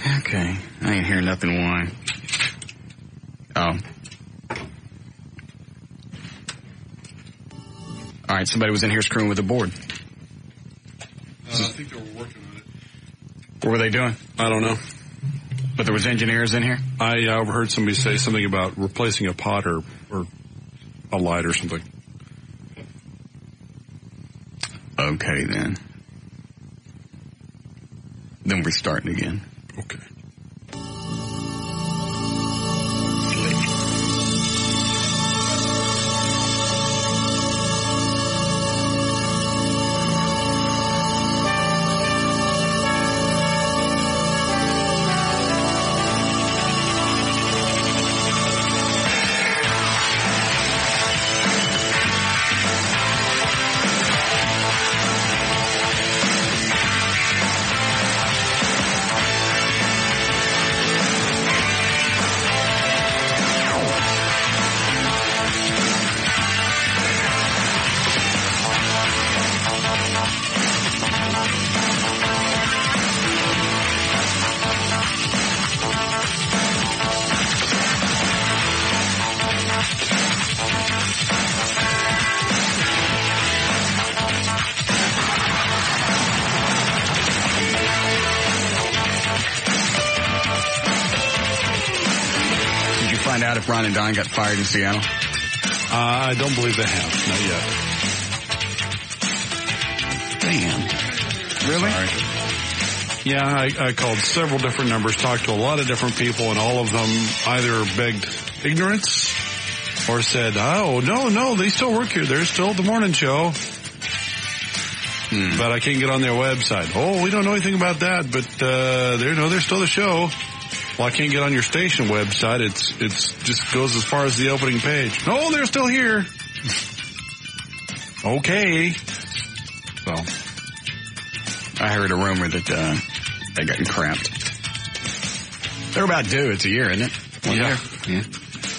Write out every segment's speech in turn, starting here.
Okay. I ain't hearing nothing. Why? Oh. All right, somebody was in here screwing with the board. I think they were working on it. What were they doing? I don't know. But there was engineers in here? I overheard somebody say something about replacing a pot or a light or something. Okay, then. Then we're starting again. Okay. If Ron and Don got fired in Seattle? I don't believe they have. Not yet. Damn. Really? Sorry. Yeah, I called several different numbers, talked to a lot of different people, and all of them either begged ignorance or said, oh, no, they still work here. They're still at the morning show. But I can't get on their website. Oh, we don't know anything about that, but they're still the show. Well, I can't get on your station website. It's just goes as far as the opening page. Oh, they're still here. Okay. So, I heard a rumor that they got cramped. They're about due. It's a year, isn't it? One year. Yeah.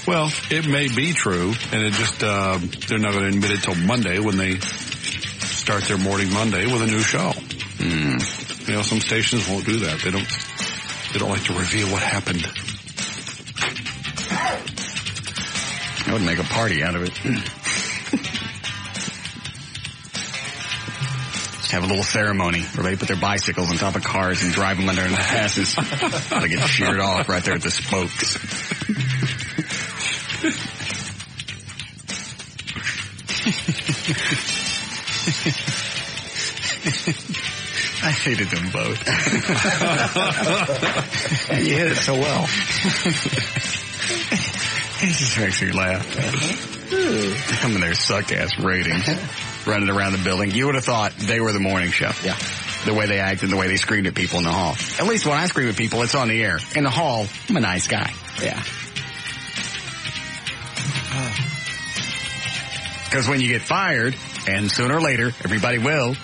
Well, it may be true, and it just they're not going to admit it till Monday when they start their morning Monday with a new show. You know, some stations won't do that. They don't like to reveal what happened. I would make a party out of it. Just have a little ceremony where they put their bicycles on top of cars and drive them under the passes. They get sheared off right there at the spokes. I hated them both. You hit it so well. It just makes me laugh. Them and their suck-ass ratings running around the building. You would have thought they were the morning show. Yeah. The way they acted, the way they screamed at people in the hall. At least when I scream at people, it's on the air. In the hall, I'm a nice guy. Yeah. Because when you get fired, and sooner or later, everybody will,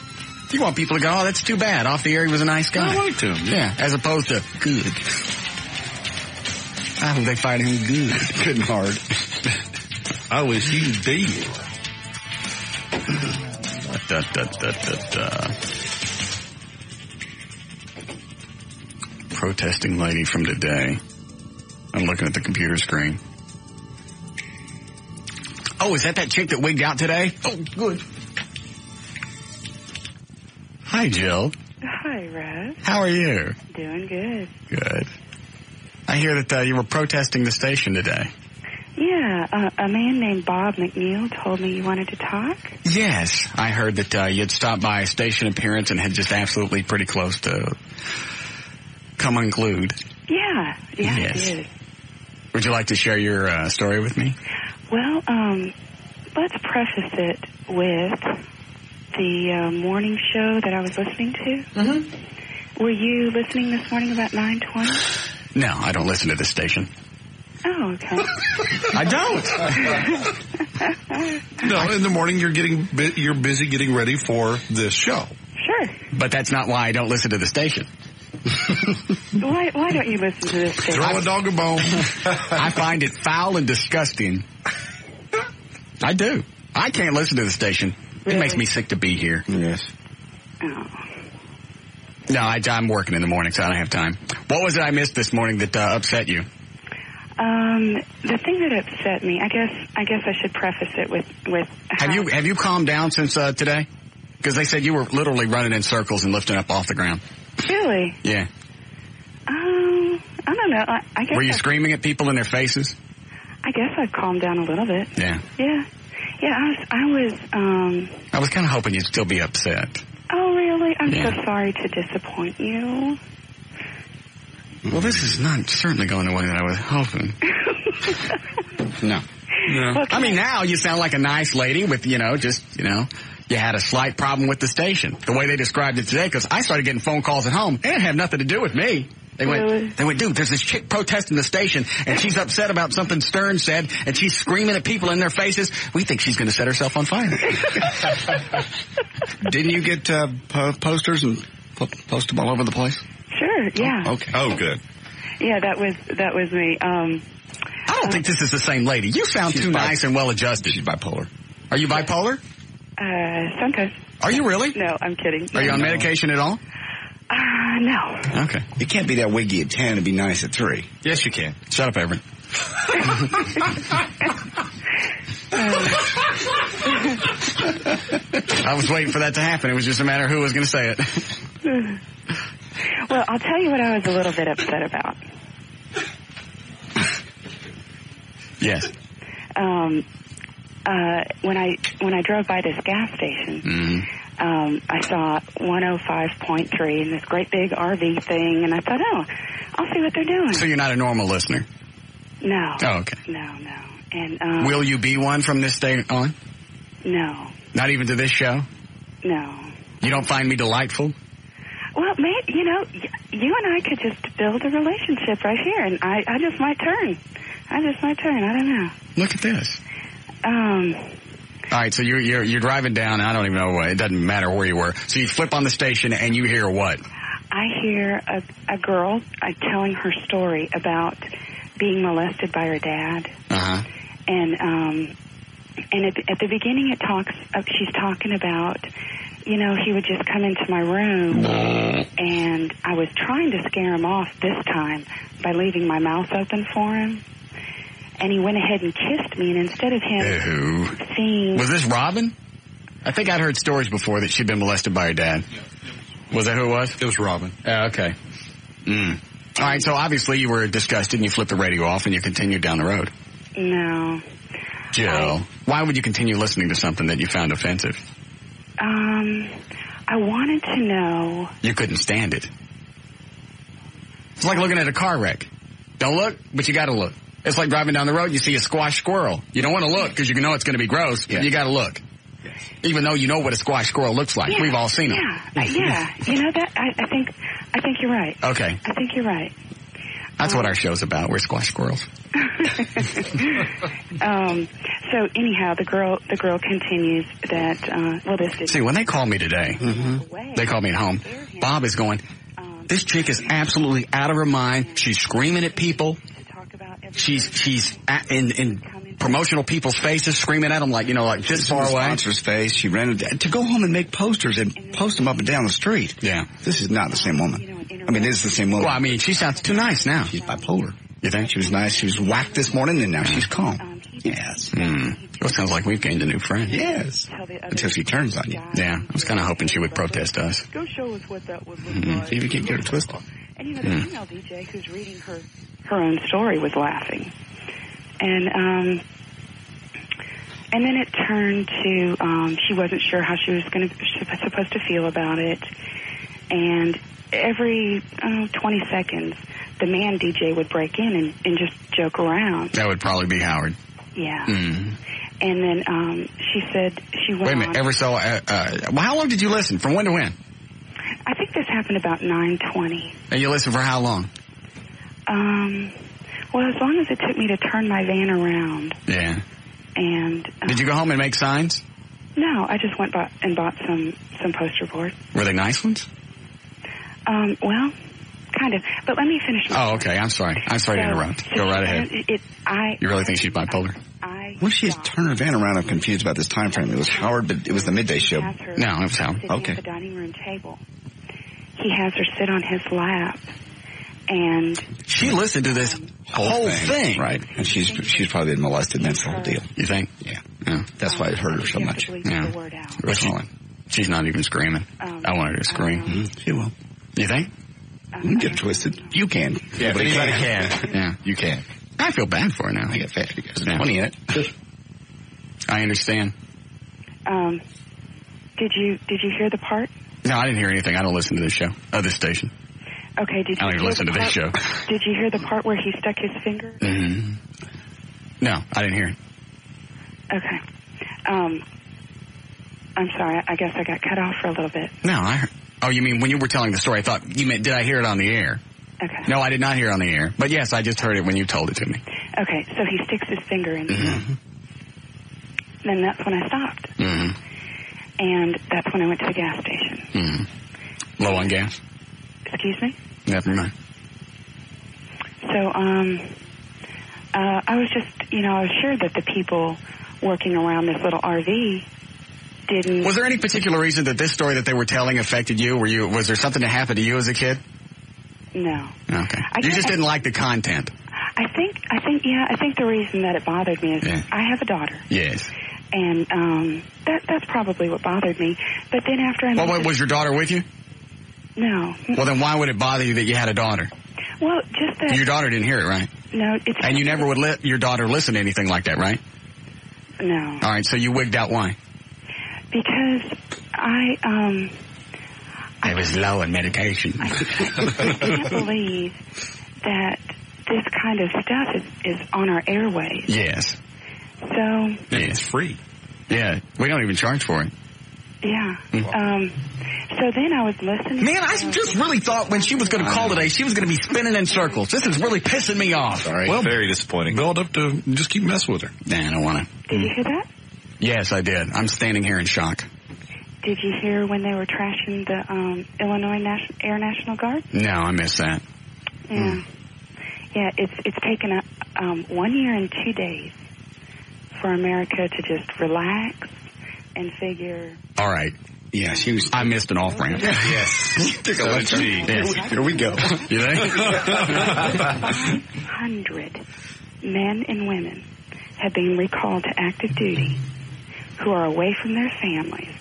you want people to go, oh, that's too bad. Off the air, he was a nice guy. I liked him. Yeah, as opposed to good. I think they fired him good. Good and hard. I wish he did. Protesting lady from today. I'm looking at the computer screen. Oh, is that chick that wigged out today? Oh, good. Hi, Jill. Hi, Russ. How are you? Doing good. Good. I hear that you were protesting the station today. Yeah, a man named Bob McNeil told me you wanted to talk. Yes, I heard that you'd stopped by a station appearance and had just absolutely pretty close to come unglued. Yeah, yes. I did. Would you like to share your story with me? Well, let's preface it with the morning show that I was listening to. Mm-hmm. Were you listening this morning about 9:20? No, I don't listen to this station. Oh, okay. I don't. No, in the morning you're busy getting ready for this show. Sure. But that's not why I don't listen to the station. Why don't you listen to this station? Throw a dog a bone. I find it foul and disgusting. I do. I can't listen to the station. Really? It makes me sick to be here. Yes. Oh. No, I'm working in the morning, so I don't have time. What was it I missed this morning that upset you? The thing that upset me, I guess I should preface it with how... Have you calmed down since today? Because they said you were literally running in circles and lifting up off the ground. Really? Yeah. I don't know. I guess. Were you screaming at people in their faces? I guess I've calmed down a little bit. Yeah. Yeah. Yeah, I was kind of hoping you'd still be upset. Oh, really? I'm so sorry to disappoint you. Well, this is not certainly going the way that I was hoping. No. Well, I mean, now you sound like a nice lady with, you had a slight problem with the station. The way they described it today, because I started getting phone calls at home. It didn't have nothing to do with me. They went, dude, there's this chick protesting the station, and she's upset about something Stern said, and she's screaming at people in their faces. We think she's going to set herself on fire. Didn't you get posters and post them all over the place? Sure, yeah. Oh, okay. Oh, good. Yeah, that was me. I don't think this is the same lady. You sound too nice and well-adjusted. She's bipolar. Are you bipolar? Sometimes. Are you really? No, I'm kidding. Are you on medication at all? No. Okay. You can't be that wiggy at 10 and be nice at 3. Yes, you can. Shut up, Everett. I was waiting for that to happen. It was just a matter of who was going to say it. Well, I'll tell you what I was a little bit upset about. Yes. When I drove by this gas station, I saw 105.3 and this great big RV thing, and I thought, I'll see what they're doing. So you're not a normal listener? No. Oh, okay. No. And will you be one from this day on? No. Not even to this show? No. You don't find me delightful? Well, maybe, you and I could just build a relationship right here, and I just might turn. I don't know. Look at this. All right, so you're driving down, and I don't even know what. It doesn't matter where you were. So you flip on the station, and you hear what? I hear a girl telling her story about being molested by her dad. Uh-huh. And at the beginning she's talking about, he would just come into my room, and I was trying to scare him off this time by leaving my mouth open for him. And he went ahead and kissed me, and instead of him seeing... Was this Robin? I think I'd heard stories before that she'd been molested by her dad. Yeah. Was that who it was? It was Robin. Okay. All right, so obviously you were disgusted, and you flipped the radio off, and you continued down the road. No. Jill, why would you continue listening to something that you found offensive? I wanted to know... You couldn't stand it. It's like looking at a car wreck. Don't look, but you got to look. It's like driving down the road, you see a squash squirrel. You don't want to look because you know it's going to be gross, but you got to look. Yes. Even though you know what a squash squirrel looks like. Yeah. We've all seen them. Yeah. I think you're right. Okay. I think you're right. That's what our show's about. We're squash squirrels. So anyhow, the girl continues that, this is... See, when they called me today, they called me at home. Bob is going, this chick is absolutely out of her mind. She's screaming at people. She's in promotional people's faces, screaming at them like this far away. Sponsor's face. She ran to go home and make posters and post them up and down the street. Yeah. This is not the same woman. I mean, it is the same woman. Well, I mean, she sounds too nice now. She's bipolar. You think? She was nice. She was whacked this morning, and now she's calm. Yes. It sounds like we've gained a new friend. Yes. Until she turns on you. Yeah. I was kind of hoping she would protest us. Go show us what that would look like. See if you can't get her twisted. And the female DJ who's reading her own story was laughing. And then it turned to she wasn't sure how she was supposed to feel about it. And every 20 seconds, the man DJ would break in and just joke around. That would probably be Howard. Yeah. And then she said she went. Wait a minute. Well, how long did you listen? From when to when? I think this happened about 9:20. And you listened for how long? Well, as long as it took me to turn my van around. Yeah. And did you go home and make signs? No, I just went and bought some poster board. Were they nice ones? Well, kind of. But let me finish my story. Okay. I'm sorry to interrupt. Go right ahead. You really think she's bipolar? Well, she has turned her van around. I'm confused about this time frame. It was Howard, but it was the midday show. No, it was Howard. Okay. At the dining room table. he has her sit on his lap, and she listened to this whole thing. Right. And she's probably been molested, and that's the whole deal. You think? Yeah. That's why it hurt her so much. The word out. But she's not even screaming. I want her to scream. She will. You think? Don't get twisted. You can. Yeah, if anybody can. Yeah. You can. I feel bad for her now. I get fat because there's money in it. I understand. Did you hear the part? No, I didn't hear anything. I don't listen to this show. This station. Okay, did you I don't even listen to this show. Did you hear the part where he stuck his finger? Mm-hmm. No, I didn't hear it. Okay. I'm sorry. I guess I got cut off for a little bit. No, I heard. Oh, you mean when you were telling the story, I thought you meant, did I hear it on the air? Okay. No, I did not hear it on the air. But yes, I just heard it when you told it to me. Okay, so he sticks his finger in. Mm-hmm. Then that's when I stopped. Mm-hmm. And that's when I went to the gas station. Mm-hmm. Low on gas? Excuse me? Never mind. So, I was just, I was sure that the people working around this little RV didn't... Was there any particular reason that this story that they were telling affected you? Was there something that happened to you as a kid? No. Okay. You just didn't like the content. I think the reason that it bothered me is I have a daughter. Yes. And that's probably what bothered me. But then after I... Well, was your daughter with you? No. Well, then why would it bother you that you had a daughter? Well, just that... Your daughter didn't hear it, right? No, it's... And you never would let your daughter listen to anything like that, right? No. All right, so you wigged out. Why? Because I was low in medication. I can't believe that this kind of stuff is on our airwaves. Yes. So... It's free. Yeah, we don't even charge for it. Yeah. So then I was listening. Man, I just really thought when she was going to call today, she was going to be spinning in circles. This is really pissing me off. Sorry. Well, very disappointing. Build up to just keep messing with her. Nah, I don't want to. Did you hear that? Yes, I did. I'm standing here in shock. Did you hear when they were trashing the Illinois Air National Guard? No, I missed that. Yeah. Yeah, it's taken 1 year and 2 days for America to just relax and figure... All right. Yeah, I missed an off-ramp. Yes. Took a left turn. Yes. Here we go. You think? 100 men and women have been recalled to active duty who are away from their families,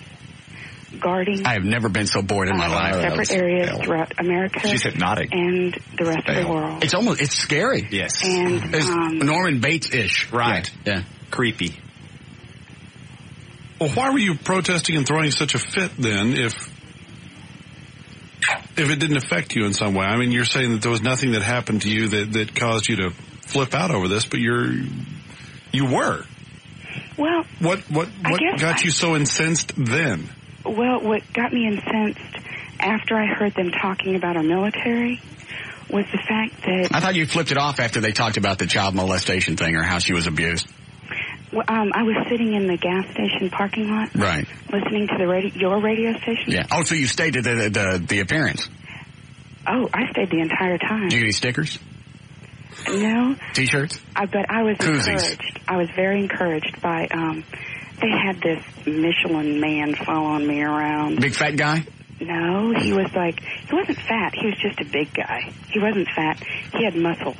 guarding... I have never been so bored in my life. ...separate areas throughout America. She's hypnotic. And the rest of the world. It's scary. Yes. And It's Norman Bates-ish. Right. Yeah. Creepy. Well, why were you protesting and throwing such a fit then if it didn't affect you in some way? I mean, you're saying that there was nothing that happened to you that caused you to flip out over this, but you were. Well, What got you so incensed then? Well, what got me incensed after I heard them talking about our military was the fact that... I thought you flipped it off after they talked about the child molestation thing or how she was abused. Well, I was sitting in the gas station parking lot, Right, listening to your radio station. Yeah. Oh, so you stayed at the appearance? Oh, I stayed the entire time. Did you get any stickers? No. T-shirts? But I was Koozies. encouraged. I was very encouraged by. They had this Michelin man following me around. Big fat guy? No, he was like, he wasn't fat. He was just a big guy. He wasn't fat. He had muscles.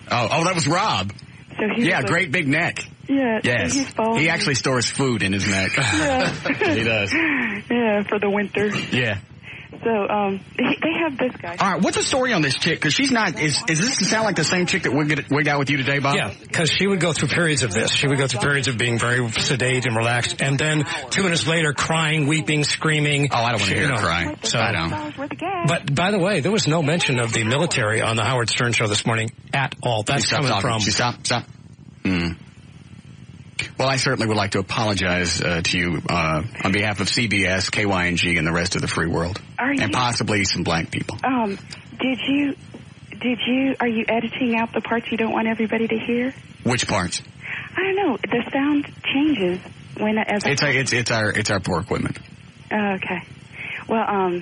Oh, that was Rob. So he was great big neck. Yeah. Yes. So he's following He me. actually stores food in his neck. Yeah. He does. Yeah, for the winter. Yeah. So, they have this guy. All right, what's the story on this chick? Because she's not, is this to sound like the same chick that wigged out with you today, Bob? Yeah, because she would go through periods of this. She would go through periods of being very sedate and relaxed, and then 2 minutes later, crying, weeping, screaming. Oh, I don't want to hear her cry. So I don't. But, by the way, there was no mention of the military on the Howard Stern show this morning at all. That's coming from... Stop. Well, I certainly would like to apologize to you on behalf of CBS, KYNG, and the rest of the free world. And possibly some black people. Are you editing out the parts you don't want everybody to hear? Which parts? I don't know. The sound changes when It's our poor equipment. Okay. Well,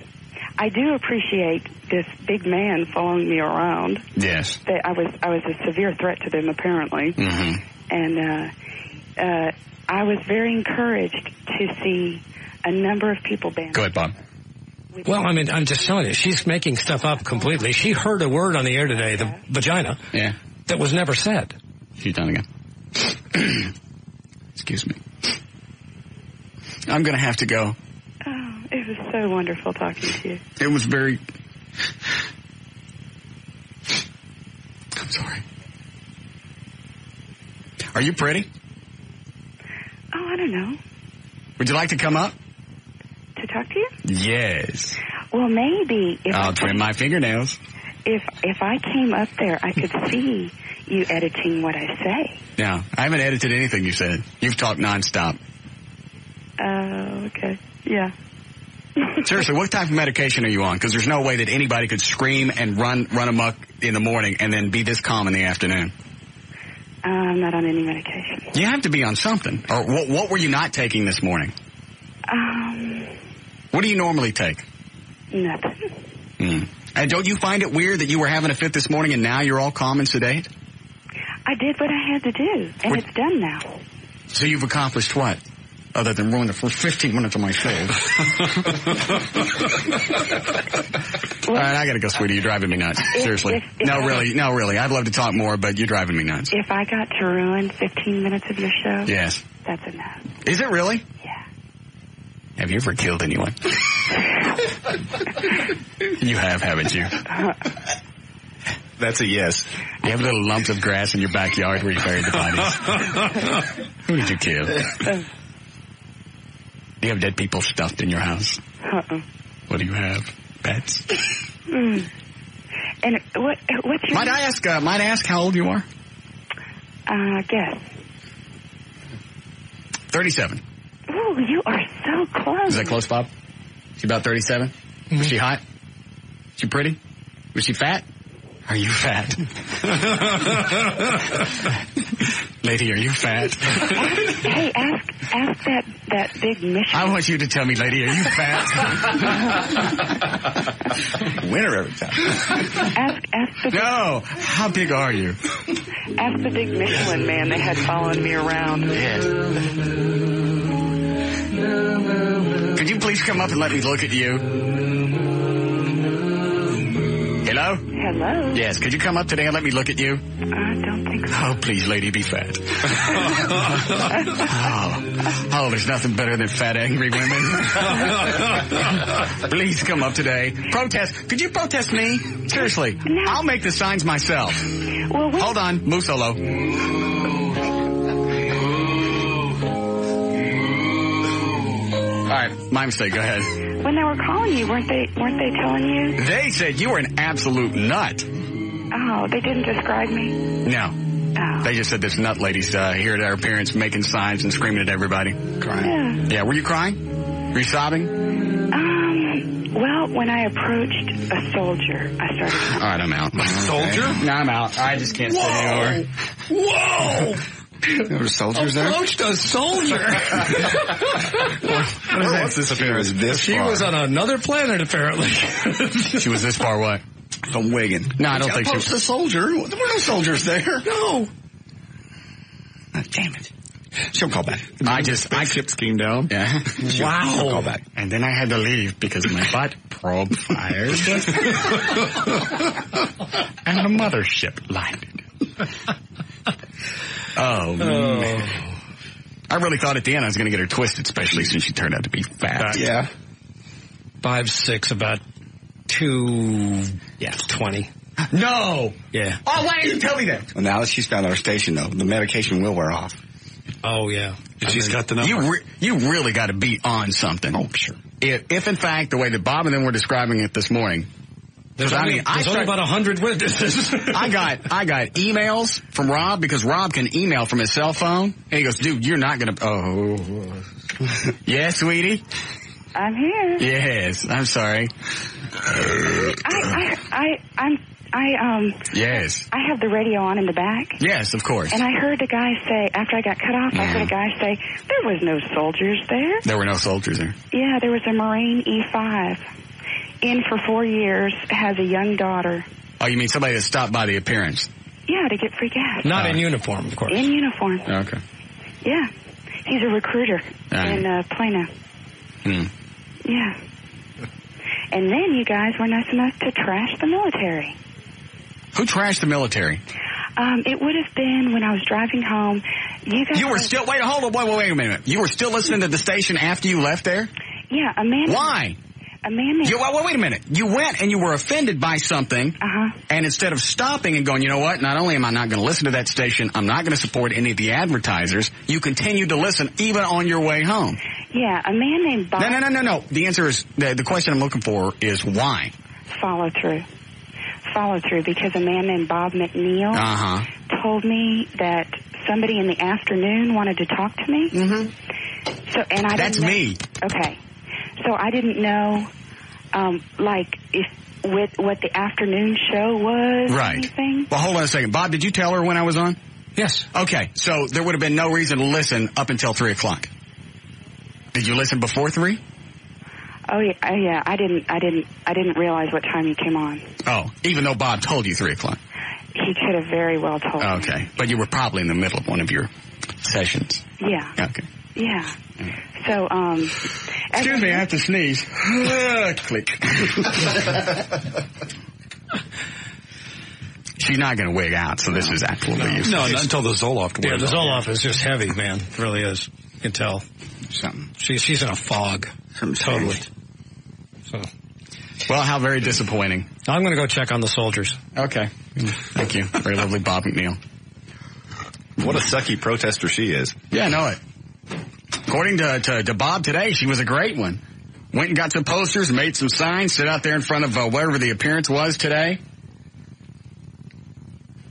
I do appreciate this big man following me around. Yes. I was a severe threat to them, apparently. Mm-hmm. And I was very encouraged to see a number of people banned. Go ahead, Bob. Well, I mean, I'm just telling you, she's making stuff up completely. She heard a word on the air today, the vagina, that was never said. She's done again. Excuse me. I'm going to have to go. Oh, it was so wonderful talking to you. It was very... I'm sorry. Are you pretty? Oh, I don't know. Would you like to come up? To talk to you? Yes. Well, maybe. I'll trim my fingernails. If I came up there, I could see you editing what I say. No, I haven't edited anything you said. You've talked nonstop. Oh, okay. Yeah. Seriously, what type of medication are you on? Because there's no way that anybody could scream and run amok in the morning and then be this calm in the afternoon. I'm not on any medication. You have to be on something. Or what were you not taking this morning? What do you normally take? Nothing. And don't you find it weird that you were having a fit this morning and now you're all calm and sedate? I did what I had to do, and it's done now. So you've accomplished what? Other than ruin the first 15 minutes of my show. All right, I got to go, sweetie. You're driving me nuts. Seriously. No, really. I'd love to talk more, but you're driving me nuts. If I got to ruin 15 minutes of your show, yes, that's enough. Is it really? Yeah. Have you ever killed anyone? You have, haven't you? That's a yes. You have little lumps of grass in your backyard where you buried the bodies. Who did you kill? Do you have dead people stuffed in your house? What do you have? Pets? And what's your... Might I ask how old you are? Guess. 37. Ooh, you are so close. Is that close, Bob? She about 37? Mm-hmm. Was she hot? She pretty? Was she fat? Are you fat? Lady, are you fat? Hey, ask that big Michelin. I want you to tell me, lady, are you fat? Winner every time. Ask the... No, how big are you? Ask the big Michelin man they had following me around. Yeah. Could you please come up and let me look at you? Hello? Hello? Yes, could you come up today and let me look at you? I don't think so. Oh, please, lady, be fat. Oh, there's nothing better than fat, angry women. Please come up today. Protest. Could you protest me? Seriously. No. I'll make the signs myself. Well, hold on. Move solo. All right, my mistake. Go ahead. When they were calling you, weren't they telling you? They said you were an absolute nut. Oh, they didn't describe me? No. Oh. They just said this nut lady's here at our parents making signs and screaming at everybody. Crying. Yeah, were you crying? Were you sobbing? Well, when I approached a soldier, I started crying. All right, I'm out. A soldier? No, I'm out. I just can't sit anymore. Whoa! There were soldiers there? Approached a soldier. What's this appearance this She far? was on another planet, apparently. She was this far what? From Wigan. No, I don't think she was. A soldier? There were no soldiers there. No. Oh, damn it. She'll call back. Ships came down. Yeah. Wow. She'll call back. And then I had to leave because my butt probe fired. And the mothership landed. Oh, man. I really thought at the end I was going to get her twisted, especially since she turned out to be fat. Yeah. 5'6", about 220. No! Yeah. Oh, why didn't you tell me that? Well, now that she's found our station, though, the medication will wear off. Oh, yeah. She's got the number. You really got to be on something. Oh, sure. If in fact, the way that Bob and them were describing it this morning, There's only about 100 witnesses. I got emails from Rob because Rob can email from his cell phone. And he goes, dude, you're not going to... Oh. Yeah, sweetie? I'm here. Yes, I'm sorry. Yes. I have the radio on in the back. Yes, of course. And I heard a guy say, after I got cut off, I heard a guy say, there was no soldiers there. There were no soldiers there. Yeah, there was a Marine E5. In for 4 years, has a young daughter. Oh, you mean somebody that stopped by the appearance? Yeah, to get free gas. Not in uniform, of course. In uniform. Okay. Yeah. He's a recruiter in Plano. Hmm. Yeah. And then you guys were nice enough to trash the military. Who trashed the military? It would have been when I was driving home. You were still, wait a minute. You were still listening to the station after you left there? Yeah, a man. Why? A man named... Wait a minute. You went and you were offended by something, and instead of stopping and going, you know what, not only am I not going to listen to that station, I'm not going to support any of the advertisers, you continued to listen even on your way home. Yeah, a man named Bob... No. The answer is, the question I'm looking for is why? Follow through, because a man named Bob McNeil told me that somebody in the afternoon wanted to talk to me. Mm-hmm. So, and I That's didn't know, me. Okay. So I didn't know, what the afternoon show was or anything. Well, hold on a second. Bob, did you tell her when I was on? Yes. Okay, so there would have been no reason to listen up until 3 o'clock. Did you listen before 3? Oh yeah. I didn't realize what time you came on. Oh, even though Bob told you 3 o'clock. He could have very well told me. Okay, but you were probably in the middle of one of your sessions. Yeah. Okay. Yeah. So, excuse me, I have to sneeze. Click. She's not going to wig out, so this is absolutely useless. No, not until the Zoloft wears the Zoloft is just heavy, man. It really is. You can tell. Something. She's in a fog. Totally. So. Well, how very disappointing. I'm going to go check on the soldiers. Okay. Thank you. Very lovely, Bob McNeil. What a sucky protester she is. Yeah, I know it. According to Bob today, she was a great one. Went and got some posters, made some signs, stood out there in front of whatever the appearance was today.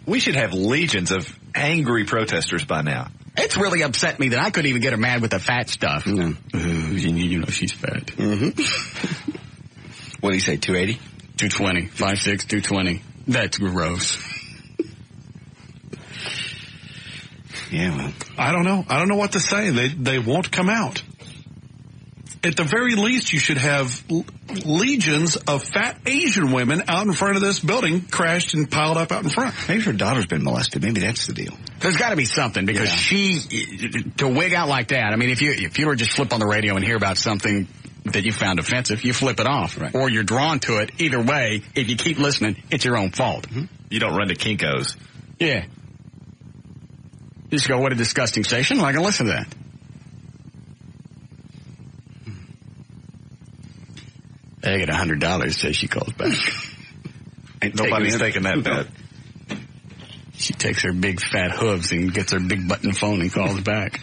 We should have legions of angry protesters by now. It's really upset me that I couldn't even get her mad with the fat stuff. No. You know she's fat. Mm-hmm. What do you say, 280? 220. 5'6", 220. That's gross. Yeah, well. I don't know what to say. They won't come out. At the very least, you should have legions of fat Asian women out in front of this building, crashed and piled up out in front. Maybe her daughter's been molested. Maybe that's the deal. There's got to be something, because to wig out like that, I mean, if you were just flip on the radio and hear about something that you found offensive, you flip it off. Right. Or you're drawn to it. Either way, if you keep listening, it's your own fault. Mm-hmm. You don't run to Kinko's. Yeah. You just go, what a disgusting station. Well, I can listen to that. I get $100, says she calls back. Nobody's taking that bet. She takes her big fat hooves and gets her big button phone and calls back.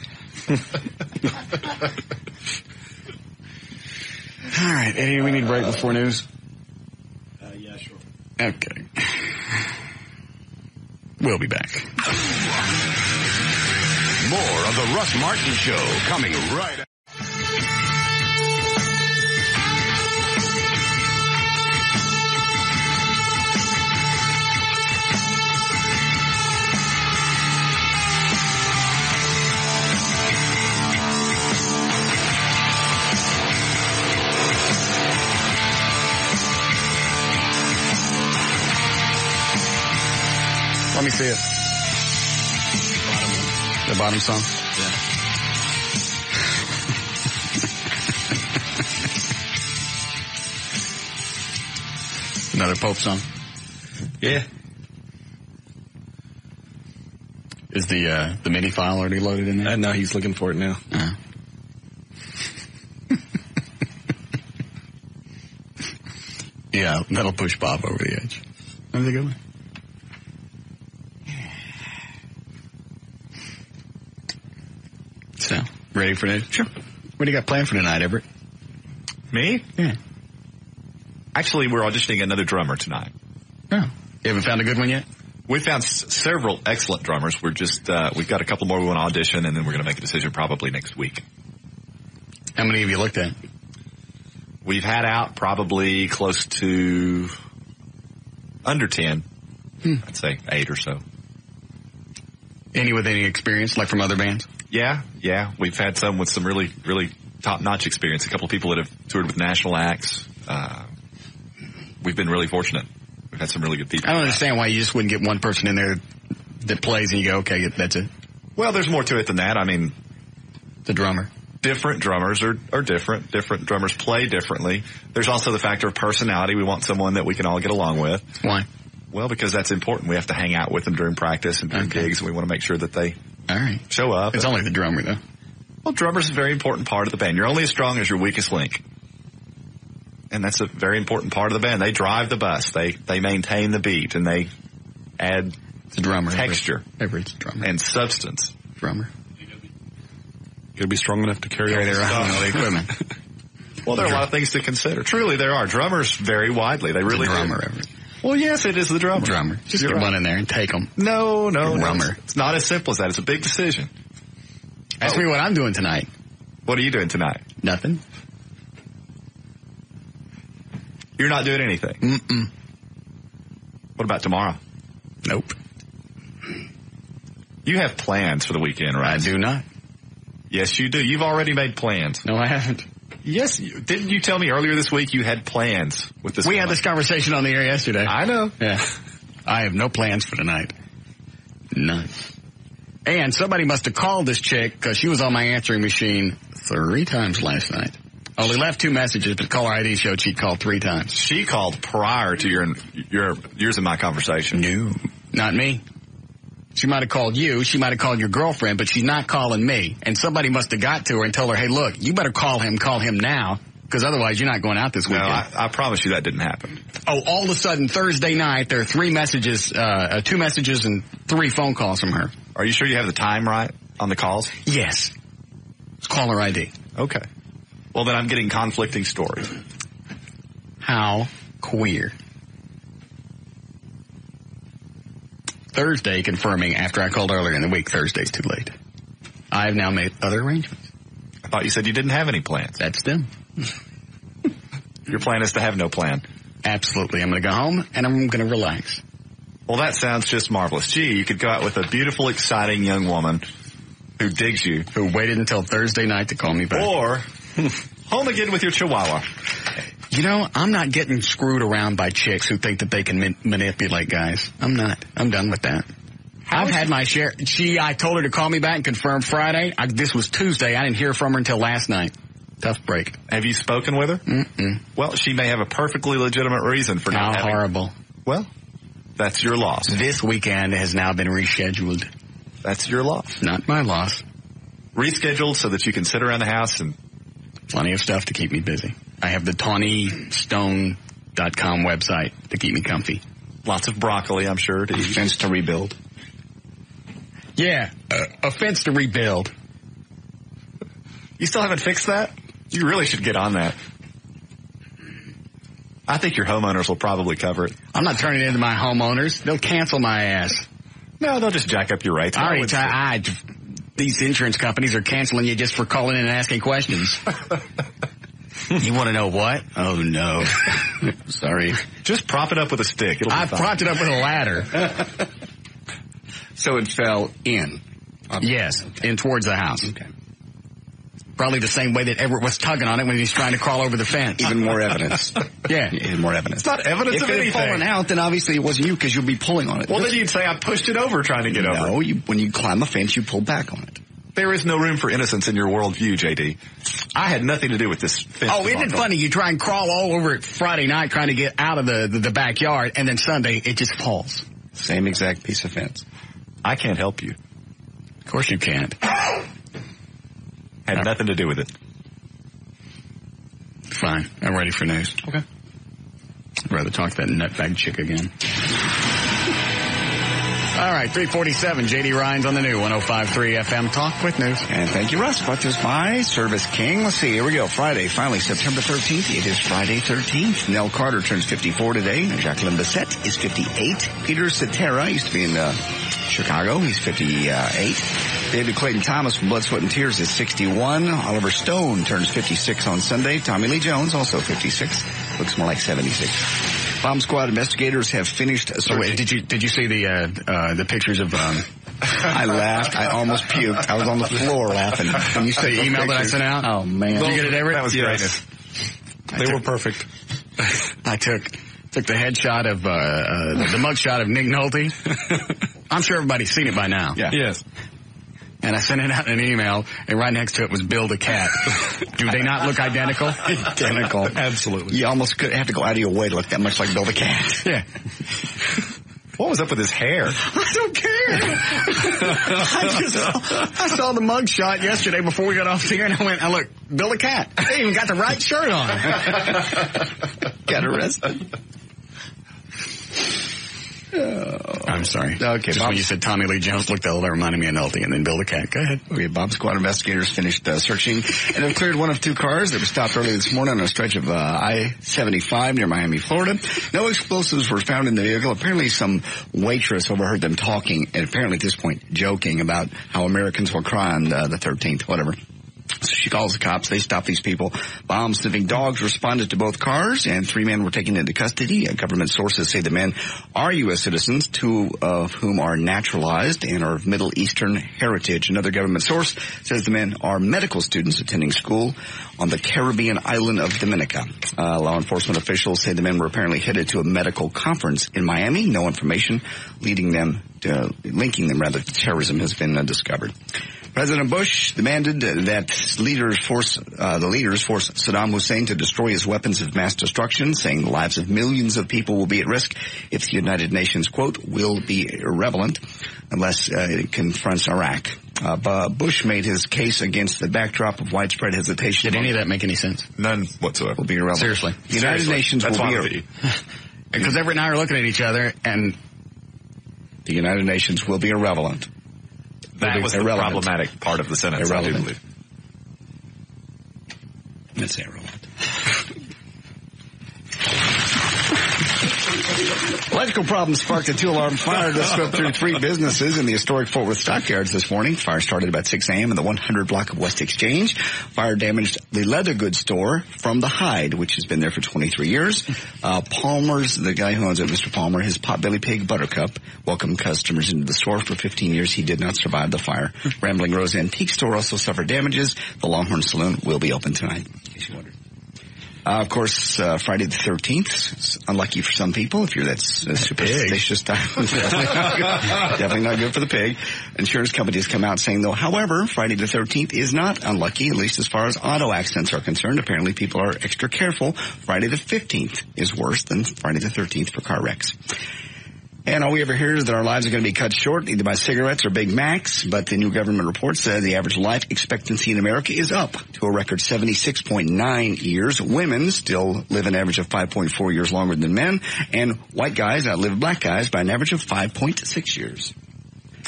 All right, Eddie, we need a break before news? Yeah, sure. Okay. We'll be back. More of the Russ Martin Show coming right up. Let me see it. The bottom song? Yeah. Another Pope song? Yeah. Is the MIDI file already loaded in there? No, he's looking for it now. Yeah, that'll push Bob over the edge. How's it going? So, ready for news? Sure. What do you got planned for tonight, Everett? Me? Yeah. Actually, we're auditioning another drummer tonight. Oh. You haven't found a good one yet? We found several excellent drummers. We're just, we've got a couple more we want to audition, and then we're going to make a decision probably next week. How many have you looked at? We've had out probably close to under 10. I'd say 8 or so. Any with any experience, like from other bands? Yeah. We've had some with some really, really top-notch experience. A couple of people that have toured with national acts. We've been really fortunate. We've had some really good people. I don't understand why you just wouldn't get one person in there that plays and you go, okay, that's it. Well, there's more to it than that. I mean, the drummer. different drummers are different. Different drummers play differently. There's also the factor of personality. We want someone that we can all get along with. Why? Well, because that's important. We have to hang out with them during practice and during gigs, and we want to make sure that they show up. It's only the drummer, though. Well, drummer's a very important part of the band. You're only as strong as your weakest link. And that's a very important part of the band. They drive the bus. They maintain the beat, and they add the drummer texture it's drummer. And substance. Drummer. Got to be strong enough to carry all the equipment. Well, there are a lot of things to consider. Truly, there are. Drummers vary widely. They really drummer. Well, yes, it is the drummer. Drummer. Just get one in there and take them. No. Drummer. It's not as simple as that. It's a big decision. Ask me what I'm doing tonight. What are you doing tonight? Nothing. You're not doing anything? Mm-mm. What about tomorrow? Nope. You have plans for the weekend, right? I do not. Yes, you do. You've already made plans. No, I haven't. Yes. Didn't you tell me earlier this week you had plans with this? We had this conversation on the air yesterday. I know. Yeah. I have no plans for tonight. None. And somebody must have called this chick because she was on my answering machine 3 times last night. Only left 2 messages, but caller ID showed she called 3 times. She called prior to yours and my conversation. No, not me. She might have called you. She might have called your girlfriend, but she's not calling me. And somebody must have got to her and told her, hey, look, you better call him now, because otherwise you're not going out this weekend. No, I promise you that didn't happen. Oh, all of a sudden, Thursday night, there are 3 messages, 2 messages and 3 phone calls from her. Are you sure you have the time right on the calls? Yes. It's caller ID. Okay. Well, then I'm getting conflicting stories. How queer. Thursday confirming after I called earlier in the week, Thursday's too late. I have now made other arrangements. I thought you said you didn't have any plans. That's them. Your plan is to have no plan. Absolutely. I'm going to go home and I'm going to relax. Well, that sounds just marvelous. Gee, you could go out with a beautiful, exciting young woman who digs you. Who waited until Thursday night to call me back. Or home again with your chihuahua. You know, I'm not getting screwed around by chicks who think that they can manipulate guys. I'm not. I'm done with that. I've had my share. I told her to call me back and confirm Friday. This was Tuesday. I didn't hear from her until last night. Tough break. Have you spoken with her? Mm-mm. Well, she may have a perfectly legitimate reason for not having. How horrible. Well, that's your loss. This weekend has now been rescheduled. That's your loss. Not my loss. Rescheduled so that you can sit around the house and... Plenty of stuff to keep me busy. I have the TawnyStone.com website to keep me comfy. Lots of broccoli, I'm sure, to eat. Fence to rebuild. Yeah, a fence to rebuild. You still haven't fixed that? You really should get on that. I think your homeowners will probably cover it. I'm not turning it into my homeowners. They'll cancel my ass. No, they'll just jack up your rates. These insurance companies are canceling you just for calling in and asking questions. You want to know what? Oh, no. Sorry. Just prop it up with a stick. I propped it up with a ladder. So it fell in? Yes, in towards the house. Okay. Probably the same way that Everett was tugging on it when he was trying to crawl over the fence. Even more evidence. Yeah. Even more evidence. It's not evidence of anything. If it had fallen out, then obviously it wasn't you because you'll be pulling on it. Well, then you'd say I pushed it over trying to get over. No, when you climb a fence, you pull back on it. There is no room for innocence in your worldview, JD. I had nothing to do with this fence. Oh, isn't it funny? You try and crawl all over it Friday night trying to get out of the backyard, and then Sunday it just falls. Same exact piece of fence. I can't help you. Of course you can't. Had nothing to do with it. Fine. I'm ready for news. Okay. I'd rather talk to that nutbag chick again. All right, 347, J.D. Ryan's on the new 105.3 FM Talk with News. And thank you, Russ. Brought to us by Service King. Let's see, here we go. Friday, finally, September 13th. It is Friday 13th. Nell Carter turns 54 today. Jacqueline Bissett is 58. Peter Cetera used to be in Chicago. He's 58. David Clayton Thomas from Blood, Sweat, and Tears is 61. Oliver Stone turns 56 on Sunday. Tommy Lee Jones, also 56. Looks more like 76. Bomb Squad investigators have finished searching. Oh, wait, did you see the pictures of I laughed. I almost puked. I was on the floor laughing. When you say email that I sent out? Oh, man. Did you get it, Everett? That was great. They were perfect. I took the headshot of the mugshot of Nick Nolte. I'm sure everybody's seen it by now. Yeah. Yes. And I sent it out in an email, and right next to it was Bill the cat. Do they not look identical? Identical. Absolutely. You almost could have to go out of your way to look that much like Bill the cat. Yeah. What was up with his hair? I don't care. I saw the mug shot yesterday before we got off the air, and I went, look, Bill the cat. They even got the right shirt on. Got arrested. I'm sorry. Okay, just when you said Tommy Lee Jones looked old, that reminded me of Nolte, and then Bill the cat. Go ahead. Okay, Bomb Squad investigators finished searching and have cleared one of two cars that were stopped early this morning on a stretch of I-75 near Miami, Florida. No explosives were found in the vehicle. Apparently some waitress overheard them talking, and apparently at this point joking about how Americans will cry on the 13th, whatever. So she calls the cops. They stop these people. Bomb-sniffing dogs responded to both cars, and 3 men were taken into custody. Government sources say the men are U.S. citizens, 2 of whom are naturalized and are of Middle Eastern heritage. Another government source says the men are medical students attending school on the Caribbean island of Dominica. Law enforcement officials say the men were apparently headed to a medical conference in Miami. No information linking them to terrorism has been discovered. President Bush demanded that the leaders force Saddam Hussein to destroy his weapons of mass destruction, saying the lives of millions of people will be at risk if the United Nations, quote, will be irrelevant unless it confronts Iraq. Bush made his case against the backdrop of widespread hesitation. Did any of that make any sense? None whatsoever. Will be irrelevant. Seriously. The United Nations will be irrelevant. Because Everett and I are looking at each other, and the United Nations will be irrelevant. That was the problematic part of the sentence. Irrelevant. I do believe. That's irrelevant. Electrical problems sparked a 2-alarm fire that swept through 3 businesses in the historic Fort Worth Stockyards this morning. Fire started about 6 a.m. in the 100 block of West Exchange. Fire damaged the leather goods store From the Hide, which has been there for 23 years. Palmer's, the guy who owns it, Mr. Palmer, his Potbelly Pig Buttercup, welcomed customers into the store for 15 years. He did not survive the fire. Rambling Rose Antique Store also suffered damages. The Longhorn Saloon will be open tonight, in case you wondered. Of course, Friday the 13th. It's unlucky for some people if you're that superstitious time. Definitely not good for the pig. Insurance companies come out saying, though, however, Friday the 13th is not unlucky, at least as far as auto accidents are concerned. Apparently people are extra careful. Friday the 15th is worse than Friday the 13th for car wrecks. And all we ever hear is that our lives are going to be cut short either by cigarettes or Big Macs, but the new government report said the average life expectancy in America is up to a record 76.9 years. Women still live an average of 5.4 years longer than men, and white guys outlive black guys by an average of 5.6 years.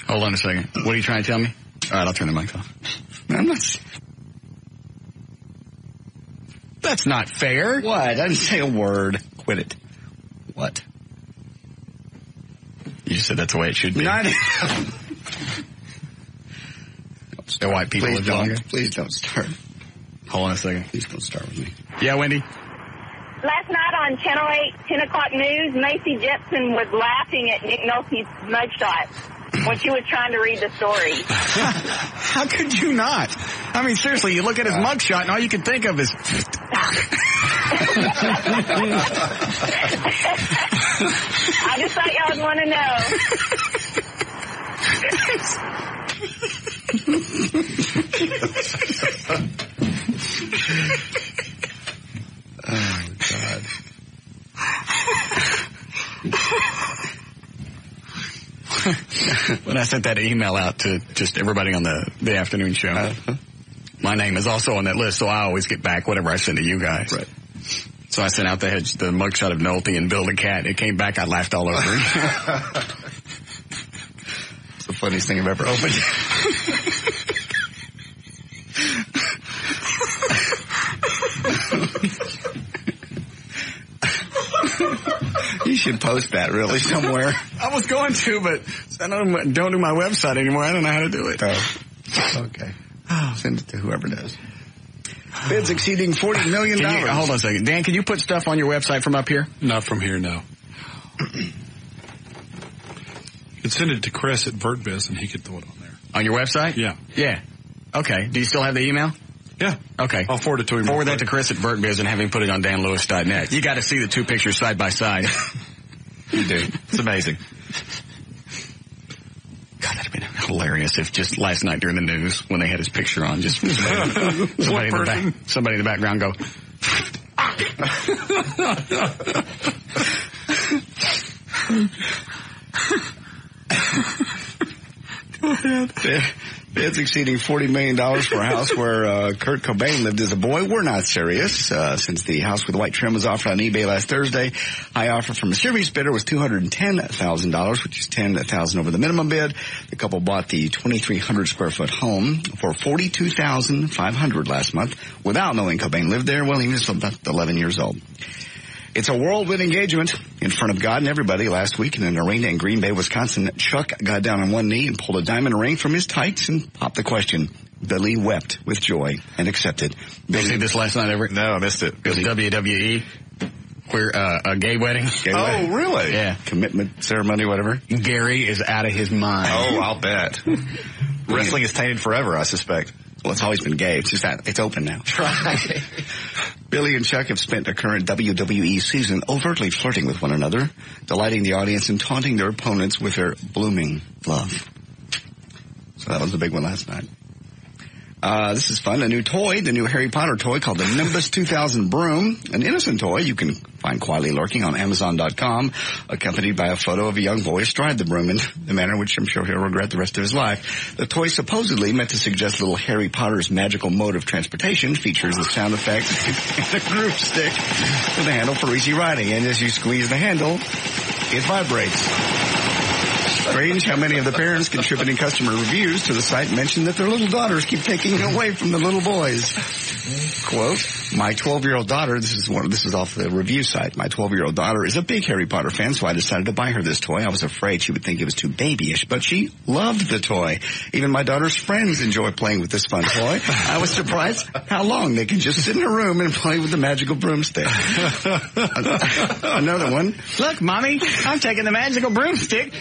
Hold on a second. What are you trying to tell me? All right, I'll turn the mic off. I'm not... That's not fair. What? I didn't say a word. Quit it. What? You just said that's the way it should be. Not. The white people live longer. Please don't start. Hold on a second. Please don't start with me. Yeah, Wendy? Last night on Channel 8, 10 o'clock news, Macy Jepson was laughing at Nick Nolte's mugshot when she was trying to read the story. How could you not? I mean, seriously, you look at his mugshot and all you can think of is... I just thought y'all would want to know. Oh, God. When I sent that email out to just everybody on the afternoon show, my name is also on that list, so I always get back whatever I send to you guys. Right. So I sent out the mugshot of Nolte and Bill the cat. It came back. I laughed all over it. It's the funniest thing I've ever opened. You should post that really somewhere. I was going to, but I don't do my website anymore. I don't know how to do it. Oh. Okay. Send it to whoever does. Bids exceeding $40 million. Hold on a second. Dan, can you put stuff on your website from up here? Not from here, no. You can send it to Chris at VertBiz, and he could throw it on there. On your website? Yeah. Yeah. Okay. Do you still have the email? Yeah. Okay. I'll forward it to him. Forward that to Chris at VertBiz and have him put it on danlewis.net. You got to see the 2 pictures side by side. You do. It's amazing. God, that'd have been hilarious if just last night during the news when they had his picture on, just somebody in the background go. Go ahead. Bids exceeding $40 million for a house where Kurt Cobain lived as a boy. We're not serious. Since the house with white trim was offered on eBay last Thursday, high offer from a serious bidder was $210,000, which is $10,000 over the minimum bid. The couple bought the 2,300 square foot home for $42,500 last month without knowing Cobain lived there. Well, he was about 11 years old. It's a whirlwind engagement in front of God and everybody. Last week in an arena in Green Bay, Wisconsin, Chuck got down on one knee and pulled a diamond ring from his tights and popped the question. Billy wept with joy and accepted. Did you see this last night, Everett? No, I missed it. It was WWE. A gay wedding. Oh, really? Yeah. Commitment ceremony, whatever. Gary is out of his mind. Oh, I'll bet. Wrestling is tainted forever, I suspect. Well, it's always been gay. It's just that it's open now. Right. Billy and Chuck have spent the current WWE season overtly flirting with one another, delighting the audience and taunting their opponents with their blooming love. So that was the big one last night. This is fun. A new toy, the new Harry Potter toy called the Nimbus 2000 Broom. An innocent toy you can find quietly lurking on Amazon.com, accompanied by a photo of a young boy astride the broom in the manner which I'm sure he'll regret the rest of his life. The toy, supposedly meant to suggest little Harry Potter's magical mode of transportation, features the sound effect and a groove stick with a handle for easy riding. And as you squeeze the handle, it vibrates. Strange how many of the parents contributing customer reviews to the site mentioned that their little daughters keep taking it away from the little boys. Quote, my 12-year-old daughter, this is off the review site, my 12-year-old daughter is a big Harry Potter fan, so I decided to buy her this toy. I was afraid she would think it was too babyish, but she loved the toy. Even my daughter's friends enjoy playing with this fun toy. I was surprised how long they can just sit in a room and play with the magical broomstick. Another one. Look, Mommy, I'm taking the magical broomstick.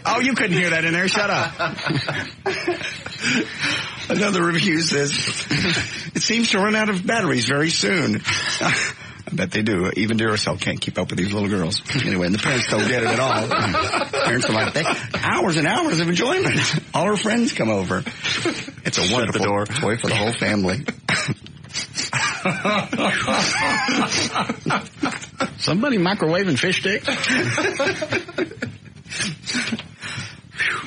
Oh, you couldn't hear that in there. Shut up. Another review says, it seems to run out of batteries very soon. I bet they do. Even Duracell can't keep up with these little girls. Anyway, and the parents don't get it at all. Parents are like, hours and hours of enjoyment. All her friends come over. It's a wonderful toy for the whole family. Somebody microwaving fish sticks?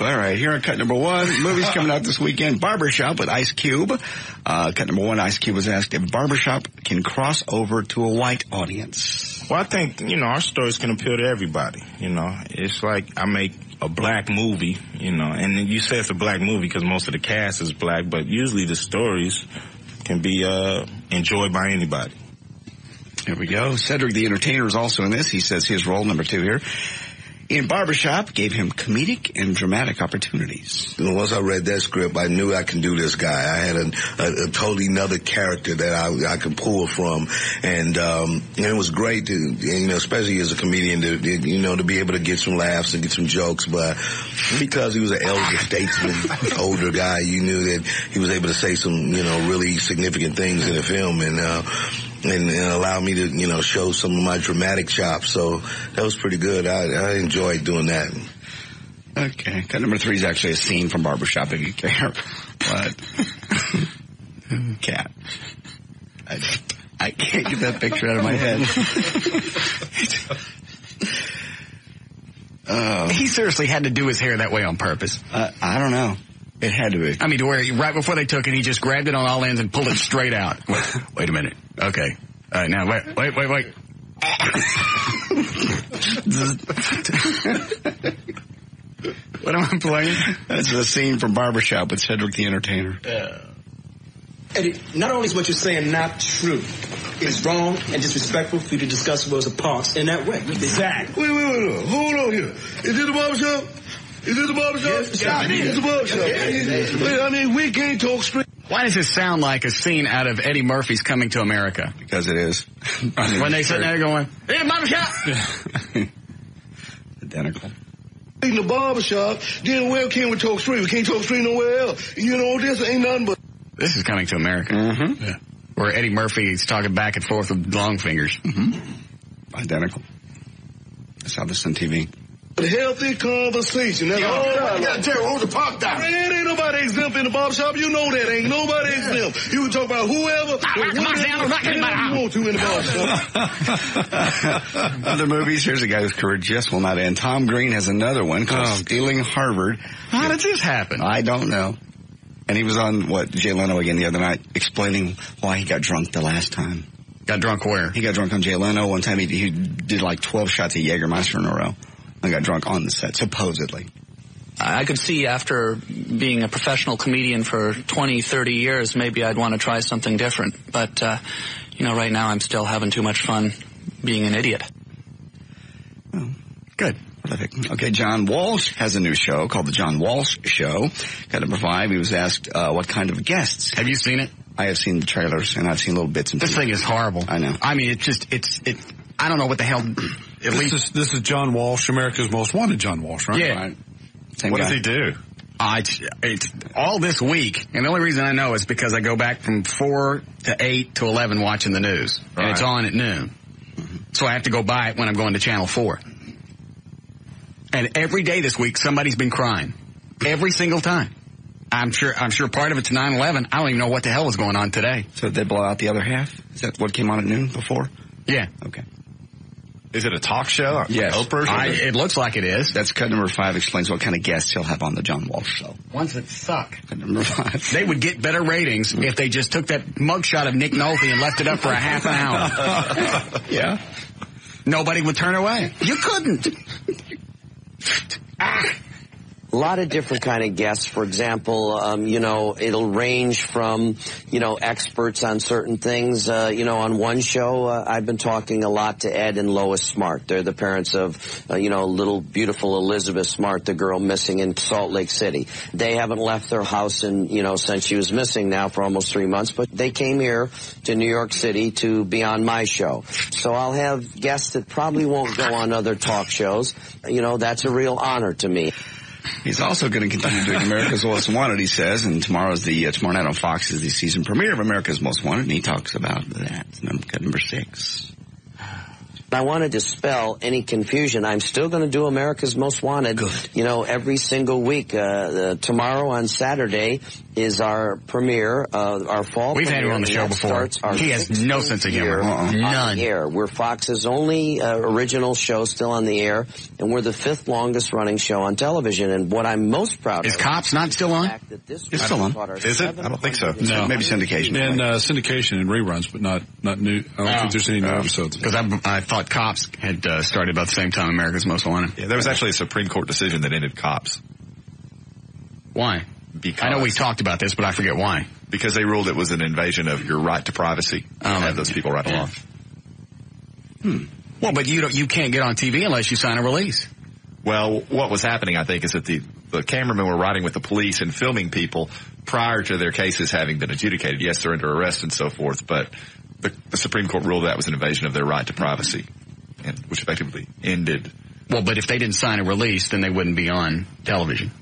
All right, here on cut number one. Movies coming out this weekend. Barbershop with Ice Cube. Cut number one, Ice Cube was asked if Barbershop can cross over to a white audience. Well, I think, our stories can appeal to everybody. It's like I make a black movie, and you say it's a black movie because most of the cast is black, but usually the stories can be enjoyed by anybody. Here we go. Cedric the Entertainer is also in this. He says his role, number two here, in Barbershop gave him comedic and dramatic opportunities. Once I read that script, I knew I can do this guy. I had a totally another character that I could pull from. And it was great to, especially as a comedian to be able to get some laughs and get some jokes. But because he was an elder statesman, older guy, you knew that he was able to say some, really significant things in the film. And allow me to, show some of my dramatic chops. So that was pretty good. I enjoyed doing that. Okay. Cut number three is actually a scene from Barbershop, if you care. But, cat. I can't get that picture out of my head. He seriously had to do his hair that way on purpose. I don't know. It had to be. I mean, to where right before they took it, he just grabbed it on all ends and pulled it straight out. Wait a minute. Okay. All right, now, wait. What am I playing? That's the scene from Barbershop with Cedric the Entertainer. Eddie, not only is what you're saying not true, it is wrong and disrespectful for you to discuss Rosa Parks in that way. Wait. Exactly. Hold on here. Is it the barbershop? Is it the barbershop? Yes, it is. It's the barbershop. Wait, I mean, we can't talk straight. Why does this sound like a scene out of Eddie Murphy's Coming to America? Because it is. When they sit there going, hey, barbershop! Identical. In the barbershop, then where can we talk straight? We can't talk straight nowhere else. This ain't nothing but... This is Coming to America. Mm-hmm. Yeah. Where Eddie Murphy is talking back and forth with long fingers. Mm-hmm. Identical. I saw this on TV. Healthy conversation. That's all. You gotta tell who's the pop down. Man, ain't nobody exempt in the barbershop. You know that. Ain't nobody exempt. You can talk about whoever. You want to in the barbershop. Other movies, here's a guy whose career just will not end. Tom Green has another one called Stealing Harvard. How did this happen? I don't know. And he was on, Jay Leno again the other night, explaining why he got drunk the last time. Got drunk where? He got drunk on Jay Leno. One time he did like 12 shots of Jägermeister in a row. I got drunk on the set, supposedly. I could see after being a professional comedian for 20, 30 years, maybe I'd want to try something different. But, right now I'm still having too much fun being an idiot. Oh, good. Okay, John Walsh has a new show called The John Walsh Show. Got number 5. He was asked what kind of guests. Have you seen it? I have seen the trailers, and I've seen little bits and pieces. This thing is horrible. I know. I mean, it's I don't know what the hell. This is John Walsh, America's Most Wanted John Walsh, right? Yeah. Right. What does he do? It's all this week, and the only reason I know is because I go back from 4 to 8 to 11 watching the news, and it's on at noon. So I have to go buy it when I'm going to Channel 4. And every day this week, somebody's been crying. Every single time. I'm sure part of it's 9/11. I don't even know what the hell was going on today. So did they blow out the other half? Is that what came on at noon before? Yeah. Okay. Is it a talk show? Yes. Oprah? It looks like it is. That's cut number 5 explains what kind of guests he'll have on the John Walsh Show. Ones that suck. Cut number 5. They would get better ratings if they just took that mugshot of Nick Nolte and left it up for a half an hour. Yeah. Nobody would turn away. You couldn't. A lot of different kind of guests. For example, it'll range from, experts on certain things. On one show, I've been talking a lot to Ed and Lois Smart. They're the parents of, little beautiful Elizabeth Smart, the girl missing in Salt Lake City. They haven't left their house since she was missing now for almost 3 months, but they came here to New York City to be on my show. So I'll have guests that probably won't go on other talk shows. That's a real honor to me. He's also going to continue doing America's Most Wanted, he says, and tomorrow night on Fox is the season premiere of America's Most Wanted, and he talks about that. Number 6. I want to dispel any confusion. I'm still going to do America's Most Wanted, every single week. Tomorrow on Saturday is our premiere, our fall We've premiere. We've had him on the show before. He has no sense of humor. None. The air. We're Fox's only original show still on the air, and we're the 5th longest running show on television. And what I'm most proud of is Cops not still on? It's still on. Is it? I don't think so. No. Maybe syndication. And syndication and reruns, but not new. I don't think there's any new episodes. Because I thought Cops had started about the same time America's Most Wanted. Yeah, there was actually a Supreme Court decision that ended Cops. Why? Because I know we talked about this, but I forget why. Because they ruled it was an invasion of your right to privacy. Have those people right along. Well, but you can't get on TV unless you sign a release. Well, what was happening, I think, is that the cameramen were riding with the police and filming people prior to their cases having been adjudicated. Yes, they're under arrest and so forth, but the Supreme Court ruled that was an invasion of their right to privacy, which effectively ended. Well, but if they didn't sign a release, then they wouldn't be on television.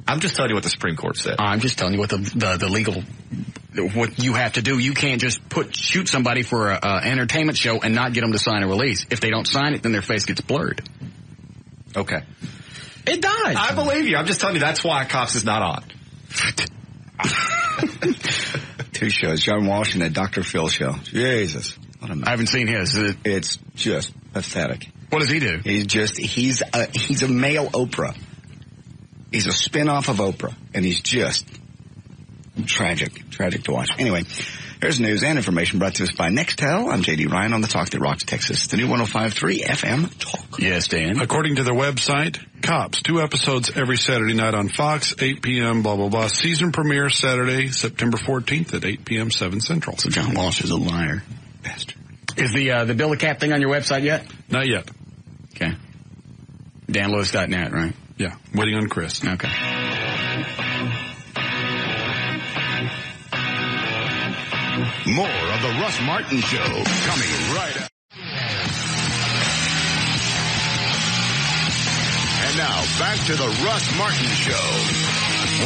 I'm just telling you what the Supreme Court said. I'm just telling you what the legal, what you have to do. You can't just shoot somebody for an entertainment show and not get them to sign a release. If they don't sign it, then their face gets blurred. Okay. It died. I believe you. I'm just telling you that's why Cops is not on. 2 shows, John Walsh and the Dr. Phil show. Jesus. I haven't seen his. It's just pathetic. What does he do? He's a male Oprah. He's a spin-off of Oprah, and he's just tragic to watch. Anyway, here's news and information brought to us by Nextel. I'm J.D. Ryan on the Talk That Rocks Texas, the new 105.3 FM Talk. Yes, Dan. According to their website, Cops, 2 episodes every Saturday night on Fox, 8 p.m., blah, blah, blah. Season premiere Saturday, September 14th at 8 p.m., 7 Central. So John Walsh is a liar. Bastard. Is the Bill the Cap thing on your website yet? Not yet. Okay. DanLewis.net, right? Yeah. Waiting on Chris. Okay. More of the Russ Martin Show coming right up. And now back to the Russ Martin Show.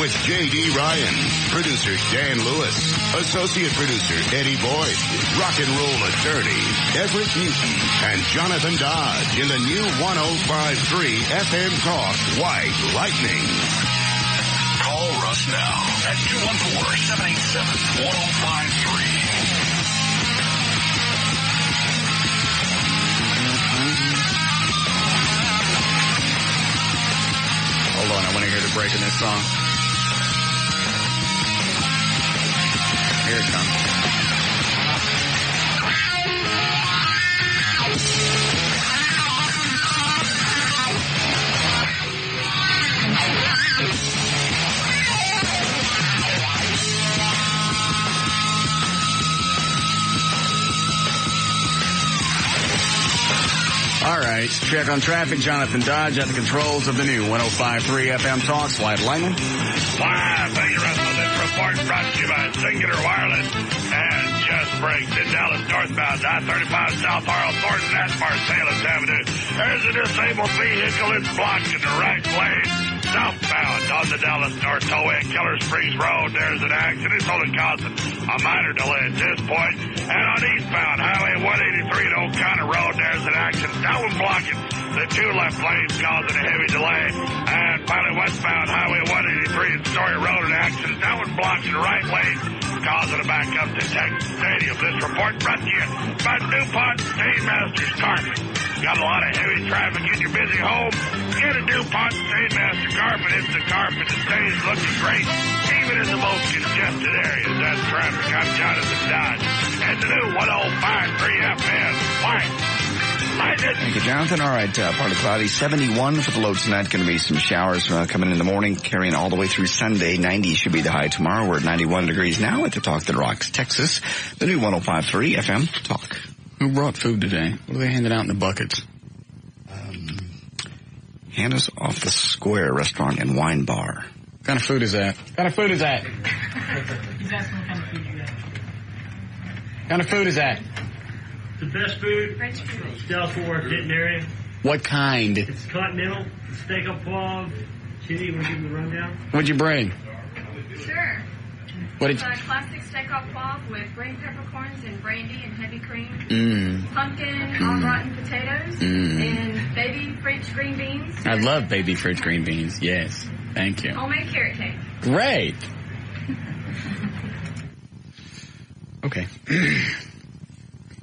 with J.D. Ryan, producer Dan Lewis, associate producer Eddie Boyd, rock and roll attorney Everett Newton, and Jonathan Dodge in the new 105.3 FM Talk White Lightning. Call Russ now at 214-787-1053. Hold on, I want to hear the break in this song. Here it comes. All right, check on traffic. Jonathan Dodge at the controls of the new 105.3 FM Talk. Slide Lightning. Why, thank you, Russell. This report brought to you by Singular Wireless and Just Brakes in Dallas northbound. I-35 south Arl Thornton at Marsalis Avenue. There's a disabled vehicle that's blocked in the right lane. Southbound on the Dallas North Tollway at Keller Springs Road, there's an accident. It's only causing a minor delay at this point. And on eastbound Highway 183 at O'Connor Road, there's an accident. That one blocking the two left lanes, causing a heavy delay. And finally westbound Highway 183 at Story Road, an accident. That one blocking the right lane, causing a backup to Texas Stadium. This report brought to you by DuPont Stainmasters Carpet. Got a lot of heavy traffic in your busy home? Get a DuPont Stainmaster Carpet. It's the carpet that stays looking great, even in the most congested areas. That's traffic. I'm Jonathan Dodge. And the new 105.3 FM. Lightning. Thank you, Jonathan. All right, partly cloudy. 71 for the low tonight. Going to be some showers coming in the morning, carrying all the way through Sunday. 90 should be the high tomorrow. We're at 91 degrees now at the Talk That Rocks, Texas. The new 105.3 FM Talk. Who brought food today? What are they handing out in the buckets? Hannah's Off the Square Restaurant and Wine Bar. What kind of food is that? What kind of food is that? He's asking what kind of food you got. What kind of food is that? The best food, French food. Dallas Fort Worth Denton area. What kind? It's continental, steak au poivre, chili. You want to give them the rundown? What'd you bring? Sure. What did it's a classic steak au poivre with green peppercorns and brandy and heavy cream. Pumpkin, au gratin potatoes, and baby French green beans. I love baby French green beans. Yes. Thank you. Homemade carrot cake. Great. Okay.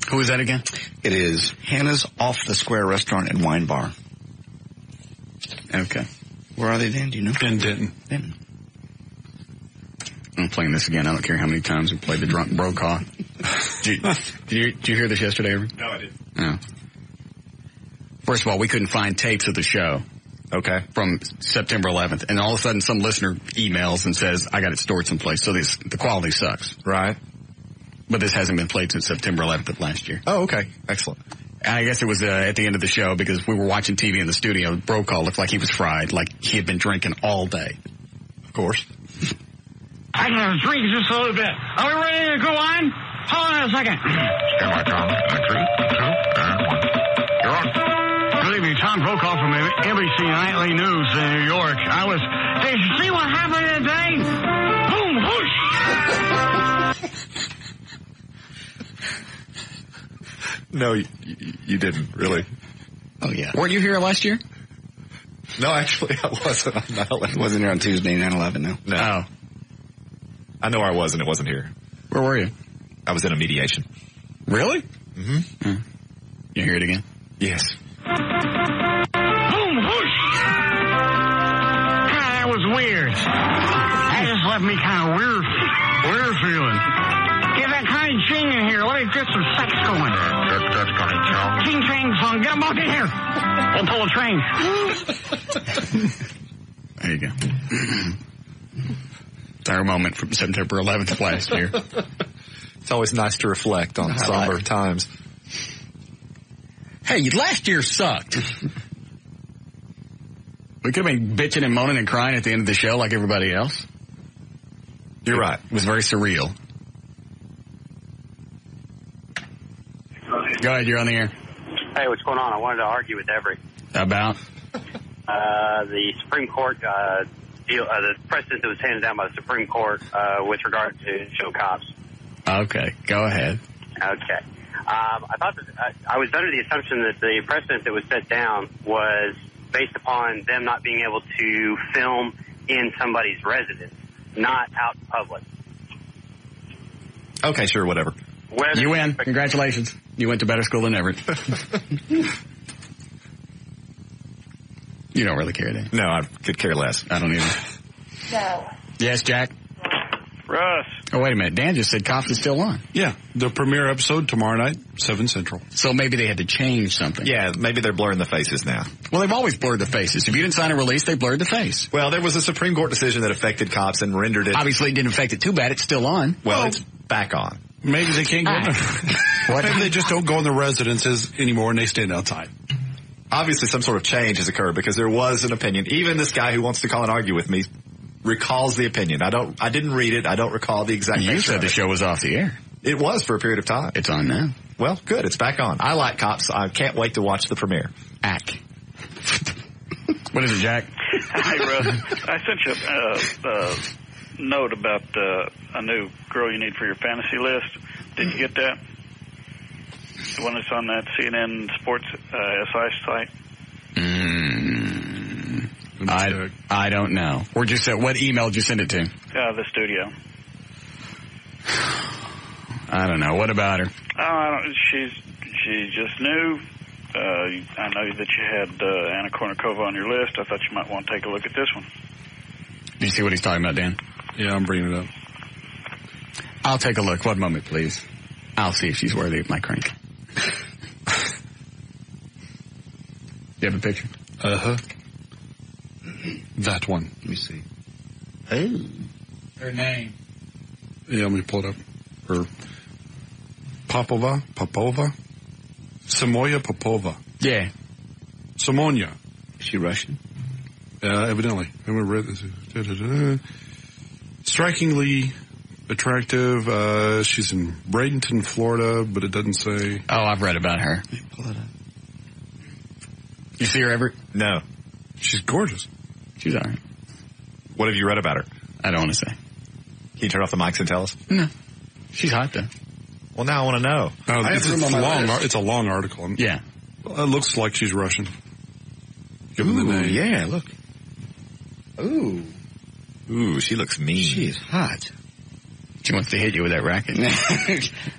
Who is that again? It is Hannah's Off the Square Restaurant and Wine Bar. Okay. Where are they, Dan? Do you know? In Denton. Denton. I'm playing this again. I don't care how many times we played the drunk bro call. Did you hear this yesterday, Avery? No, I didn't. No. First of all, we couldn't find tapes of the show. Okay. From September 11th. And all of a sudden some listener emails and says, I got it stored someplace. So the quality sucks. Right. But this hasn't been played since September 11th of last year. Oh, okay. Excellent. And I guess it was at the end of the show because we were watching TV in the studio. Bro call looked like he was fried, like he had been drinking all day. Of course. I can drink just a little bit. Are we ready to go on? Hold on a second. Stand by, Tom. 3, 2, and 1. You're on. Good evening, Tom Brokaw from NBC Nightly News in New York. Did you see what happened today? Boom, whoosh! No, you didn't, really. Oh, yeah. Weren't you here last year? No, actually, I wasn't on 9/11. Wasn't here on Tuesday, 9/11, no. No. Oh. I know I was, and it wasn't here. Where were you? I was in a mediation. Really? Mm-hmm. You hear it again? Yes. Boom, whoosh! That was weird. That just left me kind of weird feeling. Get that Connie Ching in here. Let me get some sex going. That's Connie Chong. Ching Chang song. Get them both in here. We'll pull a train. There you go. Our moment from September 11th of last year. It's always nice to reflect on somber times. Hey, last year sucked. We could have been bitching and moaning and crying at the end of the show like everybody else. You're right. It was very surreal. Go ahead, you're on the air. Hey, what's going on? I wanted to argue with Everett. About? The Supreme Court deal, the precedent that was handed down by the Supreme Court with regard to show cops. Okay, go ahead. Okay. I thought that I was under the assumption that the precedent that was set down was based upon them not being able to film in somebody's residence, not out in public. Okay, sure, whatever. You win. Congratulations. You went to better school than Everett. You don't really care, do you? No, I could care less. I don't either. No. Yes, Jack? Russ. Oh, wait a minute. Dan just said Cops is still on. Yeah, the premiere episode tomorrow night, 7 Central. So maybe they had to change something. Yeah, maybe they're blurring the faces now. Well, they've always blurred the faces. If you didn't sign a release, they blurred the face. Well, there was a Supreme Court decision that affected Cops and rendered it... Obviously, it didn't affect it too bad. It's still on. Well, it's back on. Maybe they can't go in What? Maybe they just don't go in the residences anymore and they stand outside. Obviously, some sort of change has occurred because there was an opinion. Even this guy who wants to call and argue with me recalls the opinion. I didn't read it. I don't recall the exact. You said the show was off the air. It was for a period of time. It's on now. Well, good. It's back on. I like Cops. I can't wait to watch the premiere. What is it, Jack? Hey, Russ. I sent you a note about a new girl you need for your fantasy list. Did you get that? The one that's on that CNN Sports SI site? I don't know. Or just what email did you send it to? The studio. I don't know. What about her? She's just new. I know that you had Anna Kournikova on your list. I thought you might want to take a look at this one. Do you see what he's talking about, Dan? Yeah, I'm bringing it up. I'll take a look. One moment, please. I'll see if she's worthy of my crank. You have a picture? Uh-huh. That one. Let me see. Oh. Her name. Yeah, let me pull it up. Her Popova? Samoya Popova. Yeah. Samonia. Is she Russian? Evidently. I haven't read this. Strikingly attractive. She's in Bradenton, Florida, but it doesn't say. Oh, I've read about her. Let me pull it up. You see her, Everett? No. She's gorgeous. She's all right. What have you read about her? I don't want to say. Can you turn off the mics and tell us? No. She's hot, though. Well, now I want to know. It's a long article. Yeah. It looks like she's Russian. Given the name. Yeah, look. Ooh, she looks mean. She is hot. She wants to hit you with that racket.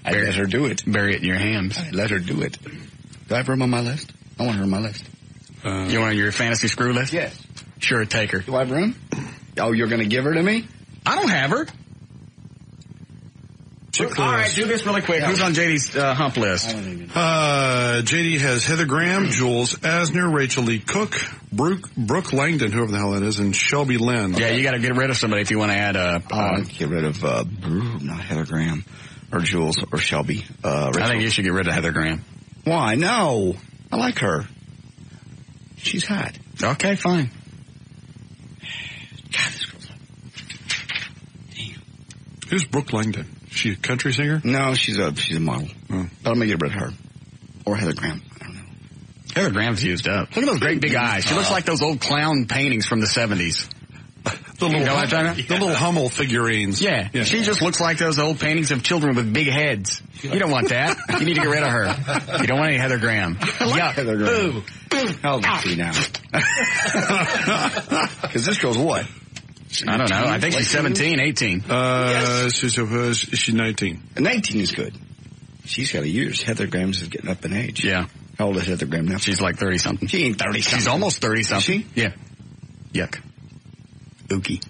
I let her do it. Bury it in your hams. I let her do it. Do I have room on my list? I want her on my list. You want your fantasy screw list? Yes. Sure, take her. Do I have room? Oh, you're going to give her to me? I don't have her. All right, do this really quick. Who's on JD's hump list? JD has Heather Graham, Jules Asner, Rachel Lee Cook, Brooke Langdon, whoever the hell that is, and Shelby Lynn. Yeah, you got to get rid of somebody if you want to add get rid of not Heather Graham or Jules or Shelby. I think you should get rid of Heather Graham. Why? No. I like her. She's hot. Okay, fine. God, this girl's hot. Who's Brooke Langdon? Is she a country singer? No, she's a model. But I'm going to get rid of her. Or Heather Graham. I don't know. Heather Graham's used up. Look at those great big eyes. She looks like those old clown paintings from the 70s. The little Hummel figurines. Yeah. She just looks like those old paintings of children with big heads. You don't want that. You need to get rid of her. You don't want any Heather Graham. I like Heather Graham. How old is she now? Because this girl's what? I don't know. I think she's 17, 18. She's 19. 19 is good. She's got a years. Heather Graham's is getting up in age. Yeah. How old is Heather Graham now? She's like 30-something. She ain't 30-something. She's almost 30-something. Is she? Yeah. Yuck. Ookie.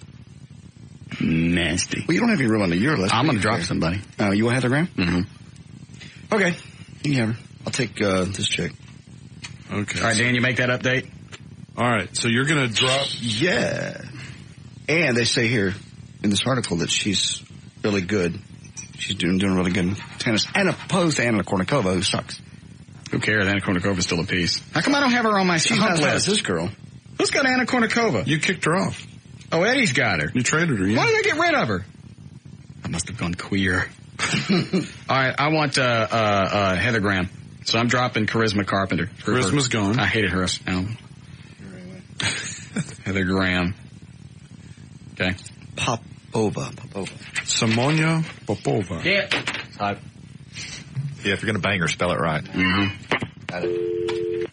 Nasty. Well, you don't have any room on your list. I'm going to drop somebody. Oh, you want Heather Graham? Mm-hmm. Okay. You can have her. I'll take this chick. Okay. All right, Dan, you make that update? All right, so you're going to drop... Yeah. And they say here in this article that she's really good. She's doing really good in tennis. And opposed to Anna Kournikova, who sucks. Who cares? Anna Kournikova's still a piece. How come I don't have her on my hump list? This girl. Who's got Anna Kournikova? You kicked her off. Oh, Eddie's got her. You traded her, yeah. Why did I get rid of her? I must have gone queer. All right, I want Heather Graham. So I'm dropping Charisma Carpenter. Charisma's gone. I hated her album. Heather Graham. Okay. Popova. Simonia Popova. Yeah. Yeah, if you're going to bang her, spell it right. Mm-hmm.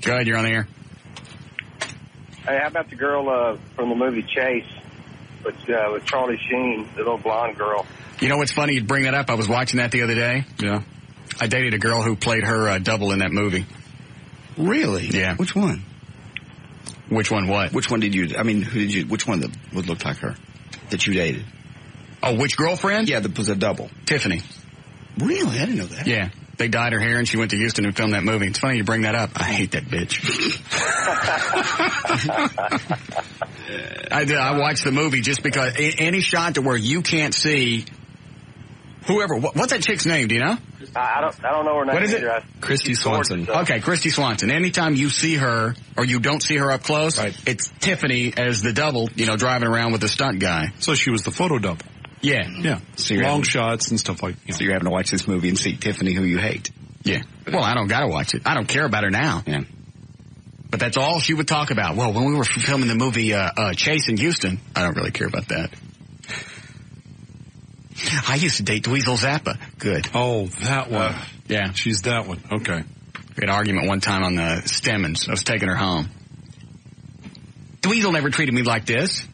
Go ahead, you're on the air. Hey, how about the girl from the movie Chase with Charlie Sheen, the little blonde girl? You know what's funny? You'd bring that up. I was watching that the other day. Yeah. I dated a girl who played her double in that movie. Really? Yeah. Which one? Which one what? Which one did you, which one that would look like her that you dated? Oh, which girlfriend? Yeah, that was a double. Tiffany. Really? I didn't know that. Yeah. They dyed her hair and she went to Houston and filmed that movie. It's funny you bring that up. I hate that bitch. I watched the movie just because any shot to where you can't see whoever. What's that chick's name? Do you know? I don't know her name. What is it? Either. Christy Swanson. Okay, Christy Swanson. Anytime you see her or you don't see her up close, it's Tiffany as the double, driving around with the stunt guy. So she was the photo double. Yeah. Yeah. So long shots and stuff like that. So you're having to watch this movie and see Tiffany, who you hate. Yeah. Well, I don't got to watch it. I don't care about her now. Yeah. But that's all she would talk about. Well, when we were filming the movie Chase in Houston, I don't really care about that. I used to date Dweezil Zappa. Good. Oh, that one. Yeah. She's that one. Okay. We had an argument one time on the Stemmons. I was taking her home. Dweezil never treated me like this.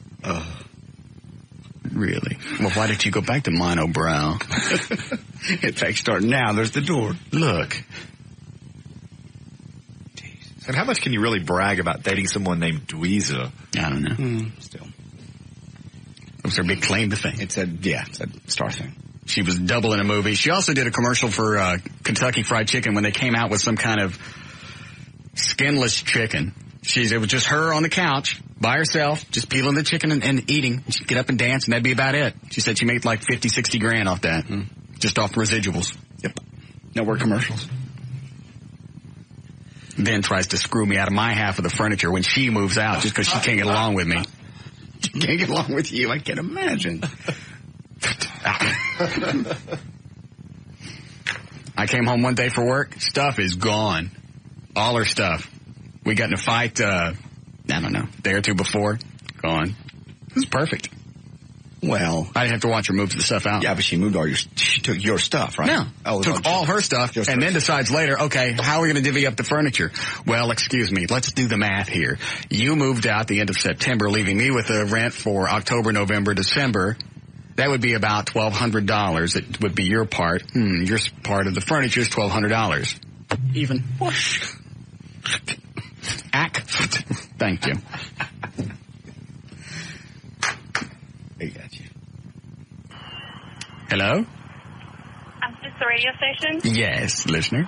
Really? Well, why did you go back to monobrow? In fact, starting now, there's the door. Look. And how much can you really brag about dating someone named Dweezil? I don't know. Still. It was her big claim to fame. It's a star thing. She was double in a movie. She also did a commercial for Kentucky Fried Chicken when they came out with some kind of skinless chicken. It was just her on the couch by herself, just peeling the chicken and eating. She'd get up and dance, and that'd be about it. She said she made like 50, 60 grand off that, just off residuals. Yep. Network commercials. Then tries to screw me out of my half of the furniture when she moves out just because she can't get along with me. She can't get along with you. I can't imagine. I came home one day for work. Stuff is gone. All her stuff. We got in a fight, I don't know, a day or two before. Gone. It was perfect. Well, I didn't have to watch her move the stuff out. Yeah, but she took your stuff, right? No. Took all her stuff and then decides later, okay, how are we going to divvy up the furniture? Well, excuse me, let's do the math here. You moved out the end of September, leaving me with the rent for October, November, December. That would be about $1,200. It would be your part. Your part of the furniture is $1,200. Even. Whoosh. Thank you. I got you. Hello? Is this the radio station? Yes, listener.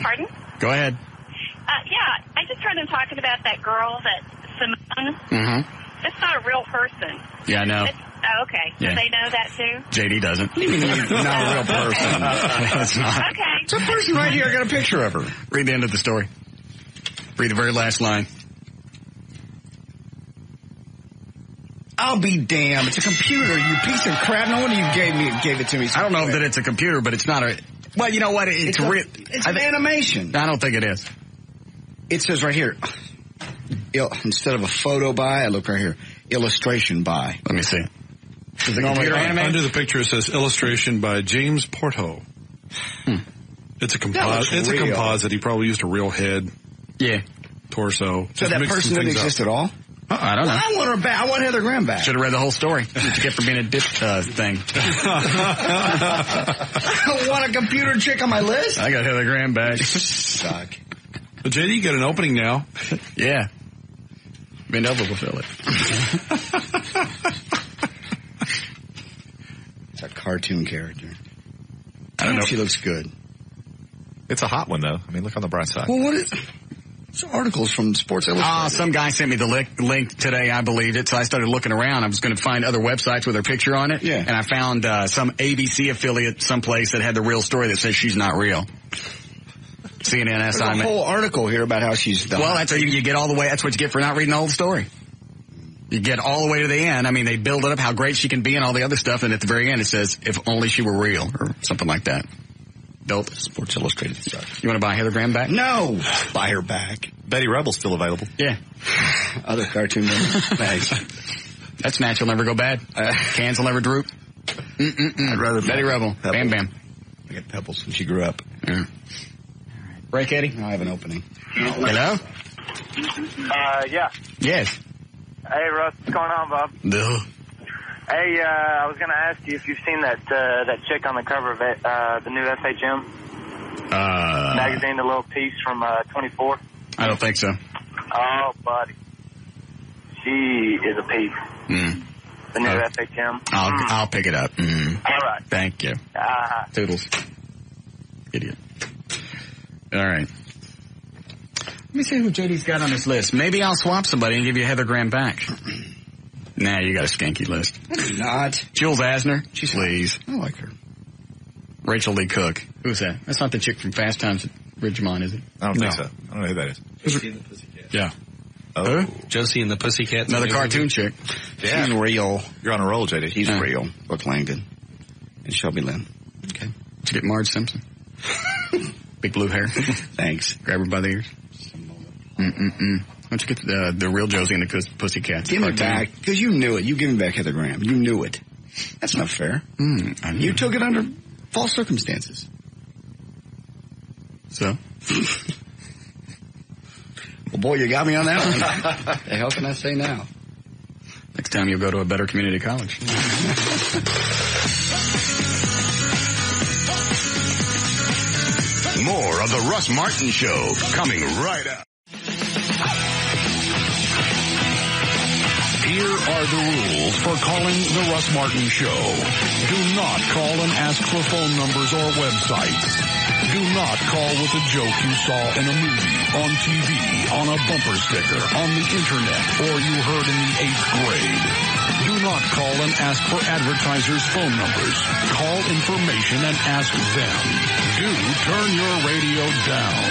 Pardon? Go ahead. Yeah, I just heard them talking about that girl, that Simone. Mm-hmm. It's not a real person. Yeah, I know. Okay. Yeah. Do they know that too? JD doesn't. Not a real person. It's not. Okay. It's a person right here. I got a picture of her. Read the end of the story. Read the very last line. I'll be damned. It's a computer, you piece of crap. No wonder you gave it to me. I don't know that it's a computer, but it's not a... Well, you know what? It's real. It's an animation. I don't think it is. It says right here, instead of a photo by, I look right here, illustration by. Let me see. Is the computer animated? Under the picture it says illustration by James Porto. It's a composite. It's a composite. He probably used a real head. Yeah. Torso. So that person didn't exist at all? I don't know. I want her back. I want Heather Graham back. Should have read the whole story. What you get for being a dip thing. I want a computer chick on my list. I got Heather Graham back. Suck. But JD, you got an opening now. Yeah. Bend over, we'll fill it. It's a cartoon character. I don't know. She looks good. It's a hot one, though. I mean, look on the bright side. Well, what is... It's articles from Sports Illustrated. Some guy sent me the link today. I believed it, so I started looking around. I was going to find other websites with her picture on it. Yeah. And I found some ABC affiliate someplace that had the real story that says she's not real. CNN There's a whole article here about how she's done. Well, that's how you get all the way. That's what you get for not reading the whole story. You get all the way to the end. I mean, they build it up how great she can be and all the other stuff, and at the very end it says, if only she were real, or something like that. Dope. Sports Illustrated stuff. You want to buy Heather Graham back? No. Buy her back. Betty Rebel's still available. Yeah. Other cartoon movies. Nice. That snatch will never go bad. Cans will never droop. I'd rather Betty Rebel. Pebbles. Bam, bam. I got Pebbles when she grew up. Yeah. Break, Eddie? I have an opening. Hello? Yeah. Yes. Hey, Russ, what's going on, Bob? Duh. Hey, I was going to ask you if you've seen that chick on the cover of the new FHM magazine, the little piece from 24. I don't think so. Oh, buddy. She is a piece. The new FHM. I'll pick it up. All right. Thank you. Toodles. Idiot. All right. Let me see who JD's got on his list. Maybe I'll swap somebody and give you Heather Graham back. Nah, you got a skanky list. Not. Jules Asner. Please. I like her. Rachel Lee Cook. Who's that? That's not the chick from Fast Times at Ridgemont, is it? I don't think so. I don't know who that is. Josie and the Pussycats. Yeah. Oh. Who? Josie and the Pussycats. Another cartoon chick. Yeah. She's real. You're on a roll, JD. He's real. Brooke Langdon. And Shelby Lynn. Okay. Did you get Marge Simpson? Big blue hair. Thanks. Grab her by the ears. Why don't you get the real Josie and the Pussycats? Give me back, because you knew it. You give me back Heather Graham. You knew it. That's not fair. You took it under false circumstances. So? Well, boy, you got me on that one. The hell can I say now? Next time you'll go to a better community college. More of the Russ Martin Show coming right up. Here are the rules for calling the Russ Martin Show. Do not call and ask for phone numbers or websites. Do not call with a joke you saw in a movie, on TV, on a bumper sticker, on the internet, or you heard in the 8th grade. Do not call and ask for advertisers' phone numbers. Call information and ask them. Do turn your radio down.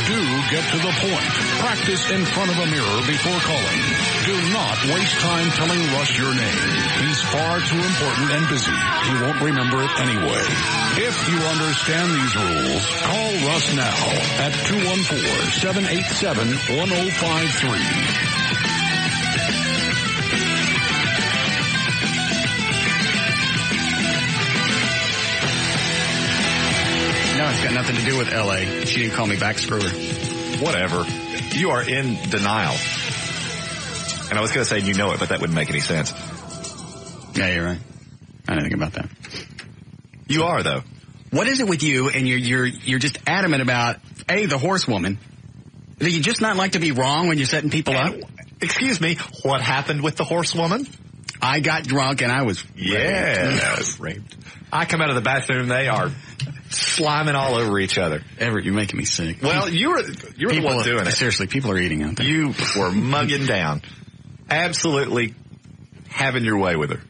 Do get to the point. Practice in front of a mirror before calling. Do not waste time telling Russ your name. He's far too important and busy. He won't remember it anyway. If you understand these rules, call Russ now at 214-787-1053. No, it's got nothing to do with L.A. She didn't call me back, screw her. Whatever. You are in denial. And I was going to say you know it, but that wouldn't make any sense. Yeah, you're right. I didn't think about that. You are, though. What is it with you and you're just adamant about, A, the horsewoman? Do you just not like to be wrong when you're setting people up? Excuse me, what happened with the horsewoman? I got drunk and I was raped. I come out of the bathroom, they are sliming all over each other. Everett, you're making me sick. Well, you're the one doing it. Seriously, people are eating out there. You were mugging down. Absolutely having your way with her.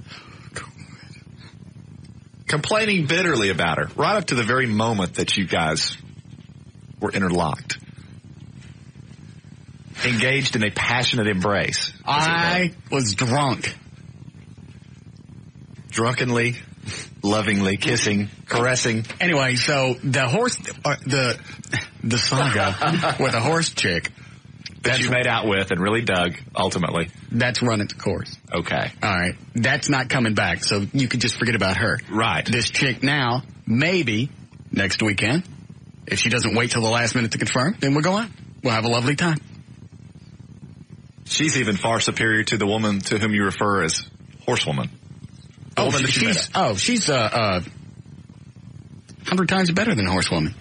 Complaining bitterly about her, right up to the very moment that you guys were interlocked. Engaged in a passionate embrace. I was drunk. Drunkenly, lovingly kissing, caressing. Anyway, so the horse, the saga with a horse chick that you made out with and really dug, ultimately. That's run its course. Okay. All right. That's not coming back, so you can just forget about her. Right. This chick now, maybe next weekend, if she doesn't wait till the last minute to confirm, then we'll go out. We'll have a lovely time. She's even far superior to the woman to whom you refer as horsewoman. She's 100 times better than a horsewoman.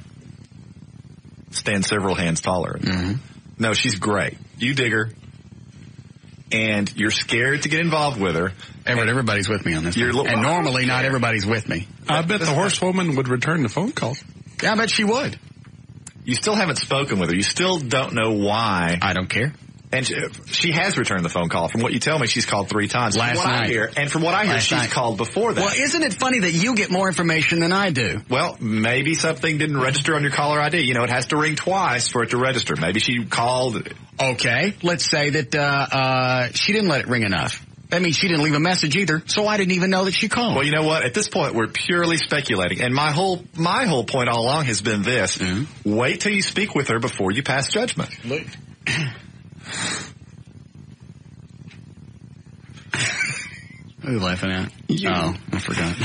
Stands several hands taller. Mm-hmm. No, she's great. You dig her, and you're scared to get involved with her. Everybody's with me on this. And normally not everybody's with me. I bet the horsewoman would return the phone call. Yeah, I bet she would. You still haven't spoken with her. You still don't know why. I don't care. And she has returned the phone call. From what you tell me, she's called 3 times. Last night. And from what I hear, she's called before that. Well, isn't it funny that you get more information than I do? Well, maybe something didn't register on your caller ID. You know, it has to ring twice for it to register. Maybe she called. Okay, let's say that she didn't let it ring enough. That means she didn't leave a message either, so I didn't even know that she called. Well, you know what? At this point, we're purely speculating. And my whole point all along has been this. Mm-hmm. Wait till you speak with her before you pass judgment. Who are you laughing at? You. Oh, I forgot.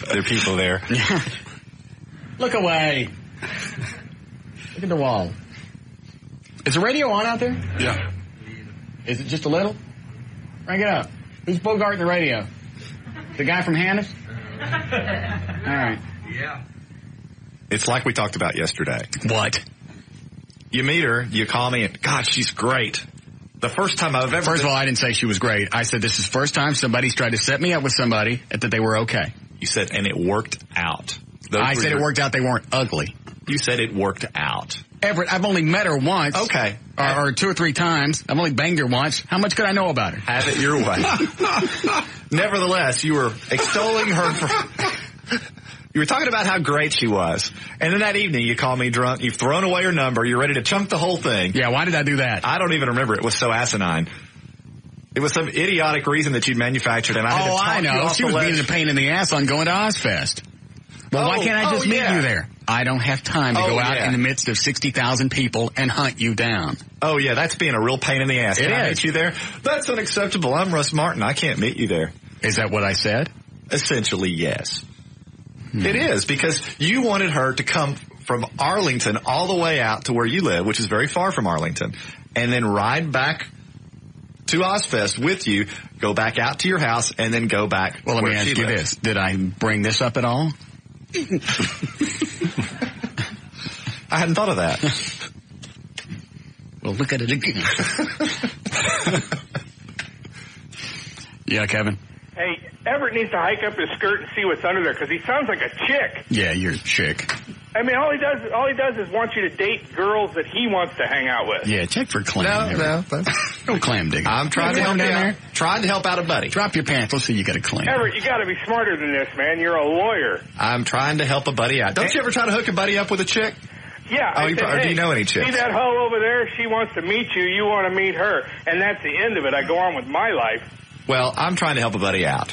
There are people there. Look away. Look at the wall. Is the radio on out there? Yeah. Is it just a little? Crank it up. Who's bogarting the radio? The guy from Hannah's? All right. Yeah. It's like we talked about yesterday. What? You meet her, you call me, and God, she's great. The first time I've ever... First of all, I didn't say she was great. I said this is the first time somebody's tried to set me up with somebody that they were okay. You said, and it worked out. I said it worked out. They weren't ugly. You said it worked out. Everett, I've only met her once. Okay. Or 2 or 3 times. I've only banged her once. How much could I know about her? Have it your way. Nevertheless, you were extolling her for... You were talking about how great she was. And then that evening, you call me drunk. You've thrown away her number. You're ready to chunk the whole thing. Yeah, why did I do that? I don't even remember. It was so asinine. It was some idiotic reason that you'd manufactured, and I had to talk you off She was being a pain in the ass on going to Ozfest. Well, why can't I just meet you there? I don't have time to go out in the midst of 60,000 people and hunt you down. Oh, yeah, that's being a real pain in the ass. Can I meet you there? That's unacceptable. I'm Russ Martin. I can't meet you there. Is that what I said? Essentially, yes. It is, because you wanted her to come from Arlington all the way out to where you live, which is very far from Arlington, and then ride back to Ozfest with you, go back out to your house, and then go back. Well, let me ask you this. Did I bring this up at all? I hadn't thought of that. Well, look at it again. Yeah, Kevin? Hey, Everett needs to hike up his skirt and see what's under there, because he sounds like a chick. Yeah, you're a chick. I mean, all he does is want you to date girls that he wants to hang out with. Yeah, check for clam. No. No clam digging. I'm trying to help out. Trying to help out a buddy. Drop your pants. Let's see you got a clam. Everett, you got to be smarter than this, man. You're a lawyer. I'm trying to help a buddy out. Don't you ever try to hook a buddy up with a chick? Yeah. Oh, do you know any chicks? See that hoe over there? She wants to meet you. You want to meet her. And that's the end of it. I go on with my life. Well, I'm trying to help a buddy out.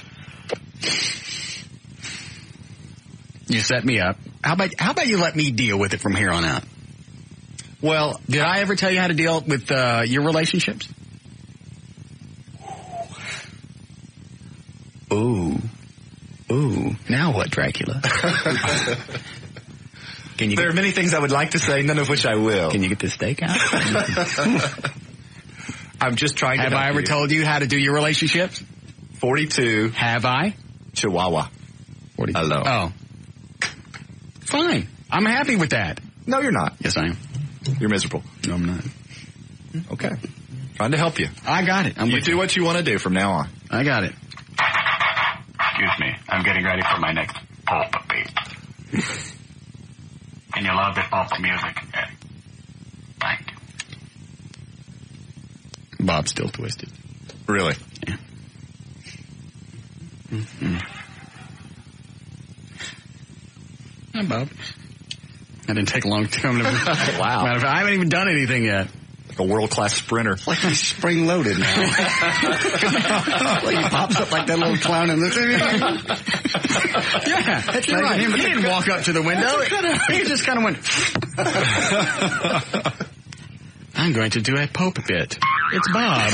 You set me up. How about you let me deal with it from here on out? Well, did I ever tell you how to deal with your relationships? Ooh. Now what, Dracula? There are many things I would like to say, none of which I will. Can you get this steak out? I'm just trying to Have I ever told you how to do your relationships? 42. Have I? Chihuahua. 42. Hello. Oh. Fine. I'm happy with that. No, you're not. Yes, I am. You're miserable. No, I'm not. Okay. Trying to help you. I got it. You do what you want to do from now on. I got it. Excuse me. I'm getting ready for my next pop beat. And you love the pop music. Thank you. Bob's still twisted. Really? Yeah. Mm-hmm. Hi, Bob. That didn't take long to come to Wow. Matter of fact, I haven't even done anything yet. Like a world-class sprinter. Like he's spring-loaded now. Like he pops up like that little clown in the... Yeah, that's right. He didn't walk up to the window. He just kind of went... I'm going to do a Pope bit. It's Bob.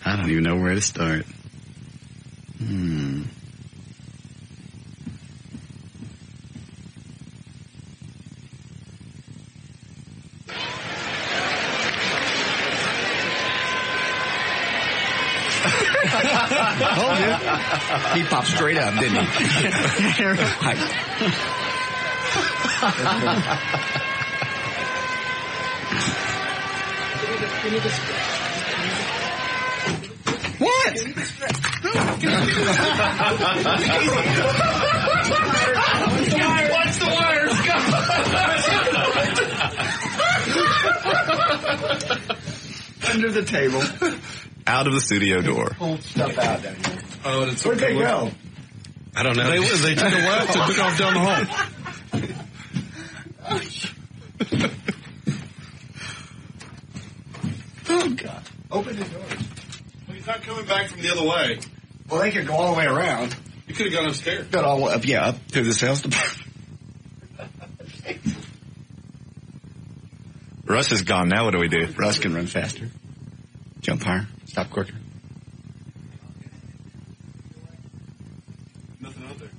I don't even know where to start. He popped straight up, didn't he? What? Watch the wires go. Under the table. Out of the studio door. Pulled stuff out down here. Oh, it's Where'd they go? I don't know. They took a left and took off down the hall. Oh, God. Open the door. Well, he's not coming back from the other way. Well, they could go all the way around. You could have gone upstairs. Got all the way up, up to the sales department. Russ is gone. Now what do we do? Russ can run faster. Jump higher. Stop quicker. Nothing out there.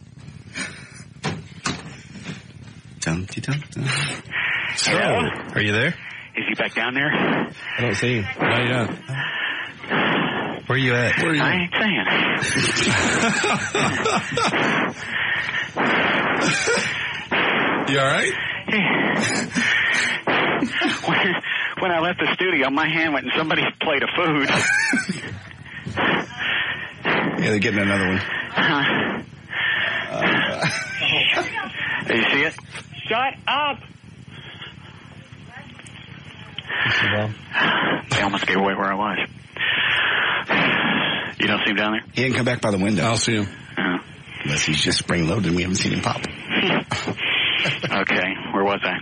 Dum-de-dum. So, are you there? Is he back down there? I don't see him. Not yet. Where are you at? I ain't saying. You all right? When I left the studio, my hand went in somebody's plate of food. Yeah, they're getting another one. Do you see it? Shut up! They almost gave away where I was. You don't see him down there? He didn't come back by the window. I'll see him. Unless he's just spring-loaded and we haven't seen him pop. Okay, where was I?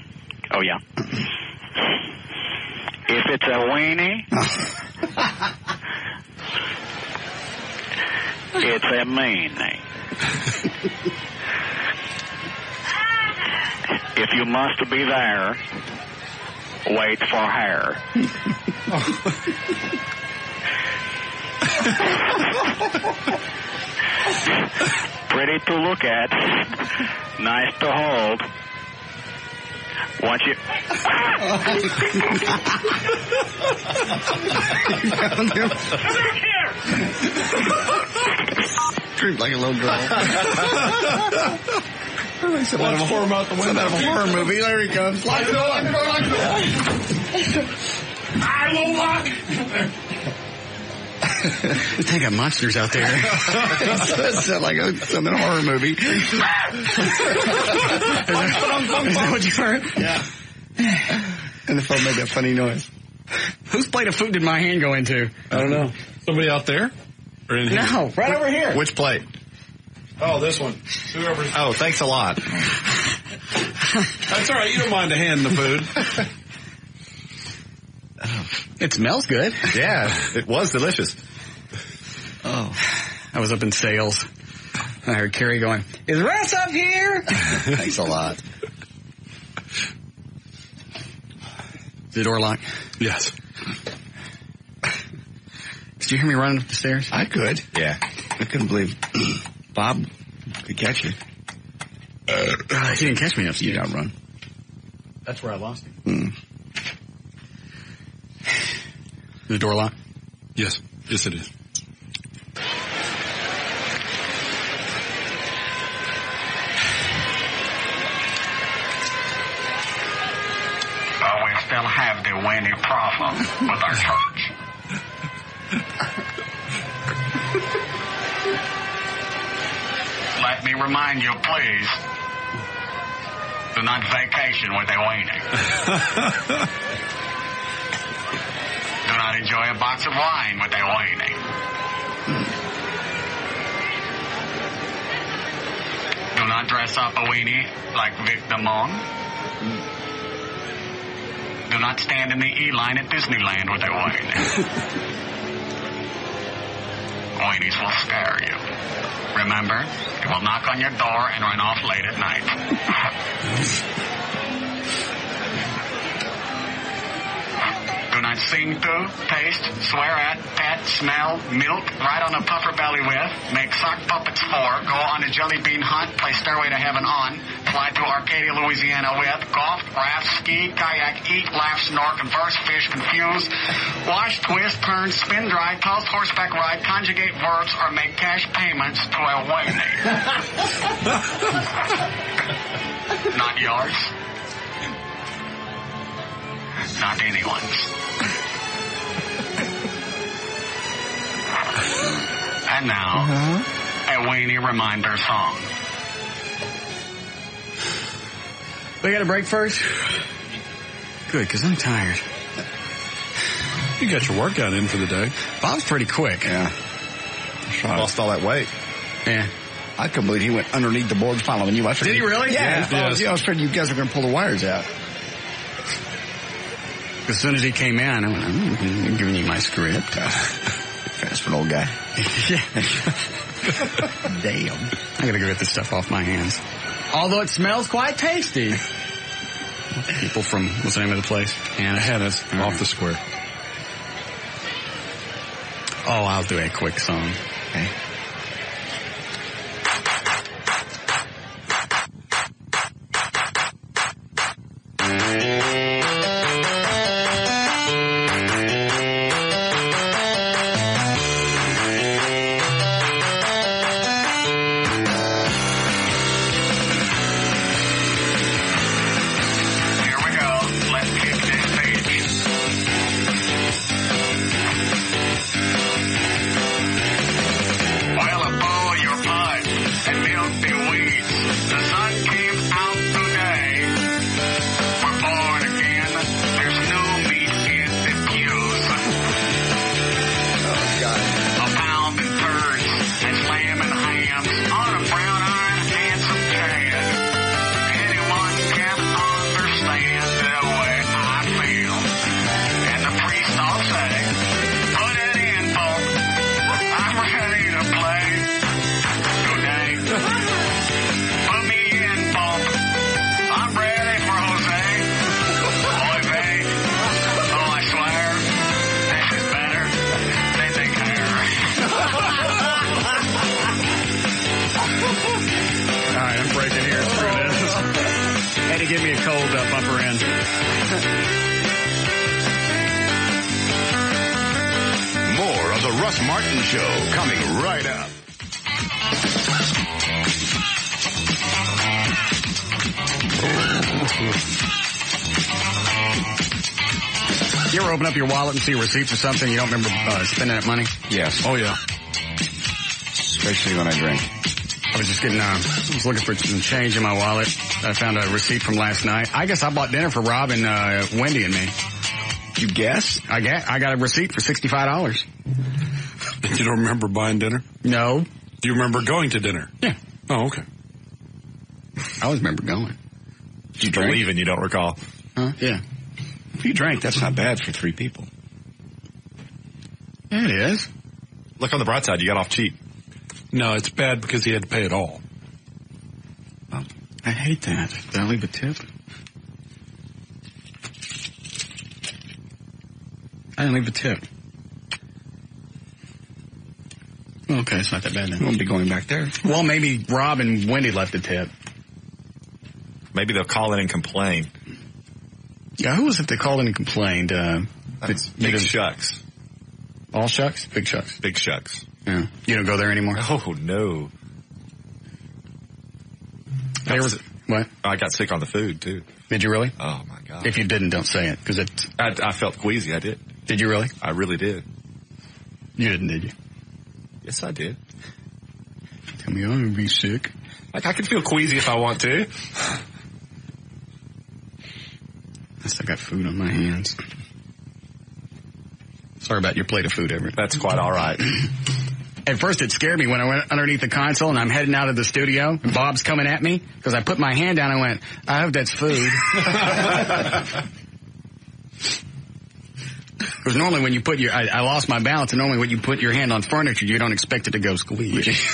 Oh, yeah. If it's a weenie, it's a meanie. If you must be there, wait for her. Pretty to look at, nice to hold. Once you... Creep like a little girl. Let him form out the window. Out of a horror movie. There he comes. Lock the door. Lock the door. Lock the door. I will lock. They got monsters out there. It's like some in a horror movie. Is that what you heard? Yeah. And the phone made that funny noise. Whose plate of food did my hand go into? I don't know. Somebody out there? Or in here? No, right over here. Which plate? Oh, this one. Whoever. Oh, thanks a lot. That's all right. You don't mind a hand in the food. It smells good. Yeah, it was delicious. Oh, I was up in sales. I heard Carrie going, "Is Russ up here?" Thanks a lot. Is the door locked? Yes. Did you hear me running up the stairs? I could. Yeah. I couldn't believe Bob could catch you. He didn't catch me upstairs. You got run. That's where I lost him. Mm. Is the door locked? Yes. Yes, it is. We still have the weenie problem with our church. Let me remind you, please, do not vacation with a weenie. Do not enjoy a box of wine with a weenie. Do not dress up a weenie like Vic Damone. Do not stand in the E-line at Disneyland with a weenie. Weenies will scare you. Remember, it will knock on your door and run off late at night. Do not sing to, taste, swear at, pet, smell, milk, ride on a puffer belly with, make sock puppets for, go on a jelly bean hunt, play Stairway to Heaven on, fly to Arcadia, Louisiana with, golf, raft, ski, kayak, eat, laugh, snore, converse, fish, confuse, wash, twist, turn, spin, dry, toss, horseback ride, conjugate verbs, or make cash payments to a weenie. Not yours. Not anyone's. And now, a weenie reminder song. We got a break first? Good, because I'm tired. You got your workout in for the day. Bob's pretty quick. Yeah. Lost all that weight. Yeah. I couldn't believe he went underneath the board following you. Did he really? Yeah. Yes. I was afraid you guys were going to pull the wires out. As soon as he came in, I went, I'm giving you my script. Fast for an old guy. Yeah. Damn. I got to go get this stuff off my hands. Although it smells quite tasty. People from, what's the name of the place? Hannah's, off the square. Oh, I'll do a quick song. Okay. More of the Russ Martin Show coming right up. You ever open up your wallet and see a receipt for something you don't remember spending that money? Yes. Oh, yeah. Especially when I drink. I was just getting, I was looking for some change in my wallet. I found a receipt from last night. I guess I bought dinner for Rob and Wendy and me. You guess? I got a receipt for $65. You don't remember buying dinner? No. Do you remember going to dinner? Yeah. Oh, okay. I always remember going. Did you believe and you don't recall? Huh? Yeah. If you drank, that's not bad for 3 people. Yeah, it is. Look on the bright side, you got off cheap. No, it's bad because he had to pay it all. Well, I hate that. Did I leave a tip? I didn't leave a tip. Okay, it's not that bad then. Won't be going back there. Well, maybe Rob and Wendy left a tip. Maybe they'll call in and complain. Yeah, who was it that called in and complained? Big Shucks. All Shucks? Big Shucks. Big Shucks. Yeah. You don't go there anymore? Oh, no. What? I got sick on the food, too. Did you really? Oh, my God. If you didn't, don't say it, because I felt queasy, I did. Did you really? I really did. You didn't, did you? Yes, I did. Tell me I'm going to be sick. Like, I can feel queasy if I want to. I still got food on my hands. Sorry about your plate of food, Everett. That's quite all right. At first, it scared me when I went underneath the console and I'm heading out of the studio. And Bob's coming at me because I put my hand down and went, I hope that's food. Because normally when you put I lost my balance, and normally when you put your hand on furniture, you don't expect it to go squeeze.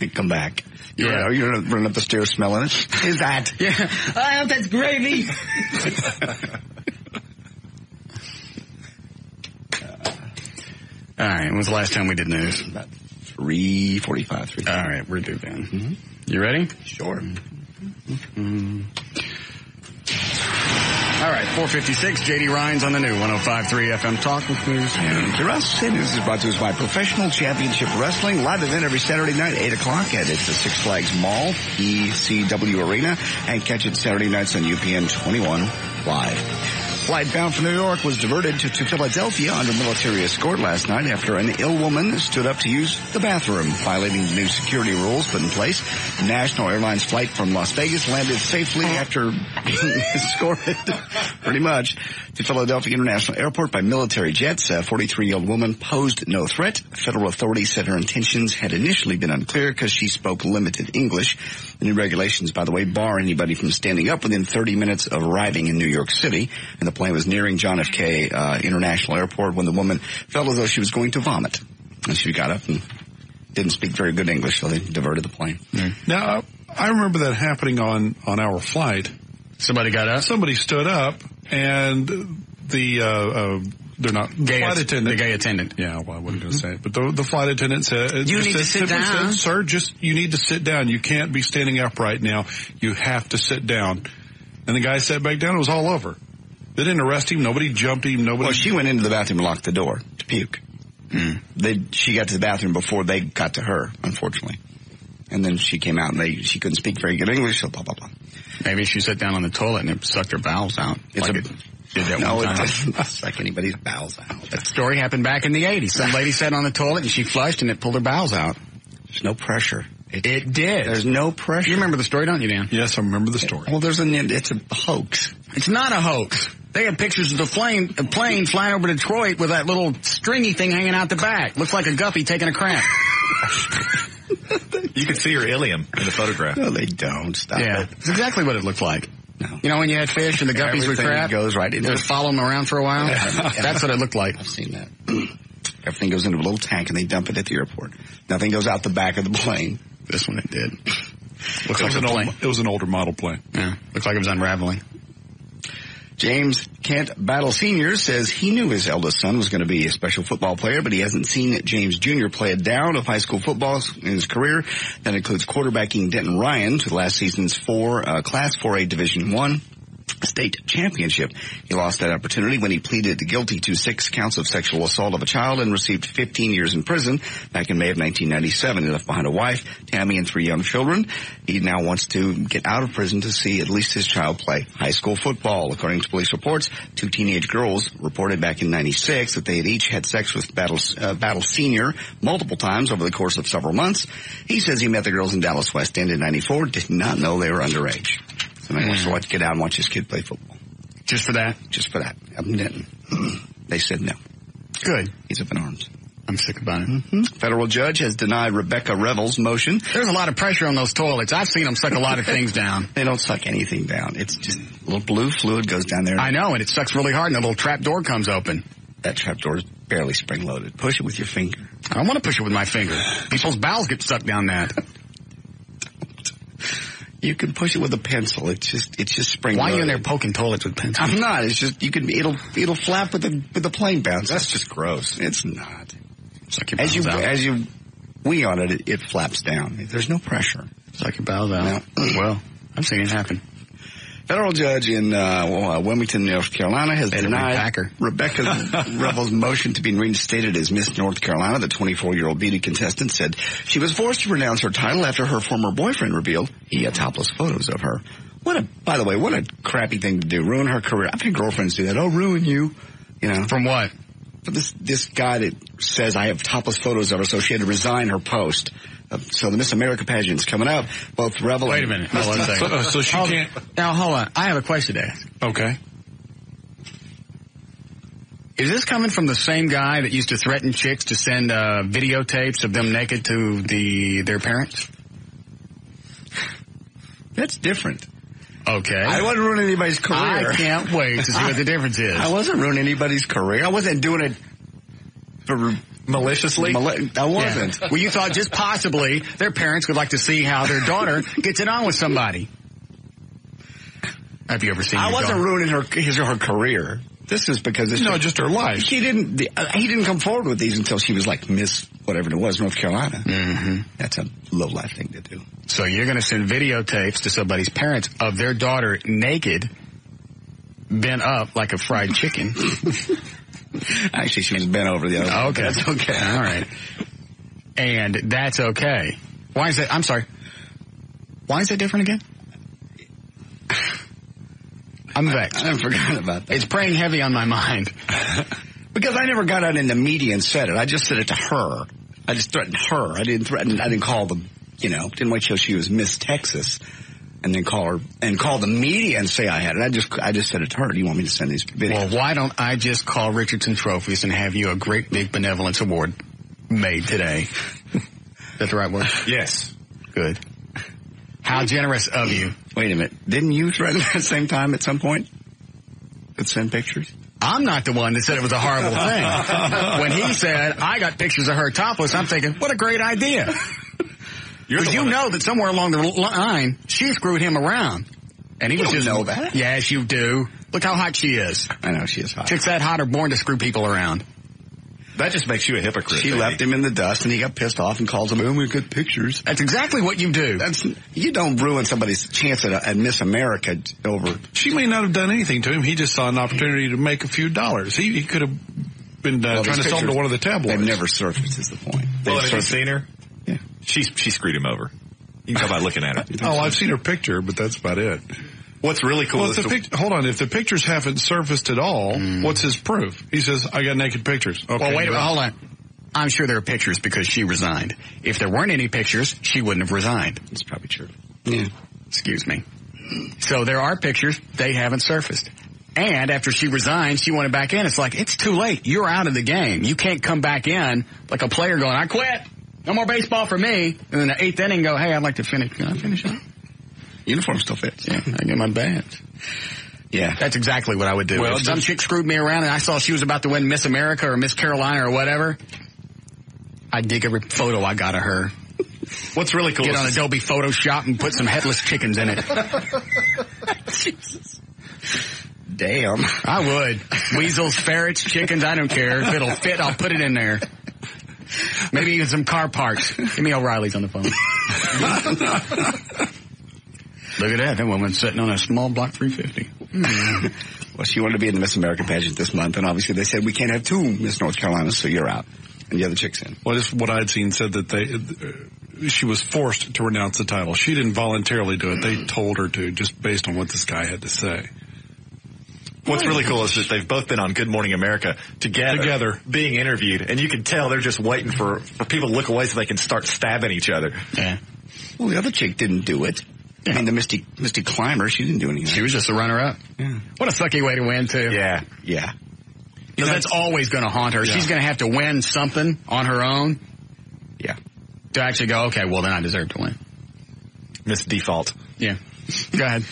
And come back. You're running up the stairs smelling it. Is that? Yeah. I hope that's gravy. All right. When was the last time we did news? About 3:45. All right. We're due then. Mm-hmm. You ready? Sure. Mm-hmm. All right. 4:56. J.D. Rhines on the new 105.3 FM Talk with News. And to us, news is brought to us by Professional Championship Wrestling. Live event every Saturday night, 8 o'clock at the Six Flags Mall, ECW Arena. And catch it Saturday nights on UPN 21 live. Flight bound from New York was diverted to Philadelphia under military escort last night after an ill woman stood up to use the bathroom, violating the new security rules put in place. The National Airlines flight from Las Vegas landed safely after being escorted, pretty much, to Philadelphia International Airport by military jets. A 43-year-old woman posed no threat. Federal authorities said her intentions had initially been unclear because she spoke limited English. The new regulations, by the way, bar anybody from standing up within 30 minutes of arriving in New York City. And the plane was nearing John F. K. International Airport when the woman felt as though she was going to vomit. And she got up and didn't speak very good English, so they diverted the plane. Now, I remember that happening on our flight, Somebody got up? Somebody stood up, and they're not flight attendant. The gay attendant. Yeah, well, I wasn't going to say it. But the flight attendant said, you need to sit down. Sir, you need to sit down. You can't be standing up right now. You have to sit down. And the guy sat back down. It was all over. They didn't arrest him. Nobody jumped him. Nobody. Well, she went into the bathroom and locked the door to puke. She got to the bathroom before they got to her, unfortunately. And then she came out and she couldn't speak very good English, so blah, blah, blah. Maybe she sat down on the toilet and it sucked her bowels out. It doesn't suck anybody's bowels out. That story happened back in the 80s. Some lady sat on the toilet and she flushed and it pulled her bowels out. There's no pressure. It did. There's no pressure. You remember the story, don't you, Dan? Yes, I remember the story. Well, it's a hoax. It's not a hoax. They had pictures of a plane flying over Detroit with that little stringy thing hanging out the back. Looks like a guppy taking a crap. You can see her ilium in the photograph. No, they don't. Stop it. It's exactly what it looked like. No. You know when you had fish and the guppies would crap? Goes right into just follow them around for a while? That's what it looked like. I've seen that. Everything goes into a little tank and they dump it at the airport. Nothing goes out the back of the plane. This one it did. It was an older model plane. Yeah. Looked like it was unraveling. James Kent Battle Sr. says he knew his eldest son was going to be a special football player, but he hasn't seen James Jr. play a down of high school football in his career. That includes quarterbacking Denton Ryan to last season's Class 4A Division I state championship. He lost that opportunity when he pleaded guilty to 6 counts of sexual assault of a child and received 15 years in prison back in May of 1997. He left behind a wife, Tammy, and 3 young children. He now wants to get out of prison to see at least his child play high school football. According to police reports, 2 teenage girls reported back in 96 that they had each had sex with Battle Senior multiple times over the course of several months. He says he met the girls in Dallas West End in 94, did not know they were underage. So he wants to get out and watch his kid play football. Just for that? Just for that. They said no. Good. He's up in arms. I'm sick about it. Federal judge has denied Rebecca Revel's motion. There's a lot of pressure on those toilets. I've seen them suck a lot of things down. They don't suck anything down. It's just a little blue fluid goes down there. I know, and it sucks really hard, and the little trap door comes open. That trap door is barely spring-loaded. Push it with your finger. I don't want to push it with my finger. People's bowels get sucked down that. You can push it with a pencil. It's just spring. Why are you in there poking toilets with pencils? I'm not. It's just it'll flap with the plane bounce. That's just gross. It's not. Suck your bowels out. As you wee on it, it flaps down. There's no pressure. Suck your bowels out. No. Well, I've seen it happen. Federal judge in Wilmington, North Carolina, has denied Rebecca Revel's motion to be reinstated as Miss North Carolina. The 24-year-old beauty contestant said she was forced to renounce her title after her former boyfriend revealed he had topless photos of her. By the way, what a crappy thing to do. Ruin her career. I've had girlfriends do that. Oh, ruin you. You know. From what? This guy that says I have topless photos of her, so she had to resign her post. So the Miss America pageant's coming up. Both Revel. Wait a minute. Hold on a second. So she can't. Now hold on. I have a question to ask. Okay. Is this coming from the same guy that used to threaten chicks to send videotapes of them naked to their parents? That's different. Okay. I wasn't ruining anybody's career. I can't wait to see what the difference is. I wasn't ruining anybody's career. I wasn't doing it for maliciously. I wasn't. Yeah. Well, you thought just possibly their parents would like to see how their daughter gets it on with somebody. Have you ever seen? I wasn't ruining her career. This is because it's just her life. He didn't come forward with these until she was like Miss whatever it was, North Carolina. Mm-hmm. That's a low life thing to do. So you're going to send videotapes to somebody's parents of their daughter naked, bent up like a fried chicken. Actually, she was bent over the other way. Okay. That's okay. All right. And that's okay. Why is that? I'm sorry. Why is that different again? I'm vexed. I forgot about that. It's preying heavy on my mind. Because I never got out in the media and said it. I just said it to her. I just threatened her. I didn't call didn't wait till she was Miss Texas and then call the media and say I had it. I just said it to her. Do you want me to send these videos? Well, why don't I just call Richardson Trophies and have you a great big benevolence award made today? Is that the right word? Yes. Good. How generous of you. Wait a minute. Didn't you threaten at the same time at some point? To send pictures? I'm not the one that said it was a horrible thing. When he said, I got pictures of her topless, I'm thinking, what a great idea. Because you know that somewhere along the line, she screwed him around. And he was You just don't know that. Yes, you do. Look how hot she is. I know she is hot. Chicks that hot are born to screw people around. That just makes you a hypocrite. She left him in the dust, and he got pissed off and calls him, "Oh, we good pictures." That's exactly what you do. You don't ruin somebody's chance at Miss America over. She may not have done anything to him. He just saw an opportunity to make a few dollars. He could have been trying to sell them to one of the tabloids. They've never surfaced, is the point. Well, have you seen her? Yeah. She screwed him over. You can tell by looking at her. Oh, I've seen her picture, but that's about it. What's really cool is hold on. If the pictures haven't surfaced at all, what's his proof? He says, I got naked pictures. Okay, well, wait a minute. Hold on. I'm sure there are pictures because she resigned. If there weren't any pictures, she wouldn't have resigned. That's probably true. Yeah. Excuse me. So there are pictures. They haven't surfaced. And after she resigned, she went back in. It's like, it's too late. You're out of the game. You can't come back in like a player going, I quit. No more baseball for me. And then the 8th inning go, hey, I'd like to finish. Can I finish up? Uniform still fits. Yeah, I get my badge. Yeah. That's exactly what I would do. Well, if some chick screwed me around and I saw she was about to win Miss America or Miss Carolina or whatever, I'd dig every photo I got of her. What's really cool Get on Adobe Photoshop and put some headless chickens in it. Jesus. Damn. I would. Weasels, ferrets, chickens, I don't care. If it'll fit, I'll put it in there. Maybe even some car parts. Give me O'Reilly's on the phone. Look at that. That woman's sitting on a small block 350. Well, she wanted to be in the Miss America pageant this month, and obviously they said we can't have 2 Miss North Carolinas, so you're out. And the other chick's in. Well, just what I'd seen said that she was forced to renounce the title. She didn't voluntarily do it. They told her to, just based on what this guy had to say. What's really cool is that they've both been on Good Morning America together being interviewed, and you can tell they're just waiting for people to look away so they can start stabbing each other. Yeah. Well, the other chick didn't do it. Yeah. I mean, the Misty Climber, she didn't do anything. She was just a runner-up. Yeah. What a sucky way to win, too. Yeah. Because that's always going to haunt her. Yeah. She's going to have to win something on her own. Yeah. To actually go, okay, well, then I deserve to win. Miss Default. Yeah. Go ahead.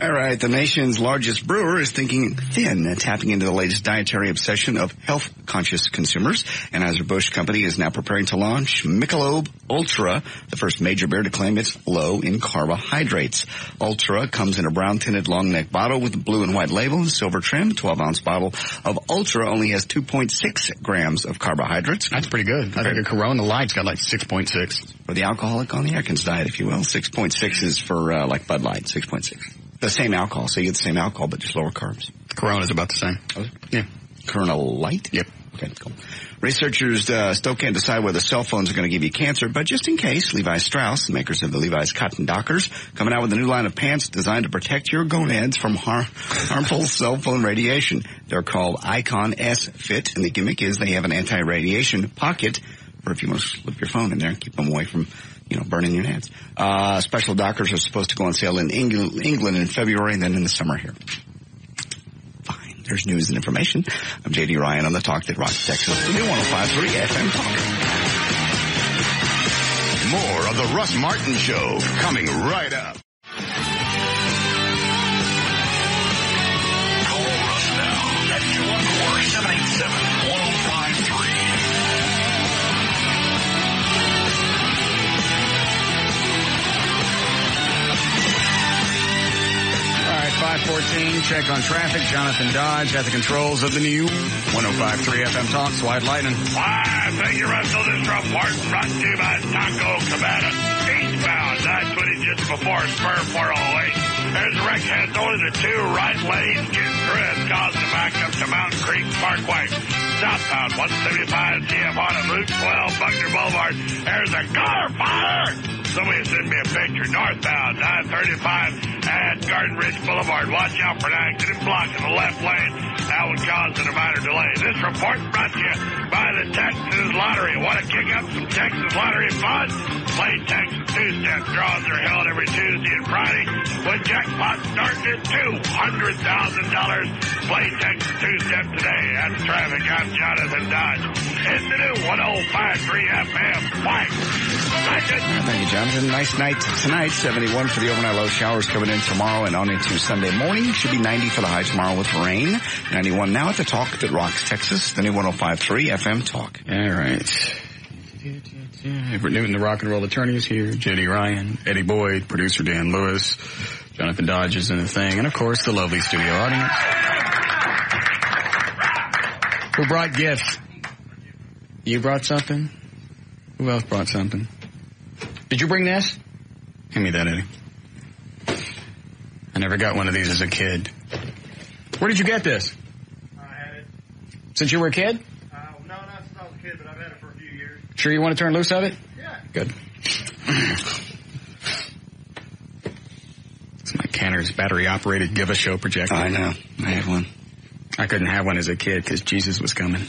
All right, the nation's largest brewer is thinking thin, tapping into the latest dietary obsession of health-conscious consumers. Anheuser-Busch Company is now preparing to launch Michelob Ultra, the first major beer to claim it's low in carbohydrates. Ultra comes in a brown-tinted long-neck bottle with a blue and white label and silver trim. 12-ounce bottle of Ultra only has 2.6 grams of carbohydrates. That's pretty good. I think a Corona Light's got like 6.6. For the alcoholic on the Atkins diet, if you will. 6.6 is for like Bud Light, 6.6. The same alcohol, so you get the same alcohol, but just lower carbs. Corona's about the same. Oh, yeah. Corona Light? Yep. Okay, cool. Researchers still can't decide whether cell phones are going to give you cancer, but just in case, Levi Strauss, the makers of the Levi's Cotton Dockers, coming out with a new line of pants designed to protect your gonads from harmful cell phone radiation. They're called Icon S Fit, and the gimmick is they have an anti-radiation pocket for if you want to slip your phone in there and keep them away from burning your nads. Special Dockers are supposed to go on sale in England in February and then in the summer here. Fine. There's news and information. I'm J.D. Ryan on the Talk That Rocks Texas, the new 105.3 FM Talk. More of the Russ Martin Show coming right up. Call Russ now at 214-787-1053. All right, 514, check on traffic. Jonathan Dodge at the controls of the new 105.3 FM Talk, White Lightning. Why, thank you, Russell. This report brought to you by Taco Cabana. Eastbound, 920 just before Spur 408. There's a wreck heads only the 2 right lanes. Get through it, causing a backup to Mountain Creek Parkway. Southbound, 175 CF on at Route 12, Buckner Boulevard. There's a car fire. Somebody send me a picture. Northbound, 935 at Garden Ridge Boulevard. Watch out for an accident blocking the left lane. That would cause a minor delay. This report brought to you by the Texas Lottery. Want to kick up some Texas Lottery fun? Play Texas two-step. Draws are held every Tuesday and Friday with jackpots starting at $200,000. Play Texas two-step today. That's traffic. I'm Jonathan Dodge. It's the new 105.3 FM. White. Thank you, Jonathan. Nice night tonight. 71 for the overnight low. Showers coming in tomorrow and on into Sunday morning. Should be 90 for the high tomorrow with rain. 91 now at the Talk That Rocks Texas. The new 105.3 FM Talk. All right. Everett Newton, the rock and roll attorney, is here. J.D. Ryan, Eddie Boyd, producer Dan Lewis, Jonathan Dodge is in the thing, and of course the lovely studio audience. Who brought gifts? You brought something? Who else brought something? Did you bring this? Hand me that, Eddie. I never got one of these as a kid. Where did you get this? I had it. Since you were a kid? No, not since I was a kid, but I've had it for a few years. Sure you want to turn loose of it? Yeah. Good. It's my Canner's battery-operated give-a-show projector. I know. I have one. I couldn't have one as a kid because Jesus was coming.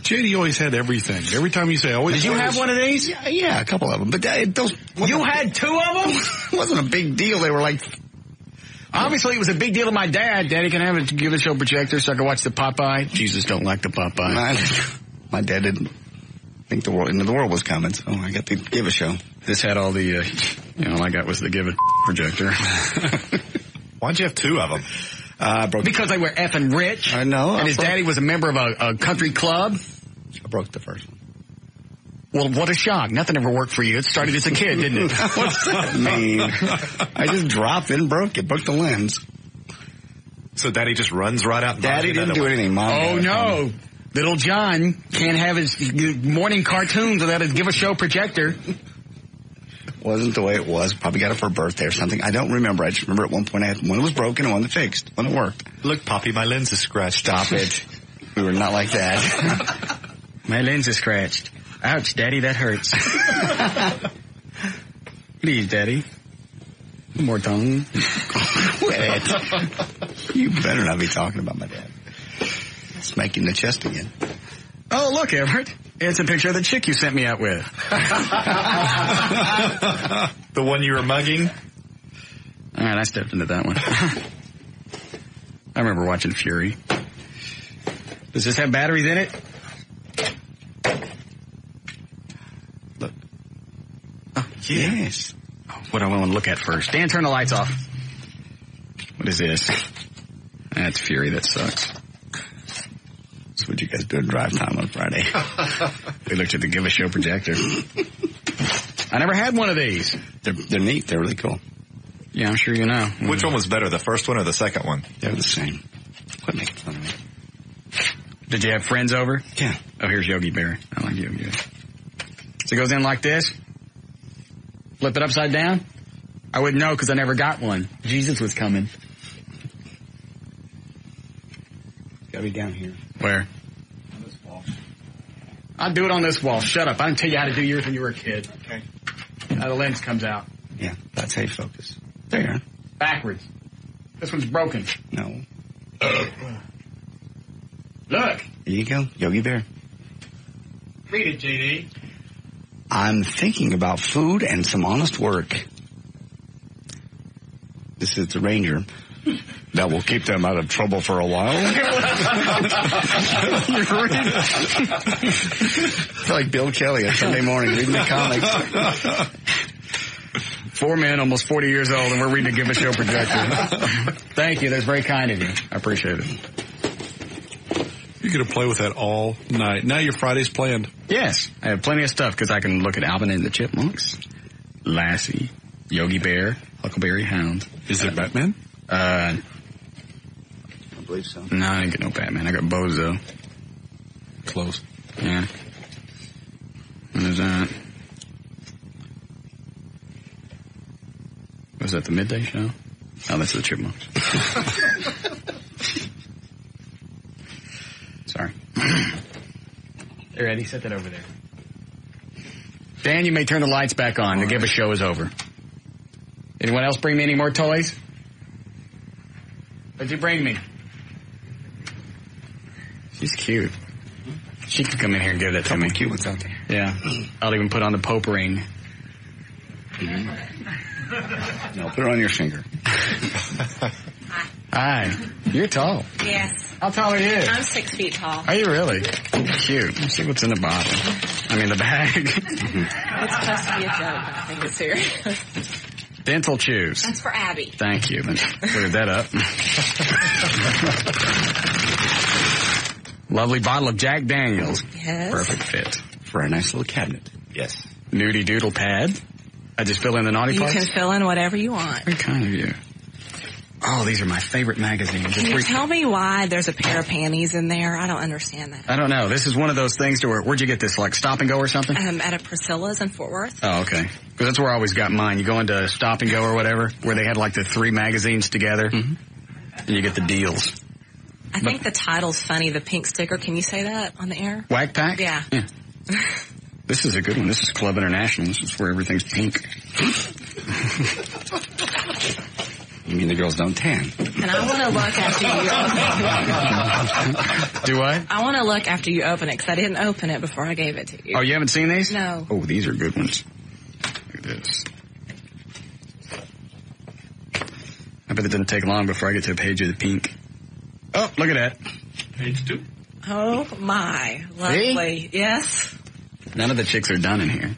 JD always had everything. Every time you say, always. Did you have one of these? Yeah, a couple of them. But those. You had two of them? It wasn't a big deal. They were like. Obviously, it was a big deal to my dad. Daddy can have a give-a-show projector so I can watch the Popeye. Jesus don't like the Popeye. My dad didn't think the world was coming, so I got the give-a-show. This had all the, all I got was the give-a projector. Why'd you have two of them? Because they were effing rich. I know. And his daddy was a member of a country club. I broke the first one. Well, what a shock. Nothing ever worked for you. It started as a kid, didn't it? What's that mean? I just dropped it and broke it. Broke the lens. So Daddy just runs right out. Daddy didn't do anything. Mom. Oh, no. Little John can't have his morning cartoons without his give-a-show projector. Wasn't the way it was. Probably got it for a birthday or something. I don't remember. I just remember at one point I had one that was broken and one that fixed. One that worked. Look, Poppy, my lens is scratched. Stop it. We were not like that. My lens is scratched. Ouch, Daddy, that hurts. Please, Daddy. One more tongue. Quit. You better not be talking about my dad. Smacking the chest again. Oh, look, Everett. It's a picture of the chick you sent me out with. The one you were mugging? All right, I stepped into that one. I remember watching Fury. Does this have batteries in it? Look. Oh, yes. Oh, what do I want to look at first? Dan, turn the lights off. What is this? That's Fury. That sucks. That's what you guys do at drive time on Friday. We looked at the give-a-show projector. I never had one of these. They're neat. They're really cool. Yeah, I'm sure you know. Which one was better, the first one or the second one? They're the same. Quit making fun of me. Did you have friends over? Yeah. Oh, here's Yogi Bear. I like Yogi Bear. So it goes in like this. Flip it upside down. I wouldn't know because I never got one. Jesus was coming. Gotta be down here. Where? On this wall. I'll do it on this wall. Shut up. I didn't tell you how to do yours when you were a kid. Okay. Now the lens comes out. Yeah, that's how you focus. There you are. Backwards. This one's broken. No. Look. There you go. Yogi Bear. Read it, JD. I'm thinking about food and some honest work. This is the Ranger. That will keep them out of trouble for a while. It's like Bill Kelly on Sunday morning reading the comics. 4 men, almost 40 years old, and we're reading a give-a-show projector. Thank you. That's very kind of you. I appreciate it. You're going to play with that all night. Now your Friday's planned. Yes. I have plenty of stuff because I can look at Alvin and the Chipmunks, Lassie, Yogi Bear, Huckleberry Hound. Is it Batman? I believe so. No, I didn't get no Batman. I got Bozo. Close. Yeah. What is that? Was that the midday show? Oh, that's the Chipmunks. Sorry. There, Eddie, set that over there. Dan, you may turn the lights back on. The give-a-show is over. Anyone else bring me any more toys? What'd you bring me? She's cute. She can come in here and give that to me. Cute ones out there. Yeah. I'll even put on the Pope ring. Mm-hmm. No, put it on your finger. Hi. You're tall. Yes. How tall are you? I'm 6 feet tall. Are you really? Cute. Let's see what's in the bottle. I mean, the bag. It's supposed to be a joke. I think it's serious. Dental chews. That's for Abby. Thank you. Then cleared that up. Lovely bottle of Jack Daniels. Yes. Perfect fit for a nice little cabinet. Yes. Nudie doodle pad. I just fill in the naughty parts? You can fill in whatever you want. Very kind of you. Oh, these are my favorite magazines. Can you tell me why there's a pair of panties in there? I don't understand that. I don't know. This is one of those things to where'd you get this? Like Stop and Go or something? At a Priscilla's in Fort Worth. Oh, okay. Because that's where I always got mine. You go into Stop and Go or whatever, where they had like the 3 magazines together, and you get the deals. I think the title's funny, the pink sticker. Can you say that on the air? Whack Pack? Yeah. This is a good one. This is Club International. This is where everything's pink. You mean the girls don't tan? And I want to look after you. Do what? I want to look after you open it, because I didn't open it before I gave it to you. Oh, you haven't seen these? No. Oh, these are good ones. Look at this. I bet it doesn't take long before I get to a page of the pink. Oh, look at that. Page 2. Oh, my. Lovely. See? Yes. None of the chicks are done in here.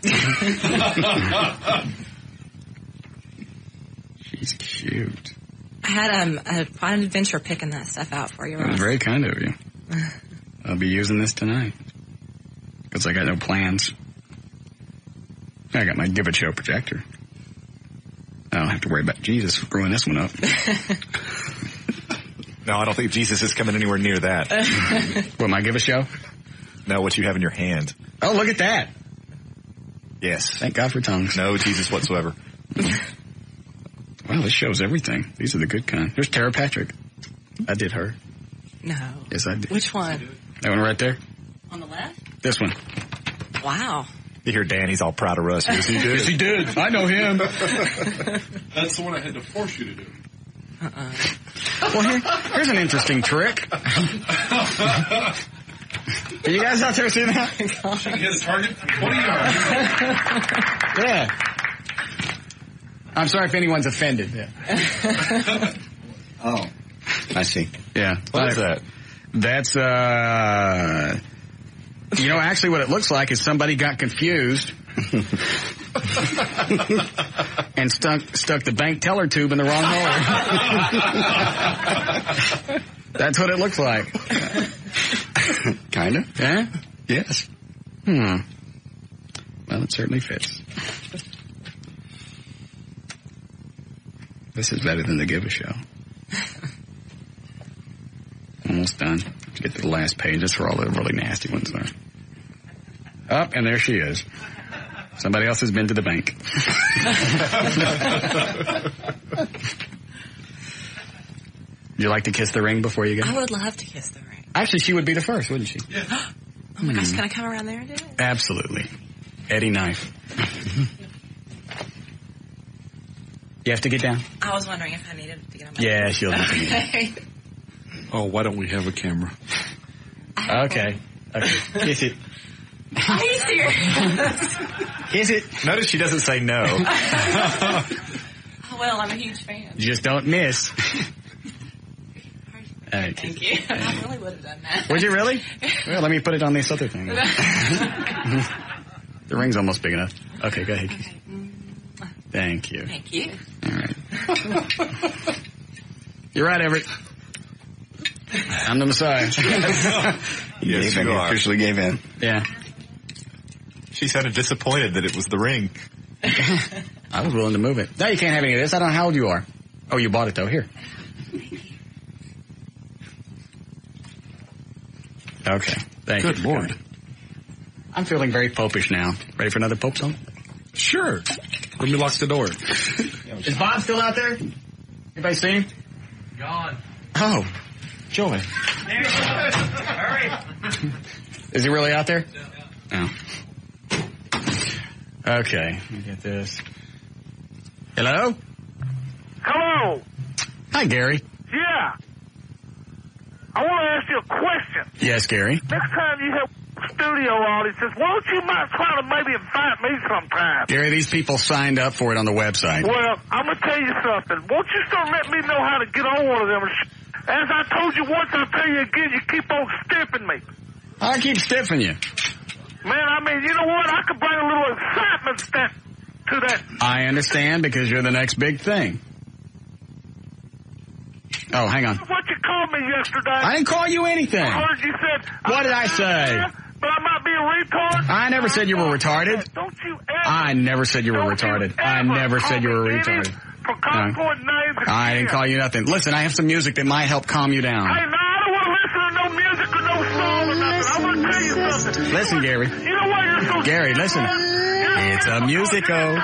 She's cute. I had quite an adventure picking that stuff out for you, Russ. Very kind of you. I'll be using this tonight. Because I got no plans. I got my Give It Show projector. I don't have to worry about Jesus screwing this one up. No, I don't think Jesus is coming anywhere near that. What, my Give a Show? No, what you have in your hand. Oh, look at that. Yes. Thank God for tongues. No Jesus whatsoever. Well, this shows everything. These are the good kind. There's Tara Patrick. I did her. No. Yes, I did. Which one? That one right there. On the left? This one. Wow. You hear Dan, he's all proud of Russ. Yes, he did. Yes, he did. I know him. That's the one I had to force you to do. Well, here's an interesting trick. Are you guys out there seeing that? She can hit a target from 20 yards. Yeah. I'm sorry if anyone's offended. Yeah. Oh, I see. Yeah. What is that? That's, actually what it looks like is somebody got confused and stuck the bank teller tube in the wrong hole. That's what it looks like. Kinda. Yeah? Yes. Well, it certainly fits. This is better than the Give a Show. Almost done. Let's get to the last page. That's where all the really nasty ones are. Up, and there she is. Somebody else has been to the bank. Would you like to kiss the ring before you go? I would love to kiss the ring. Actually, she would be the first, wouldn't she? Yeah. Oh my gosh, can I come around there and do it? Absolutely. Eddie Knife. You have to get down? I was wondering if I needed to get on my Yeah, she'll do it. Oh, why don't we have a camera? Okay. Kiss it. Are you serious? Kiss it. Notice she doesn't say no. Oh, well, I'm a huge fan. You just don't miss. Thank you. I really would have done that. Would you really? Well, let me put it on this other thing. The ring's almost big enough. Okay, go ahead. Okay. Thank you. Thank you. All right. You're right, Everett. I'm the Messiah. Yes, you are. Officially gave in. Yeah. She sounded disappointed that it was the ring. I was willing to move it. No, you can't have any of this. I don't know how old you are. Oh, you bought it, though. Here. Okay. Thank you. Good Lord. I'm feeling very popish now. Ready for another Pope song? Sure. Let me lock the door. Is Bob still out there? Anybody see him? Gone. Oh, Joey. Hurry. Is he really out there? No. Okay, let me get this. Hello? Hello. Hi, Gary. Yeah. I want to ask you a question. Yes, Gary. Next time you have studio audiences, why don't you might try to maybe invite me sometime? Gary, these people signed up for it on the website. Well, I'm going to tell you something. Won't you start letting me know how to get on one of them? As I told you once, I'll tell you again, you keep on stiffing me. I keep stiffing you. Man, I mean, you know what? I could bring a little excitement to that. I understand, because you're the next big thing. Oh, hang on. What you called me yesterday? I didn't call you anything. I heard you said... What did I say? But I might be a retard. I never said you were retarded. Don't you ever... I never said you were retarded. I never said you were retarded. For Concord names. I didn't call you nothing. Listen, I have some music that might help calm you down. Hey, no, I don't want to listen to no music or no song or nothing. I'm going to tell you something. Listen, Gary. You know why you're so... Gary, listen. It's a musico.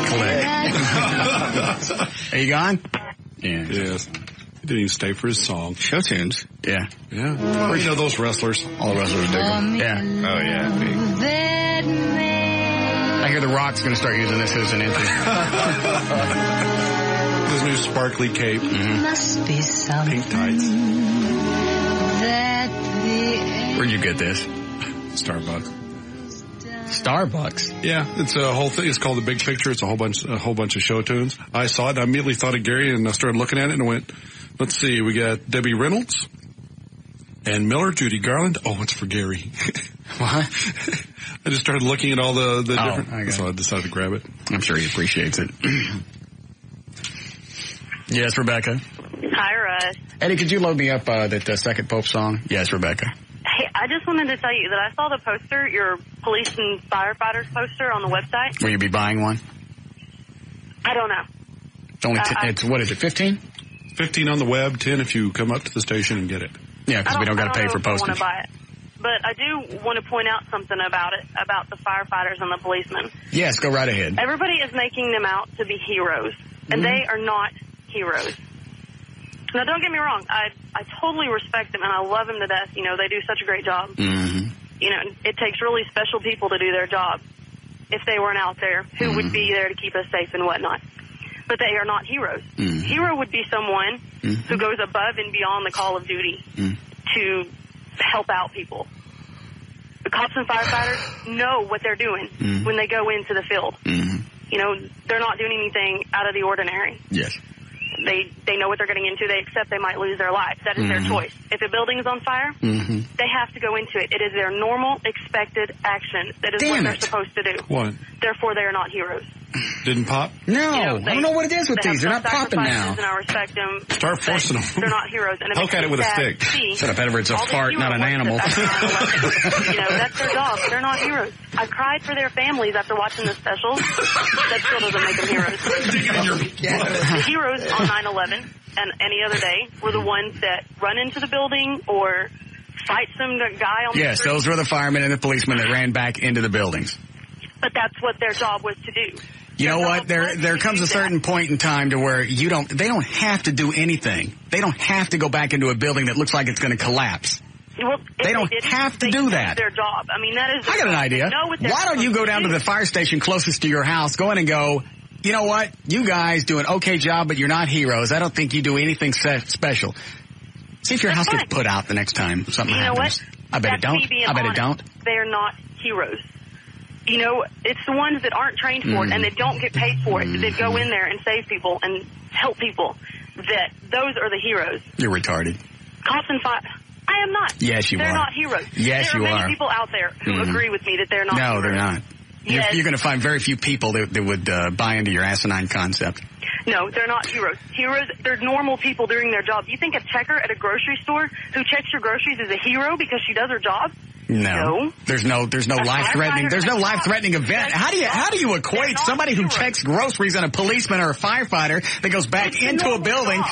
Click. Are you gone? Yeah. Yes. He didn't even stay for his song. Show tunes. Yeah. Yeah. Well, you know those wrestlers. All the wrestlers dig them. Yeah. Oh, yeah. I hear The Rock's going to start using this as an intro. His new sparkly cape. Must be something. Pink tights. Where'd you get this? Starbucks. Starbucks? Yeah, it's a whole thing. It's called The Big Picture. It's a whole bunch of show tunes. I saw it. I immediately thought of Gary, and I started looking at it and went, let's see. We got Debbie Reynolds, Ann Miller, Judy Garland. Oh, it's for Gary. What? I just started looking at all the different... So I decided to grab it. I'm sure he appreciates it. Yes, Rebecca. Hi, Russ. Eddie, could you load me up that Second Pope song? Yes, Rebecca. Hey, I just wanted to tell you that I saw the poster, your police and firefighters poster on the website. Will you be buying one? I don't know. It's only it's what is it, 15? 15 on the web, 10 if you come up to the station and get it. Yeah, because we don't got to pay for postage. I want to buy it. But I do want to point out something about it, about the firefighters and the policemen. Yes, go right ahead. Everybody is making them out to be heroes, and they are not heroes. Now, don't get me wrong. I totally respect them, and I love them to death. You know, they do such a great job. Mm-hmm. You know, it takes really special people to do their job. If they weren't out there, who would be there to keep us safe and whatnot? But they are not heroes. Mm-hmm. Hero would be someone who goes above and beyond the call of duty to help out people. The cops and firefighters know what they're doing when they go into the field. You know, they're not doing anything out of the ordinary. Yes. They know what they're getting into. They accept they might lose their lives. That is their choice. If a building is on fire, they have to go into it. It is their normal, expected action. That is what they're supposed to do. What? Therefore, they are not heroes. Didn't pop? No, I don't know what it is with these. They're not popping now. And I respect them. Start forcing them. They're not heroes. And poke at it with a stick. Shut up, Edward. It's a fart, not an animal. You know, that's their job. They're not heroes. I cried for their families after watching the specials. That still doesn't make them heroes. The heroes on 9/11 and any other day were the ones that run into the building or fight some guy on the street. Yes, those were the firemen and the policemen that ran back into the buildings. But that's what their job was to do. You know what? There comes a certain point in time to where they don't have to do anything. They don't have to go back into a building that looks like it's going to collapse. Well, they don't have to do that. Their job. I mean, that is. I got an idea. Why don't you go down to the fire station closest to your house, go in and go, you know what? You guys do an okay job, but you're not heroes. I don't think you do anything special. See if your house gets put out the next time something happens. I bet it don't. I bet it don't. They're not heroes. You know, it's the ones that aren't trained for it and that don't get paid for it, that go in there and save people and help people, that those are the heroes. You're retarded. Cops and fire. I am not. Yes, you they're are. Not heroes. Yes, you are. There are many people out there who agree with me that they're not heroes. No, they're not. Yes. You're going to find very few people that would buy into your asinine concept. No, they're not heroes. Heroes, they're normal people doing their job. You think a checker at a grocery store who checks your groceries is a hero because she does her job? No. There's no life-threatening. There's no life-threatening event. How do you equate somebody who checks groceries and a policeman or a firefighter that goes back into a building?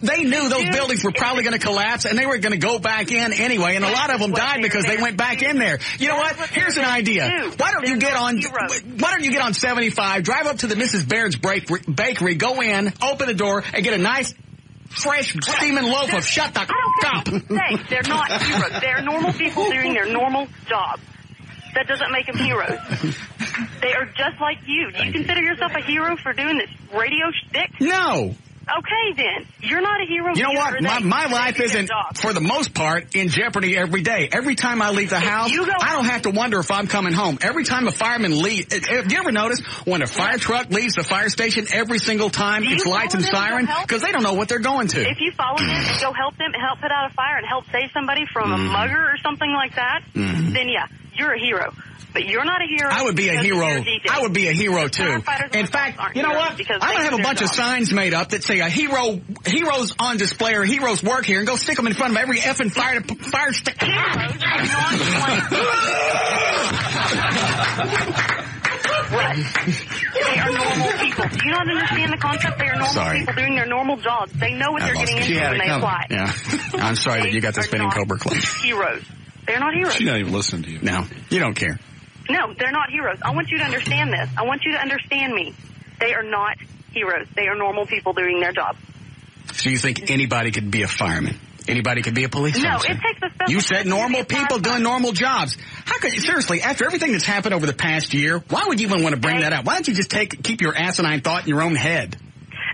They knew those buildings were probably going to collapse, and they were going to go back in anyway, and a lot of them died because they went back in there. You know what? Here's an idea. Why don't you get on 75, drive up to the Mrs. Baird's bakery, go in, open the door, and get a nice, fresh, steaming loaf of shut the up. They're not heroes. They're normal people doing their normal job. That doesn't make them heroes. They are just like you. Do you consider yourself a hero for doing this radio shtick? No. Okay, then. You're not a hero. You know what? My life isn't, for the most part, in jeopardy every day. Every time I leave the house, I don't have to wonder if I'm coming home. Every time a fireman leaves, have you ever noticed when a fire truck leaves the fire station, every single time it's lights and siren? Because they don't know what they're going to. If you follow them and go help them and help put out a fire and help save somebody from a mugger or something like that, then yeah, you're a hero. But you're not a hero. I would be a hero. I would be a hero too. In fact, you know what? I'm gonna have a bunch of signs made up that say a heroes on display or heroes work here, and go stick them in front of every effing fire station. Right. They are normal people. Do you not understand the concept? They are normal people doing their normal jobs. They know what they're getting into when they apply. Yeah. I'm sorry that you got the spinning Cobra Clutch. Heroes. They're not heroes. She's not even listening to you. No, you don't care. No, they're not heroes. I want you to understand this. I want you to understand me. They are not heroes. They are normal people doing their job. So you think anybody could be a fireman? Anybody could be a police officer? No, it takes a special... You said normal people doing normal jobs. How could you, seriously, after everything that's happened over the past year, why would you even want to bring that up? Why don't you just keep your asinine thought in your own head?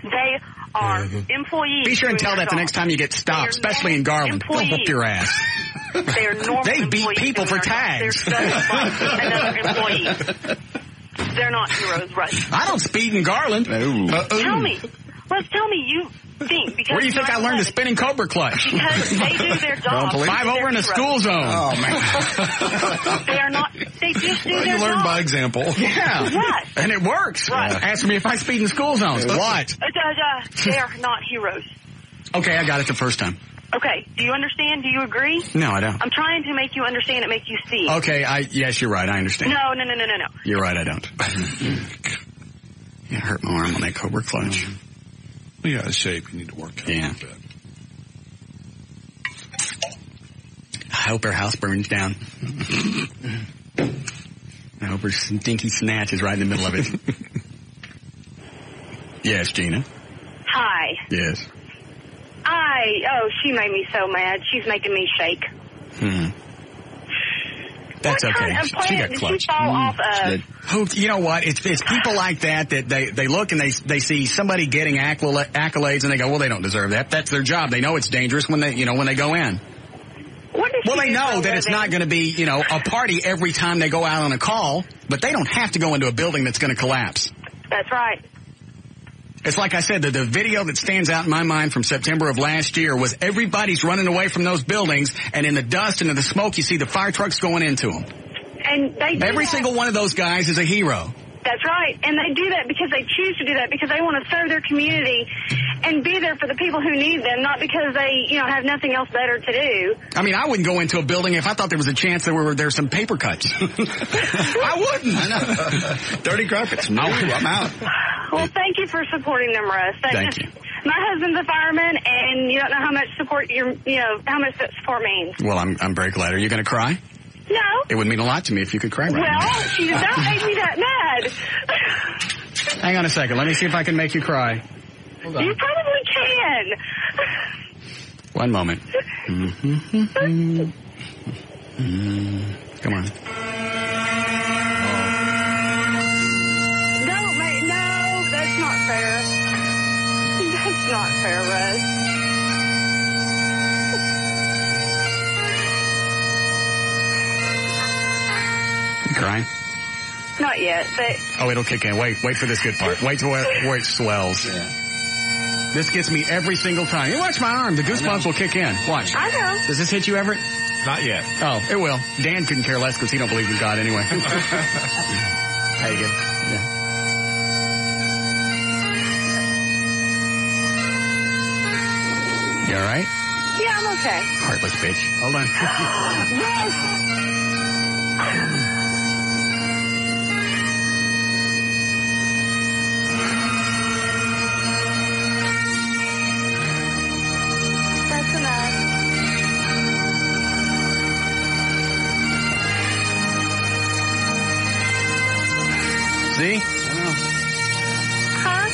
They are employees. Be sure and tell that the next time you get stopped, especially in Garland. They'll whoop your ass. They are normal They beat people for tags. They're just like another employee. They're not heroes, right? I don't speed in Garland. Tell me. Tell me you think. Because where do you think I learned the spinning Cobra Clutch? Because they do their job. 5 over in a school zone. Oh, man. They are not. They just do their job. You learn by example. Yeah. Right. And it works. Right. Ask me if I speed in school zones. What? They are not heroes. Okay, I got it the first time. Okay, do you understand? Do you agree? No, I don't. I'm trying to make you understand and make you see. Okay, yes, you're right. I understand. No. You're right, I don't. You hurt my arm on that Cobra Clutch. You got a shape. You need to work out a little bit. I hope her house burns down. I hope her stinky snatch is right in the middle of it. Yes, Gina? Hi. Yes. She made me so mad. She's making me shake. That's what okay. Kind of She got did clutched. she fall off of? You know what? It's people like that they look and they see somebody getting accolades and they go, well, they don't deserve that. That's their job. They know it's dangerous when they go in. Well, they know that it's not going to be, a party every time they go out on a call, but they don't have to go into a building that's going to collapse. That's right. It's like I said, the video that stands out in my mind from September of last year was everybody's running away from those buildings, and in the dust and in the smoke, you see the fire trucks going into them. And they do Every single one of those guys is a hero. That's right. And they do that because they choose to do that because they want to serve their community and be there for the people who need them, not because they, have nothing else better to do. I mean, I wouldn't go into a building if I thought there was a chance there's some paper cuts. I wouldn't. I know. Dirty carpets. No, I'm out. Well, thank you for supporting them, Russ. Thank you. My husband's a fireman, and you don't know how much support how much that support means. Well, I'm very glad. Are you going to cry? No. It would mean a lot to me if you could cry right now. Well, she did not make me that mad. Hang on a second. Let me see if I can make you cry. Hold on. You probably can. One moment. Come on. No, that's not fair. That's not fair, Russ. You crying? Not yet, but... Oh, it'll kick in. Wait for this good part. Wait till where it swells. Yeah. This gets me every single time. You watch my arm. The goosebumps will kick in. Watch. I know. Does this hit you, Everett? Not yet. Oh, it will. Dan couldn't care less because he don't believe in God anyway. Pagan. Yeah. You all right? Yeah, I'm okay. Heartless bitch. Hold on. That's enough. See? I know. Huh?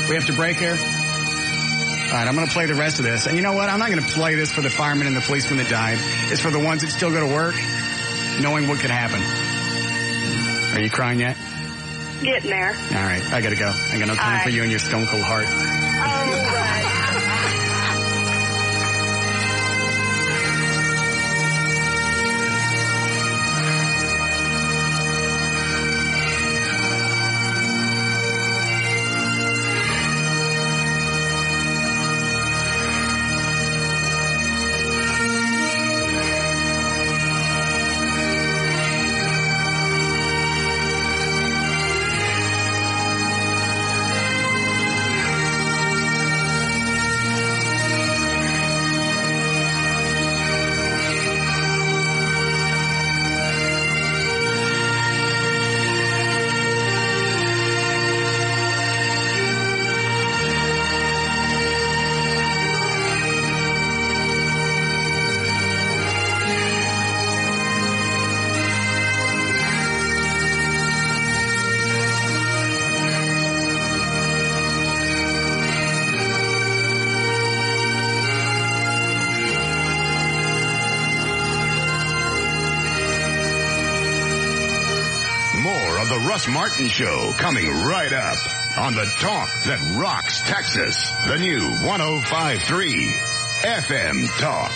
We have to break here. All right, I'm going to play the rest of this. And you know what? I'm not going to play this for the firemen and the policemen that died. It's for the ones that still go to work, knowing what could happen. Are you crying yet? Getting there. All right, I got to go. I got no time for you and your stone cold heart. Oh, right. The Russ Martin Show coming right up on the talk that rocks Texas. The new 105.3 FM Talk.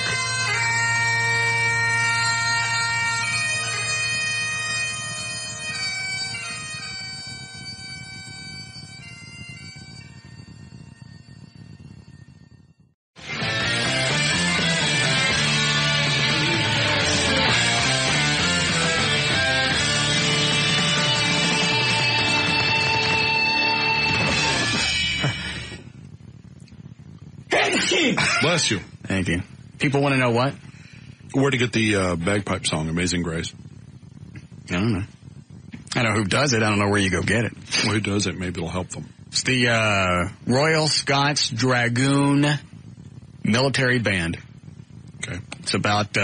Bless you. Thank you. People want to know what? Where to get the bagpipe song, Amazing Grace? I don't know. I know who does it. I don't know where you go get it. Well, who does it? Maybe it'll help them. It's the Royal Scots Dragoon Military Band. Okay. It's about,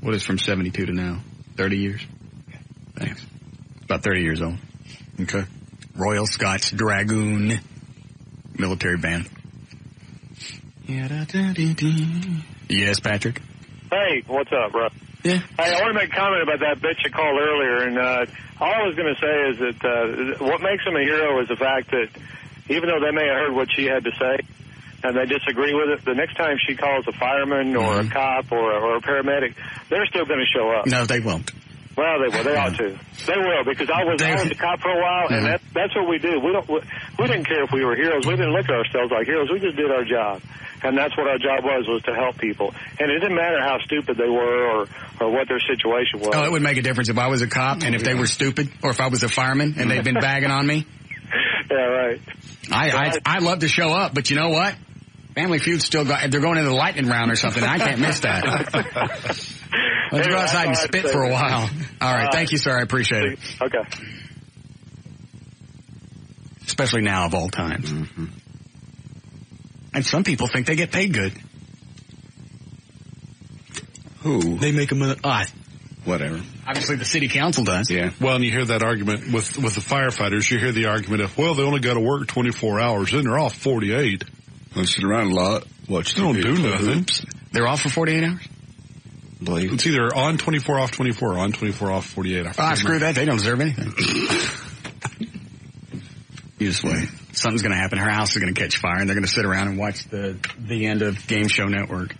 what is from 72 to now? 30 years? Thanks. It's about 30 years old. Okay. Royal Scots Dragoon Military Band. Yes, Patrick? Hey, what's up, Russ? Yeah. Hey, I want to make a comment about that bitch that called earlier, and all I was going to say is that what makes him a hero is the fact that even though they may have heard what she had to say, and they disagree with it, the next time she calls a fireman or a cop or a paramedic, they're still going to show up. No, they won't. Well, they will. They ought to. They will, because I was a cop for a while, and that's what we do. We didn't care if we were heroes. We didn't look at ourselves like heroes. We just did our job. And that's what our job was to help people. And it didn't matter how stupid they were or what their situation was. Oh, it would make a difference if I was a cop and if they were stupid, or if I was a fireman and they'd been bagging on me. Yeah, right. I love to show up, but you know what? Family Feud's still they're going into the lightning round or something. I can't miss that. Let's go outside and spit for a while. All right. Thank you, sir. I appreciate it. Okay. Especially now of all times. Mm-hmm. And some people think they get paid good. Who? They make them whatever. Obviously the city council does. Yeah. Well, and you hear that argument with the firefighters. You hear the argument of, well, they only got to work 24 hours, then they're off 48. They sit around a lot. Watch they don't do nothing. They're off for 48 hours? Believe. It's either on 24, off 24, or on 24, off 48. Screw that. They don't deserve anything. You just wait. Something's going to happen. Her house is going to catch fire, and they're going to sit around and watch the end of Game Show Network.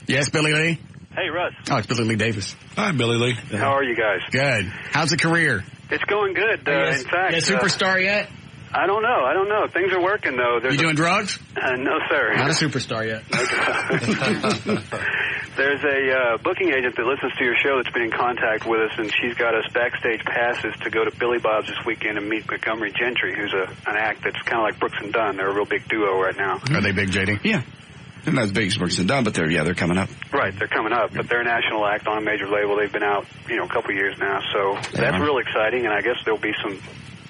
Yes, Billy Lee? Hey, Russ. Oh, it's Billy Lee Davis. Hi, Billy Lee. How are you guys? Good. How's the career? It's going good. In fact, superstar yet? I don't know. Things are working, though. You doing drugs? No, sir. Not a superstar yet. There's a booking agent that listens to your show that's been in contact with us, and she's got us backstage passes to go to Billy Bob's this weekend and meet Montgomery Gentry, who's an act that's kind of like Brooks and Dunn.Ey're a real big duo right now. Are they big, JD? Yeah. They're not as big as Brooks and Dunn, but they're coming up. Right, they're coming up, but they're a national act on a major label. They've been out, a couple of years now, so that's real exciting, and I guess there'll be some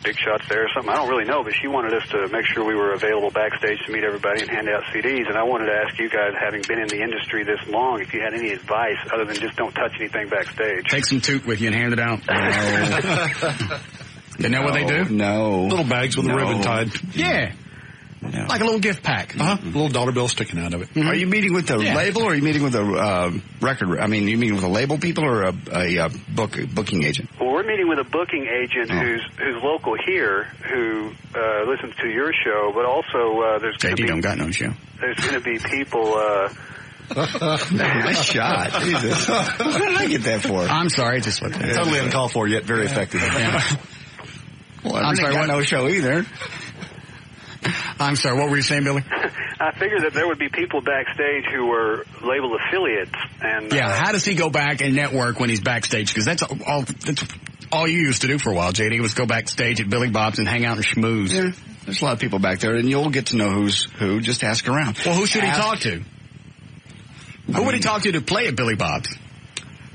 big shots there or something. I don't really know, but she wanted us to make sure we were available backstage to meet everybody and hand out CDs. And I wanted to ask you guys, having been in the industry this long, if you had any advice other than just don't touch anything backstage. Take some toot with you and hand it out. You know what they do? No. Little bags with a ribbon tied. Yeah. No. Like a little gift pack. A little dollar bill sticking out of it. Mm-hmm. Are you meeting with the label, or are you meeting with a record? I mean, you meeting with a label people or a booking agent? Well, we're meeting with a booking agent who's local here, who listens to your show, but also there's going to be... don't got no show. There's going to be people... Nice shot. Jesus. What did I get that for? I'm sorry, just what that is. Totally uncalled for, yet very effective. Yeah. Well, I'm sorry, got no show either. I'm sorry, what were you saying, Billy? I figured that there would be people backstage who were label affiliates. And how does he go back and network when he's backstage? Because that's all you used to do for a while, JD, was go backstage at Billy Bob's and hang out and schmooze. Yeah, there's a lot of people back there, and you'll get to know who's who. Just ask around. Well, who should he talk to? Who would he talk to play at Billy Bob's?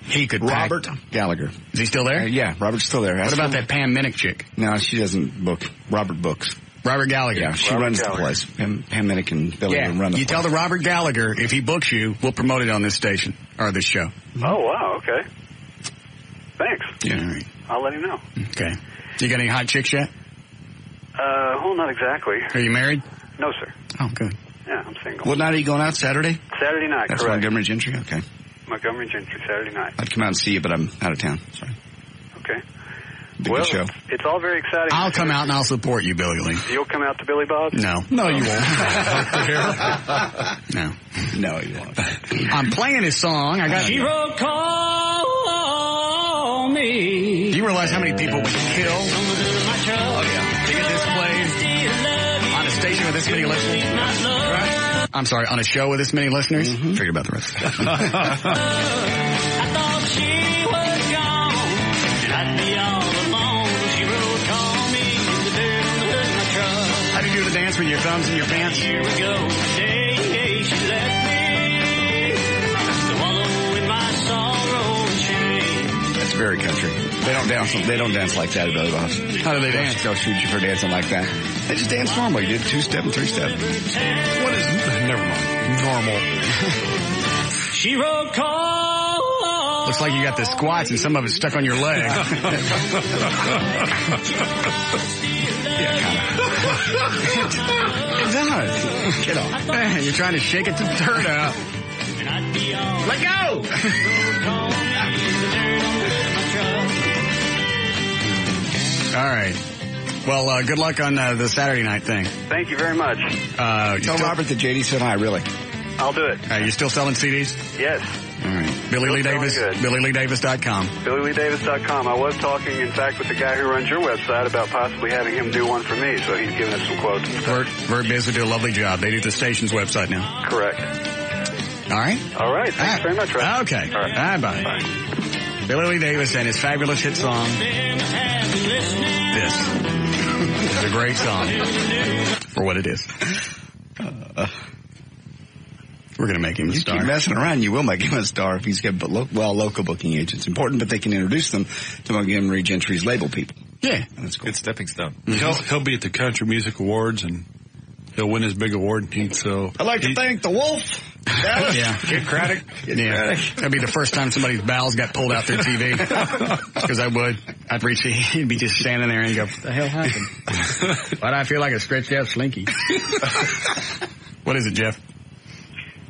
He could Robert Gallagher. Is he still there? Yeah, Robert's still there. What about that Pam Minnick chick? No, she doesn't book. Robert books. Robert Gallagher. Yeah, she runs the place. Pam Minnick and Billy run the place. You tell the Robert Gallagher, if he books you, we'll promote it on this station, or this show. Oh, wow, okay. Thanks. Yeah, all right. I'll let him know. Okay. You got any hot chicks yet? Well, not exactly. Are you married? No, sir. Oh, good. Yeah, I'm single. What night are you going out, Saturday? Saturday night, That's correct. Montgomery Gentry? Okay. Montgomery Gentry, Saturday night. I'd come out and see you, but I'm out of town. Sorry. Okay. Big show. It's all very exciting. I'll come out and I'll support you, Billy Lee. You'll come out to Billy Bob's? No. No, you won't. No. No, you won't. I'm playing his song. She wrote Call Me. Do you realize how many people would kill to get this played on a station with this many listeners? Right? I'm sorry, on a show with this many listeners? Mm-hmm. Forget about the rest. I thought she was gone, and I'd be all alone. She wrote Call Me in the dirt on the hood of my truck. How do you do the dance with your thumbs in your pants? Here we go. Day she left me to wallow in my sorrow and shame. That's very country. They don't dance. They don't dance like that at Billy Bob's. How do they dance? They'll shoot you for dancing like that. They just dance normal. You did 2-step and 3-step. What is? Never mind. Normal. She wrote Call. Looks like you got the squats and some of it's stuck on your leg. Yeah, kind of. It does. Get off. You're trying to shake it to turn out. Let go! All right. Well, good luck on the Saturday night thing. Thank you very much. Tell Robert that JD said hi, really. I'll do it. You still selling CDs? Yes. All right. Billy Lee Davis, BillyLeeDavis.com. BillyLeeDavis.com. I was talking, in fact, with the guy who runs your website about possibly having him do one for me, so he's giving us some quotes. Vert Biz will do a lovely job. They do the station's website now. Correct. All right? All right. Thanks very much, Russ. Okay. All right. Bye. Billy Lee Davis and his fabulous hit song, This. It's a great song for what it is. We're going to make him a star. You keep messing around, you will make him a star if he's got local booking agents. Important, but they can introduce them to Montgomery Gentry's label people. Yeah. That's cool. Good stepping stone. Mm-hmm. He'll be at the Country Music Awards, and he'll win his big award. I'd like to thank the Wolf. Dallas. Yeah. Kid Craddock. That'd be the first time somebody's bowels got pulled out their TV. Because I'd reach, he'd be just standing there and go, what the hell happened? Why do I feel like a stretched out slinky? What is it, Jeff?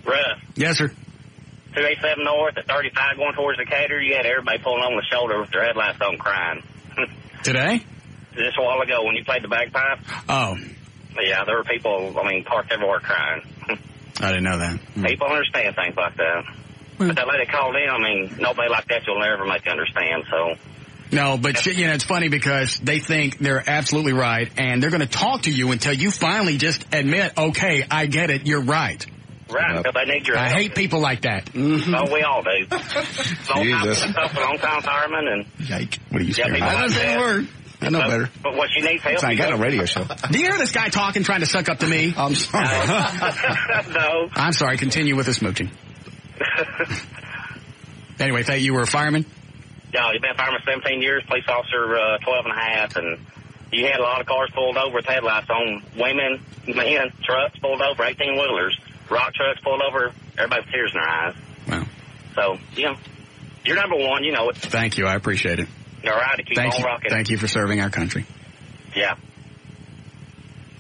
Russ. Yes, sir. 287 North at 35 going towards Decatur. You had everybody pulling on the shoulder with their headlights on crying. Today? Just a while ago when you played the bagpipe. Oh. Yeah, there were people, parked everywhere crying. I didn't know that. People understand things like that. But that lady called in, nobody like that you'll never make you understand, so. No, but it's funny because they think they're absolutely right, and they're going to talk to you until you finally just admit, okay, I get it, you're right. Right, because they need your help. I hate people like that. Mm-hmm. Oh, we all do. Long-time fireman and... Yike. What are you saying? I don't say a word. I know better. But what you need help... I got a radio show. Do you hear this guy talking, trying to suck up to me? I'm sorry. No. I'm sorry. Continue with the smooching. Anyway, you were a fireman? Yeah, you've been a fireman 17 years, police officer 12 and a half, and you had a lot of cars pulled over with headlights on. Women, men, trucks pulled over, 18-wheelers, rock trucks pulled over, everybody with tears in their eyes. Wow. So, you're number one, you know it. Thank you. I appreciate it. All right, to keep on rocking. Thank you for serving our country. Yeah.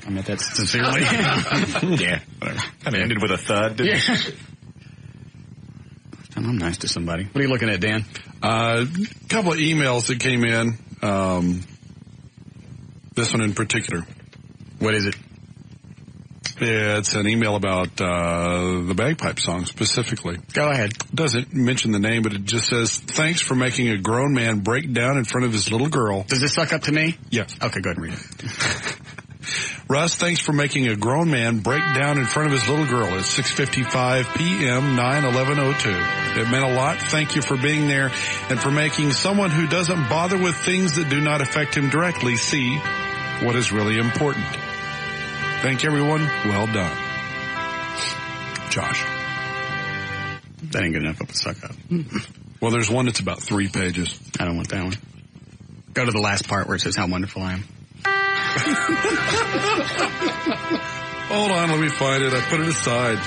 I meant that sincerely. Yeah, whatever. Kind of ended with a thud, didn't it? I'm nice to somebody. What are you looking at, Dan? A couple of emails that came in. This one in particular. What is it? Yeah, it's an email about the bagpipe song specifically. Go ahead. Doesn't mention the name, but it just says, thanks for making a grown man break down in front of his little girl. Does this suck up to me? Yes. Okay, go ahead and read it. Russ, thanks for making a grown man break down in front of his little girl at 6:55 p.m. 9/11/02. It meant a lot. Thank you for being there and for making someone who doesn't bother with things that do not affect him directly see what is really important. Thank everyone. Well done. Josh. That ain't good enough of a suck up. Well, there's one that's about 3 pages. I don't want that one. Go to the last part where it says how wonderful I am. Hold on, let me find it. I put it aside.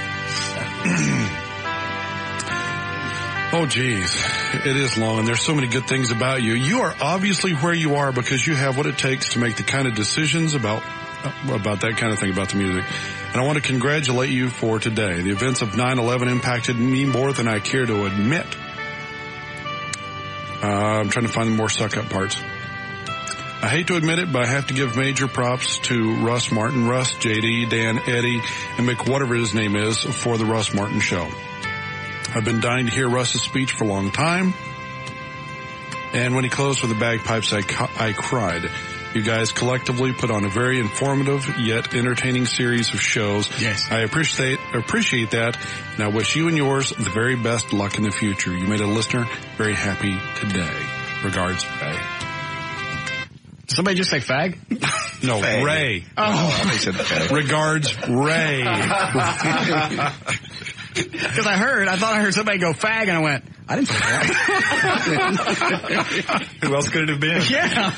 Oh, geez. It is long, and there's so many good things about you. You are obviously where you are because you have what it takes to make the kind of decisions about that kind of thing, about the music. And I want to congratulate you for today. The events of 9/11 impacted me more than I care to admit. I'm trying to find the more suck-up parts. I hate to admit it, but I have to give major props to Russ Martin, Russ, JD, Dan, Eddie, and Mick, whatever his name is, for the Russ Martin Show. I've been dying to hear Russ's speech for a long time. And when he closed with the bagpipes, I cried. You guys collectively put on a very informative yet entertaining series of shows. Yes. I appreciate that, and I wish you and yours the very best luck in the future. You made a listener very happy today. Regards, Ray. Did somebody just say fag? No, Fag. Ray. Oh, they said fag. Regards, Ray. Because I thought I heard somebody go fag, and I went, I didn't say that. Who else could it have been? Yeah.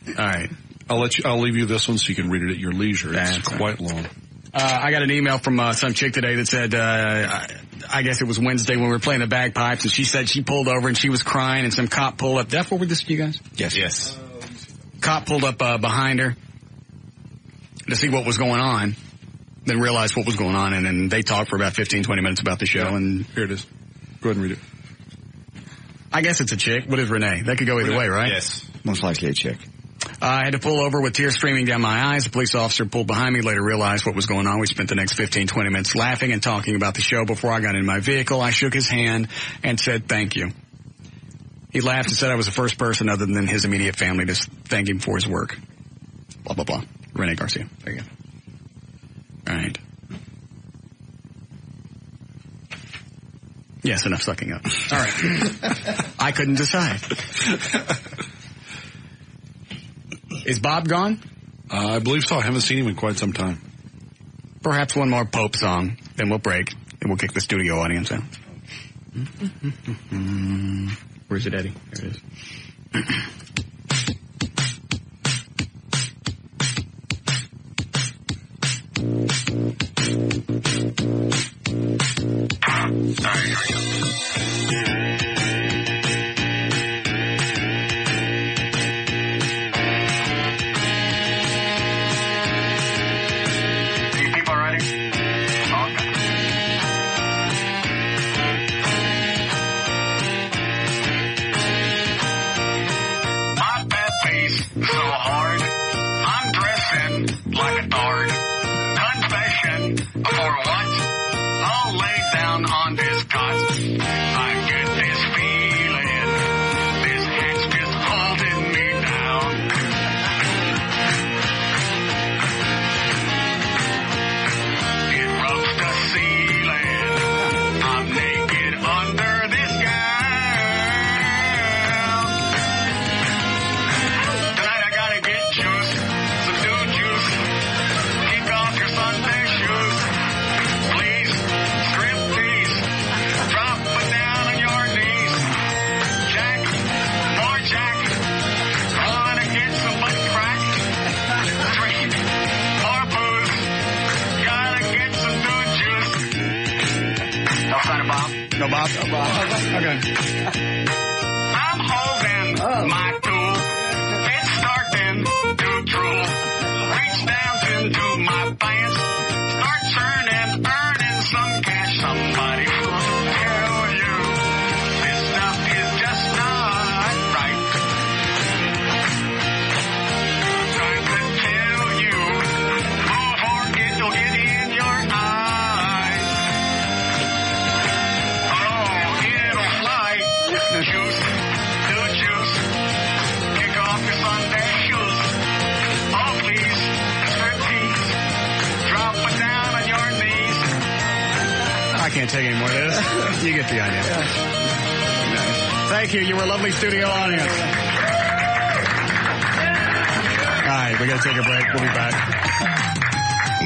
All right. I'll leave you this one so you can read it at your leisure. It's quite long. I got an email from some chick today that said, I guess it was Wednesday when we were playing the bagpipes, and she said she pulled over and she was crying, and some cop pulled up. Did I forward this to you guys? Yes. Cop pulled up behind her to see what was going on, then realized what was going on, and then they talked for about 15, 20 minutes about the show. And here it is. Go ahead and read it. I guess it's a chick. What is Renee? That could go either way, right? Yes. Most likely a chick. I had to pull over with tears streaming down my eyes. The police officer pulled behind me, later realized what was going on. We spent the next 15, 20 minutes laughing and talking about the show. Before I got in my vehicle, I shook his hand and said thank you. He laughed and said I was the first person other than his immediate family to thank him for his work. Blah, blah, blah. Renee Garcia. There you go. All right. Yes, enough sucking up. All right. I couldn't decide. Is Bob gone? I believe so. I haven't seen him in quite some time. Perhaps one more Pope song, then we'll break, and we'll kick the studio audience out. Where's it, Eddie? There it is. No, Bob? Oh, Bob. Okay. I'm holding my tool. It's starting to drool. Reach down into my pants. Start churning, earning some cash. Somebody will tell you this stuff is just not right. I'm trying to tell you before it'll get in your eye. Juice, do juice, kick off your Sunday shoes. Oh please, striptease, drop it down on your knees. I can't take any more of this. You get the idea. Thank you. You were a lovely studio audience. All right, we got to take a break. We'll be back.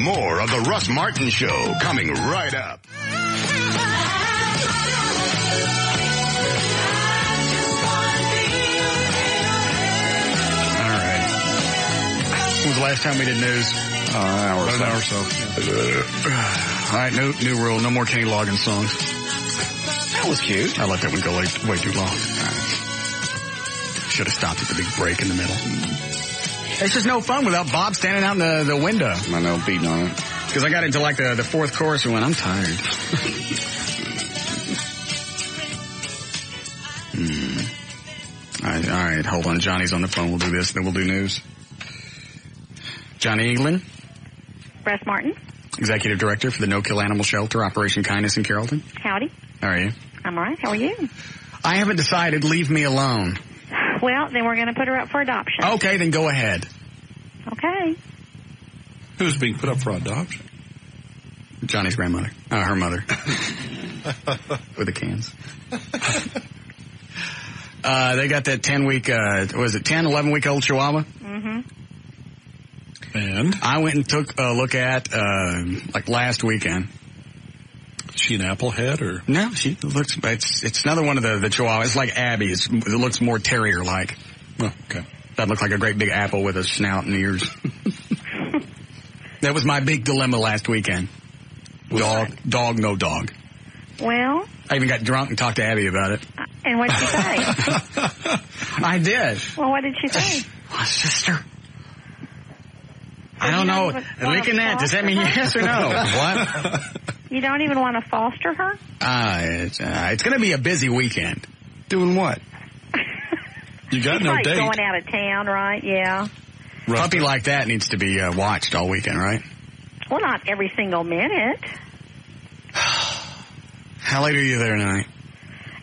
More of the Russ Martin Show coming right up. When was the last time we did news? An hour or so. All right, new rule. No more Kenny Loggins songs. That was cute. I let that one go way too long. Should have stopped at the big break in the middle. It's just no fun without Bob standing out in the window. I know, beating on it. Because I got into like the fourth chorus and went, I'm tired. right, hold on. Johnny's on the phone. We'll do this, then we'll do news. Johnny England. Russ Martin. Executive Director for the No Kill Animal Shelter, Operation Kindness in Carrollton. Howdy. How are you? I'm all right. How are you? I haven't decided. Leave me alone. Well, then we're going to put her up for adoption. Okay, then go ahead. Okay. Who's being put up for adoption? Johnny's grandmother. Her mother. With the cans. They got that 10-week, 11-week-old Chihuahua? Mm-hmm. And? I went and took a look at, last weekend. Is she an applehead or? No, she looks, it's another one of the Chihuahuas. It's like Abby. It looks more terrier-like. Oh, okay. Doesn't look like a great big apple with a snout and ears. That was my big dilemma last weekend. Dog, no dog. Well. I even got drunk and talked to Abby about it. And what did she say? I did. Well, what did she say? My sister. I don't know. Looking at, does that mean yes or no? What? You don't even want to foster her? It's going to be a busy weekend. Doing what? You got no date. Going out of town, right? Yeah. A puppy like that needs to be watched all weekend, right? Well, not every single minute. How late are you there tonight?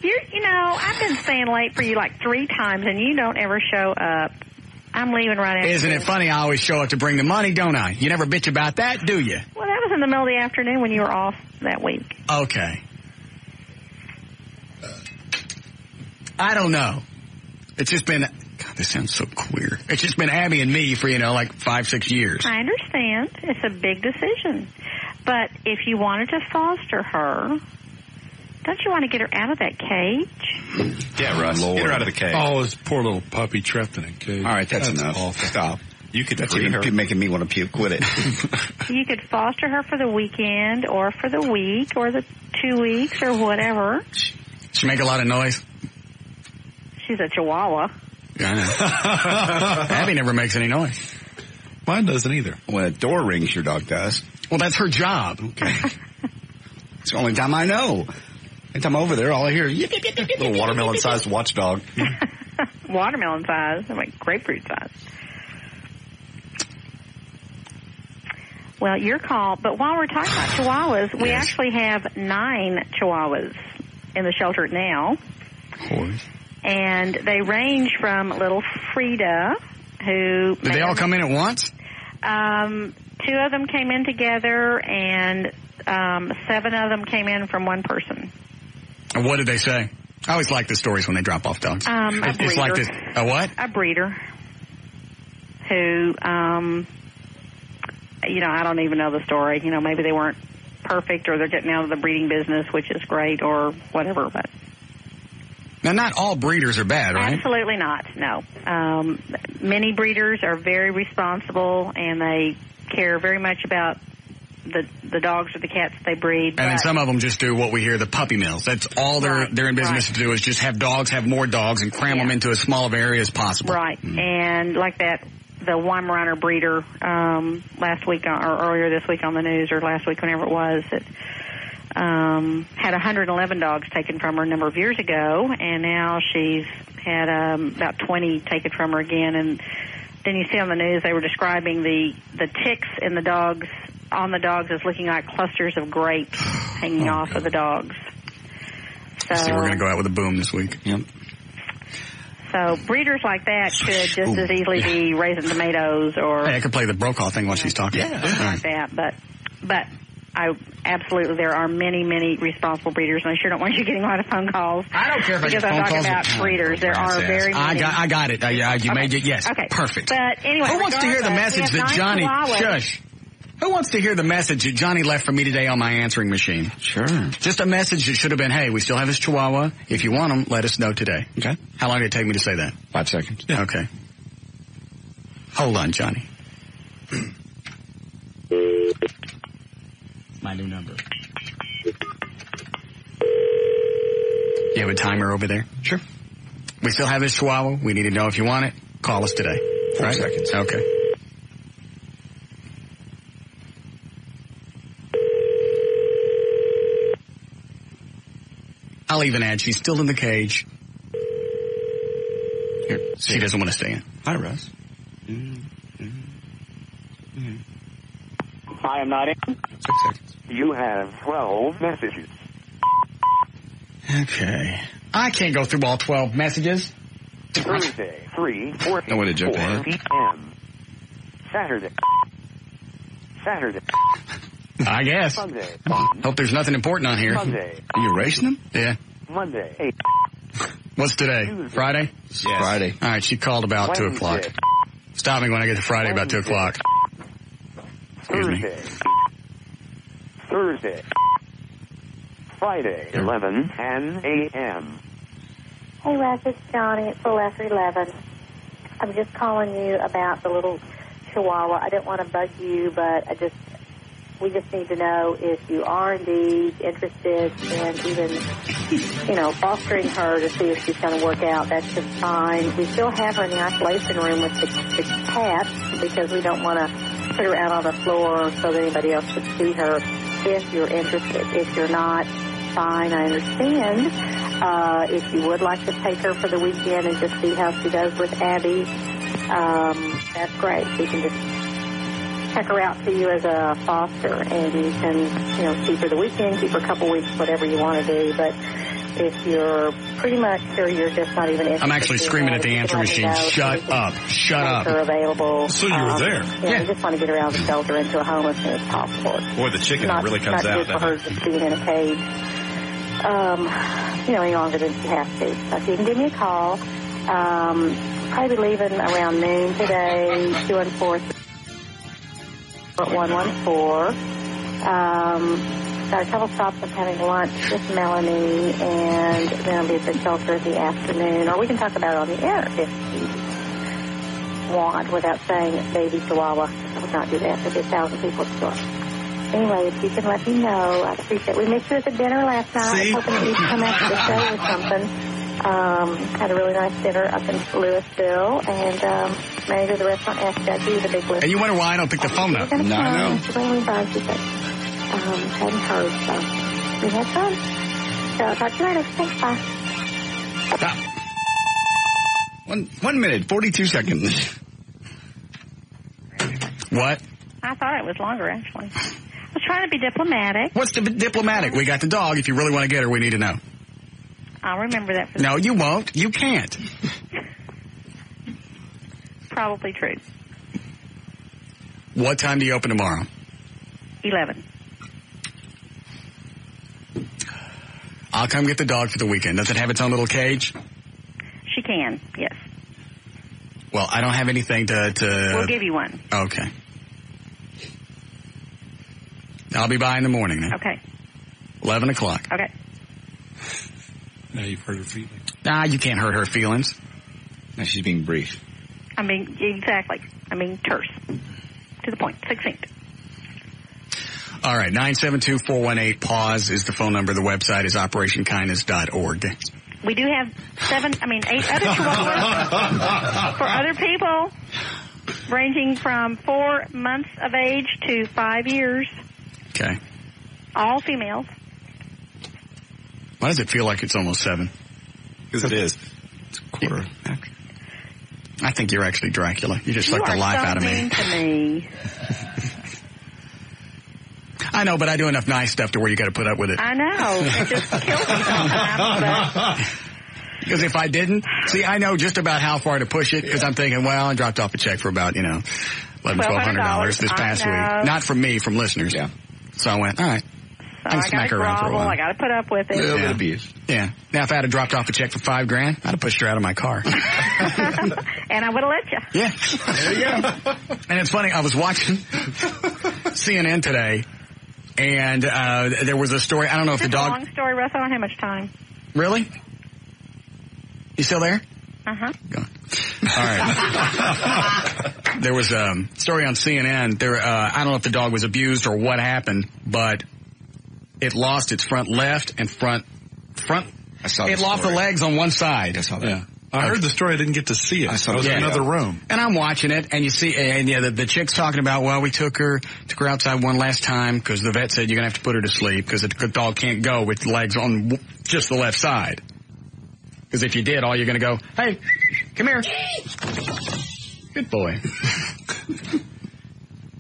I've been staying late for you like 3 times, and you don't ever show up. I'm leaving right after. Isn't it funny? I always show up to bring the money, don't I? You never bitch about that, do you? Well, that was in the middle of the afternoon when you were off that week. Okay. I don't know. It's just been... God, this sounds so queer. It's just been Abby and me for, 5-6 years. I understand. It's a big decision. But if you wanted to foster her, don't you want to get her out of that cage? Yeah, Russ. Lord. Get her out of the cage. Oh, this poor little puppy trapped in a cage. All right, that's enough. Awful. Stop. You could free her. Making me want to puke. Quit it. You could foster her for the weekend or for the week or the 2 weeks or whatever. She make a lot of noise? She's a Chihuahua. Yeah, I know. Abby never makes any noise. Mine doesn't either. When a door rings, your dog does. Well, that's her job. Okay. It's the only time I know. Anytime I'm over there, all I hear is little watermelon-sized watchdog. Watermelon size. I'm like grapefruit size. Well, your call. But while we're talking about Chihuahuas, we actually have 9 Chihuahuas in the shelter now. Horse. And they range from little Frida, who... Did they all come in at once? 2 of them came in together, and 7 of them came in from one person. And what did they say? I always like the stories when they drop off dogs. A breeder. It's like this. A what? A breeder who, I don't even know the story. Maybe they weren't perfect, or they're getting out of the breeding business, which is great, or whatever, but... Now, not all breeders are bad, right? Absolutely not, no. Many breeders are very responsible, and they care very much about the dogs or the cats they breed. And then some of them just do what we hear, the puppy mills. That's all they're in business to do, is just have more dogs, and cram them into as small of an area as possible. Right, And like that, the Weimaraner breeder last week, or earlier this week on the news, or last week, whenever it was, that... had 111 dogs taken from her a number of years ago, and now she's had about 20 taken from her again. And then you see on the news they were describing the ticks in the dogs, on the dogs, as looking like clusters of grapes hanging off of the dogs. So, see, we're going to go out with a boom this week. Yep. So breeders like that could just as easily be raising tomatoes, or... Hey, I could play the Brokaw thing while she's talking. Yeah, like that, but there are many, many responsible breeders, and I sure don't want you getting a lot of phone calls. I don't care if because I'm talking about breeders. There are very many. I got it. You made it. Yes. Okay. Perfect. But anyway, who wants to hear the message that Johnny? Shush. Who wants to hear the message that Johnny left for me today on my answering machine? Sure. Just a message that should have been, hey, we still have this Chihuahua. If you want him, let us know today. Okay. How long did it take me to say that? 5 seconds. Yeah. Okay. Hold on, Johnny. My new number. You have a timer over there? Sure. We still have this Chihuahua. We need to know if you want it. Call us today. 4 seconds. Okay. I'll even add she's still in the cage. Here, she doesn't want to stay in. Hi, Russ. I am not in. 6 seconds. You have 12 messages. Okay. I can't go through all 12 messages. Thursday, 3:44 No way to jump ahead. p.m. Saturday. I guess. Sunday. Hope there's nothing important on here. Monday. Are you erasing them? Yeah. Monday. 8. What's today? Tuesday. Friday? Yes. Friday. All right, she called about 2 o'clock. Wednesday. Stop me when I get to Friday about 2 o'clock. Excuse me. Thursday. Friday, 11:10 a.m. Hey, Russ, it's Johnny. It's a little after 11. I'm just calling you about the little Chihuahua. I didn't want to bug you, but we just need to know if you are indeed interested in even, fostering her to see if she's going to work out. That's just fine. We still have her in the isolation room with the cat because we don't want to put her out on the floor so that anybody else could see her if you're interested. If you're not, fine, I understand. If you would like to take her for the weekend and just see how she does with Abby, that's great. We can just check her out to you as a foster, and you can, keep her the weekend, keep her a couple weeks, whatever you want to do. But if you're pretty much sure you're just not even interested, I'm actually screaming at the answer machine. Shut up. Shut up. Are available. So you were there. Yeah, we just want to get her out of the shelter into a home as soon as possible. Boy, the chicken really comes not out. good for her just being in a cage, any longer than she has to. So if you can give me a call, probably leaving around noon today, 214-114. Got a couple stops. I'm having lunch with Melanie, and then I'll be at the shelter in the afternoon. Or we can talk about it on the air if you want, without saying baby Chihuahua. I would not do that. There'd be 1,000 people at the store. Anyway, if you can let me know, I'd appreciate it. We missed you at the dinner last night. I was hoping that you'd come after the show or something. Had a really nice dinner up in Louisville, and manager of the restaurant asked Jackie, the big list. And you wonder why I don't pick the phone up? No, I know. Hadn't heard, so we had fun. So I'll talk to you later. Thanks, bye. Stop. 1 minute, 42 seconds. What? I thought it was longer, actually. I was trying to be diplomatic. What's diplomatic? We got the dog. If you really want to get her, we need to know. I'll remember that. For no, you won't. You can't. Probably true. What time do you open tomorrow? 11. I'll come get the dog for the weekend. Does it have its own little cage? She can, yes. Well, I don't have anything to... We'll give you one. Okay. I'll be by in the morning then. Okay. 11 o'clock. Okay. Now you've hurt her feelings. Nah, you can't hurt her feelings. Now she's being brief. Exactly. Terse. To the point. Succinct. All right, 972-418-PAUSE is the phone number. The website is operationkindness.org. We do have 8 other chihuahuas for other people, ranging from 4 months of age to 5 years. Okay. All females. Why does it feel like it's almost 7? Because it is. It's a quarter. Yeah. I think you're actually Dracula. You just suck the life out of me. You are so mean to me. I know, but I do enough nice stuff to where you got to put up with it. I know. It just kills me sometimes. Because if I didn't, I know just about how far to push it. Because I'm thinking, well, I dropped off a check for about $1,200 this past week. Not from me, from listeners. Yeah. So I went, all right. So I got to grovel. I got to put up with it. Yeah. Abuse. Yeah. Now, if I had dropped off a check for $5,000, I'd have pushed her out of my car. And I would have let you. Yeah. There you go. And it's funny. I was watching CNN today. And there was a story. I don't know if the dog... It's a long story, Russ. I don't have much time. Really? You still there? Uh-huh. Go on. All right. There was a story on CNN. I don't know if the dog was abused or what happened, but it lost its front left and front. I saw it lost the legs on one side. I saw that. Yeah. I heard the story. I didn't get to see it. I was in another room. And I'm watching it, and you see, the chick's talking about, well, we took her outside one last time because the vet said you're going to have to put her to sleep because the dog can't go with legs on just the left side. Because if you did, all you're going to go, hey, Come here. Good boy.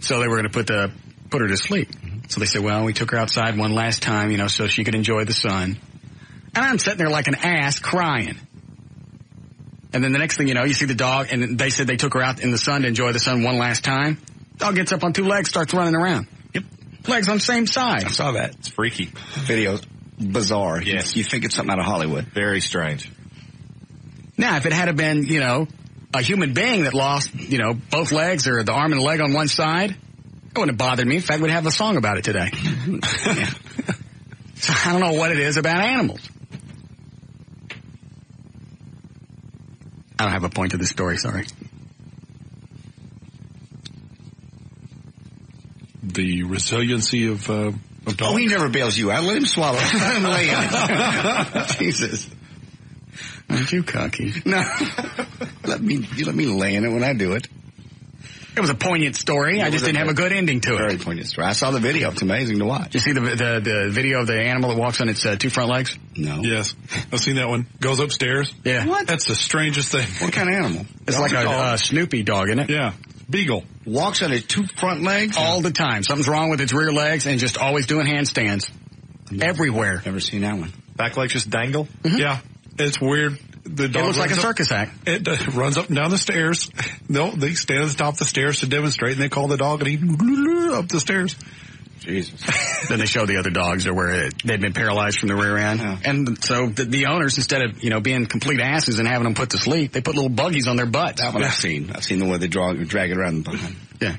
So they were going to put her to sleep. So they said, well, we took her outside one last time, you know, so she could enjoy the sun. And I'm sitting there like an ass crying. And then the next thing you know, you see the dog, and they said they took her out in the sun to enjoy the sun one last time. Dog gets up on two legs, starts running around. Yep. Legs on the same side. I saw that. It's freaky. Video. Bizarre. Yes. You think it's something out of Hollywood. Very strange. Now, if it had been, you know, a human being that lost, you know, both legs or the arm and the leg on one side, it wouldn't have bothered me. In fact, we'd have a song about it today. So I don't know what it is about animals. I don't have a point to this story, sorry. The resiliency of dogs. Oh, he never bails you out. Let him swallow. Let him lay in it. Jesus. Aren't you cocky? No. Let me lay in it when I do it. It was a poignant story. I just didn't have a good ending to it. Very poignant story. I saw the video. It's amazing to watch. Did you see the video of the animal that walks on its two front legs? No. Yes. I've seen that one. Goes upstairs. Yeah. What? That's the strangest thing. What kind of animal? It's like a Snoopy dog, isn't it? Yeah. Beagle. Walks on its two front legs? All the time. Something's wrong with its rear legs and just always doing handstands. Everywhere. Never seen that one. Back legs just dangle? Mm-hmm. Yeah. It's weird. The dog it looks like a runs circus act. It runs up and down the stairs. No, they stand at the top of the stairs to demonstrate, and they call the dog, and he up the stairs. Jesus. Then they show the other dogs where they've been paralyzed from the rear end. Yeah. And so the owners, instead of, you know, being complete asses and having them put to sleep, they put little buggies on their butts. That one I've seen. I've seen the way they drag it around behind. Yeah.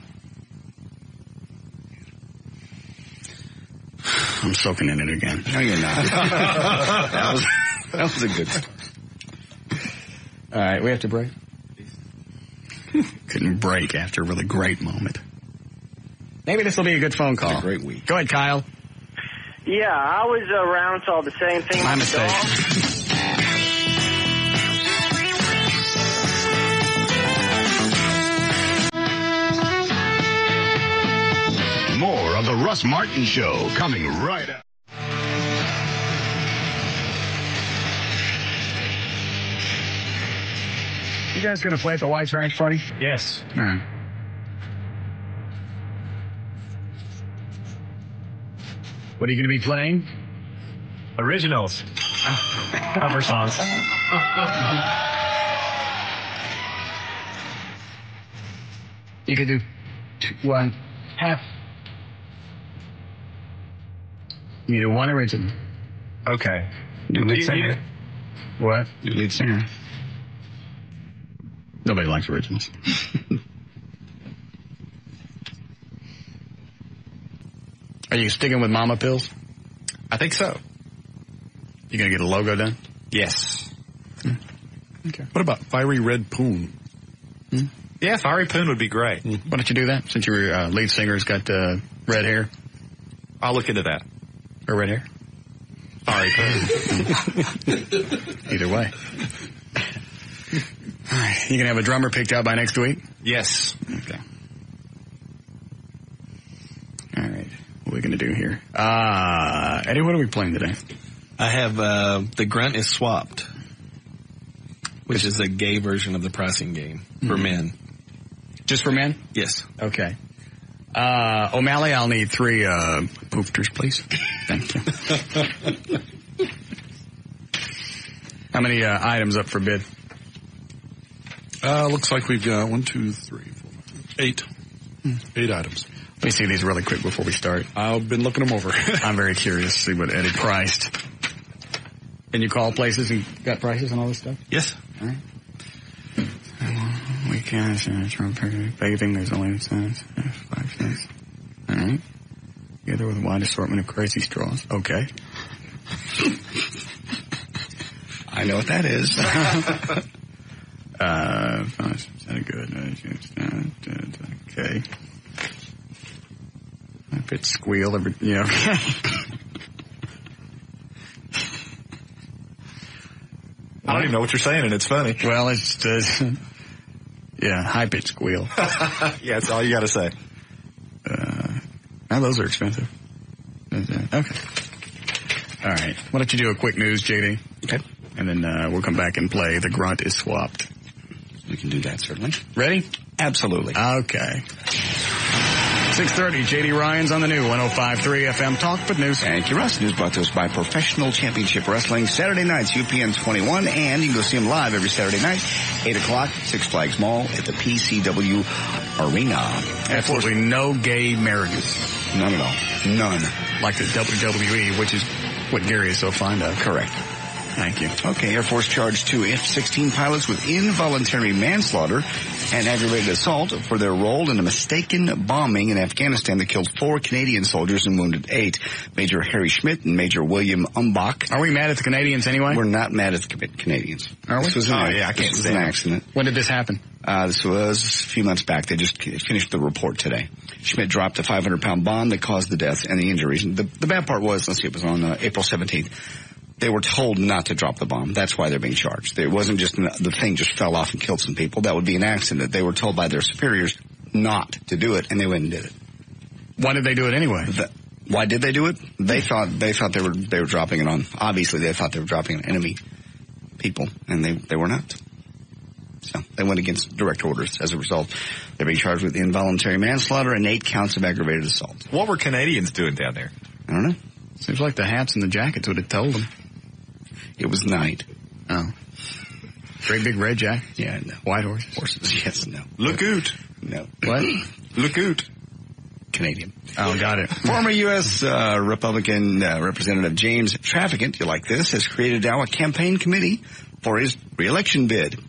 I'm soaking in it again. No, you're not. that was a good story. All right, we have to break. Couldn't break after a really great moment. Maybe this will be a good phone call. It's a great week. Go ahead, Kyle. Yeah, I was around, saw the same thing. My mistake. More of the Russ Martin Show coming right up. You guys gonna play at the White Ranch party? Yes. All right. What are you gonna be playing? Originals. Cover songs. You could do one half. You do one original. Okay. You lead singer. What? You lead singer. Nobody likes originals. Are you sticking with mama pills? I think so. You gonna get a logo done? Yes. Okay. What about Fiery Red Poon? Yeah, Fiery Poon would be great. Why don't you do that? Since your lead singer's got red hair. I'll look into that. Or red hair? Fiery Poon. Either way. All right. You gonna have a drummer picked out by next week? Yes. Okay. All right. What are we gonna do here? Eddie, what are we playing today? I have The Grunt is Swapped, which is a gay version of the pricing game for men. Just for men? Yes. Okay. O'Malley, I'll need 3 poofters, please. Thank you. How many items up for bid? Looks like we've got 1, 2, 3, 4, 8. 8 items. Let me see these really quick before we start. I've been looking them over. I'm very curious to see what Eddie priced. Can you call places and got prices on all this stuff? Yes. All right. We can bathing. There's only 5 cents. All right. Together with a wide assortment of crazy straws. Okay. I know what that is. 5% good. Okay. If it's squeal, you know. I don't even know what you're saying, and it's funny. Well, it's yeah, high-pitched squeal. Yeah, that's all you got to say. Now those are expensive. Okay. All right. Why don't you do a quick news, JD? Okay. And then we'll come back and play The Grunt is Swapped. We can do that, certainly. Ready? Absolutely. Okay. 6:30, J.D. Ryan's on the new 105.3 FM Talk But News. Thank you, Russ. News brought to us by Professional Championship Wrestling. Saturday nights, UPN 21, and you can go see them live every Saturday night, 8 o'clock, Six Flags Mall at the PCW Arena. Absolutely no gay marriages. None at all. None. Like the WWE, which is what Gary is so fond of. Correct. Thank you. Okay, Air Force charged 2 F-16 pilots with involuntary manslaughter and aggravated assault for their role in a mistaken bombing in Afghanistan that killed 4 Canadian soldiers and wounded 8. Major Harry Schmidt and Major William Umbach. Are we mad at the Canadians anyway? We're not mad at the Canadians. Are we? This was I can't say an accident. When did this happen? This was a few months back. They just finished the report today. Schmidt dropped a 500-pound bomb that caused the deaths and the injuries. And the bad part was, let's see, it was on April 17th. They were told not to drop the bomb. That's why they're being charged. It wasn't just the thing just fell off and killed some people. That would be an accident. They were told by their superiors not to do it, and they went and did it. Why did they do it anyway? Why did they do it? They thought they were dropping it on. Obviously, they thought they were dropping it on enemy people, and they were not. So they went against direct orders. As a result, they're being charged with involuntary manslaughter and 8 counts of aggravated assault. What were Canadians doing down there? I don't know. Seems like the hats and the jackets would have told them. It was night. Oh. Great big red jacket? Yeah, no. White horses? Horses, yes, no. Look out. No. What? Look out. Canadian. Oh, got it. Former U.S. Republican Representative James Traficant, you like this, has created now a campaign committee for his re-election bid.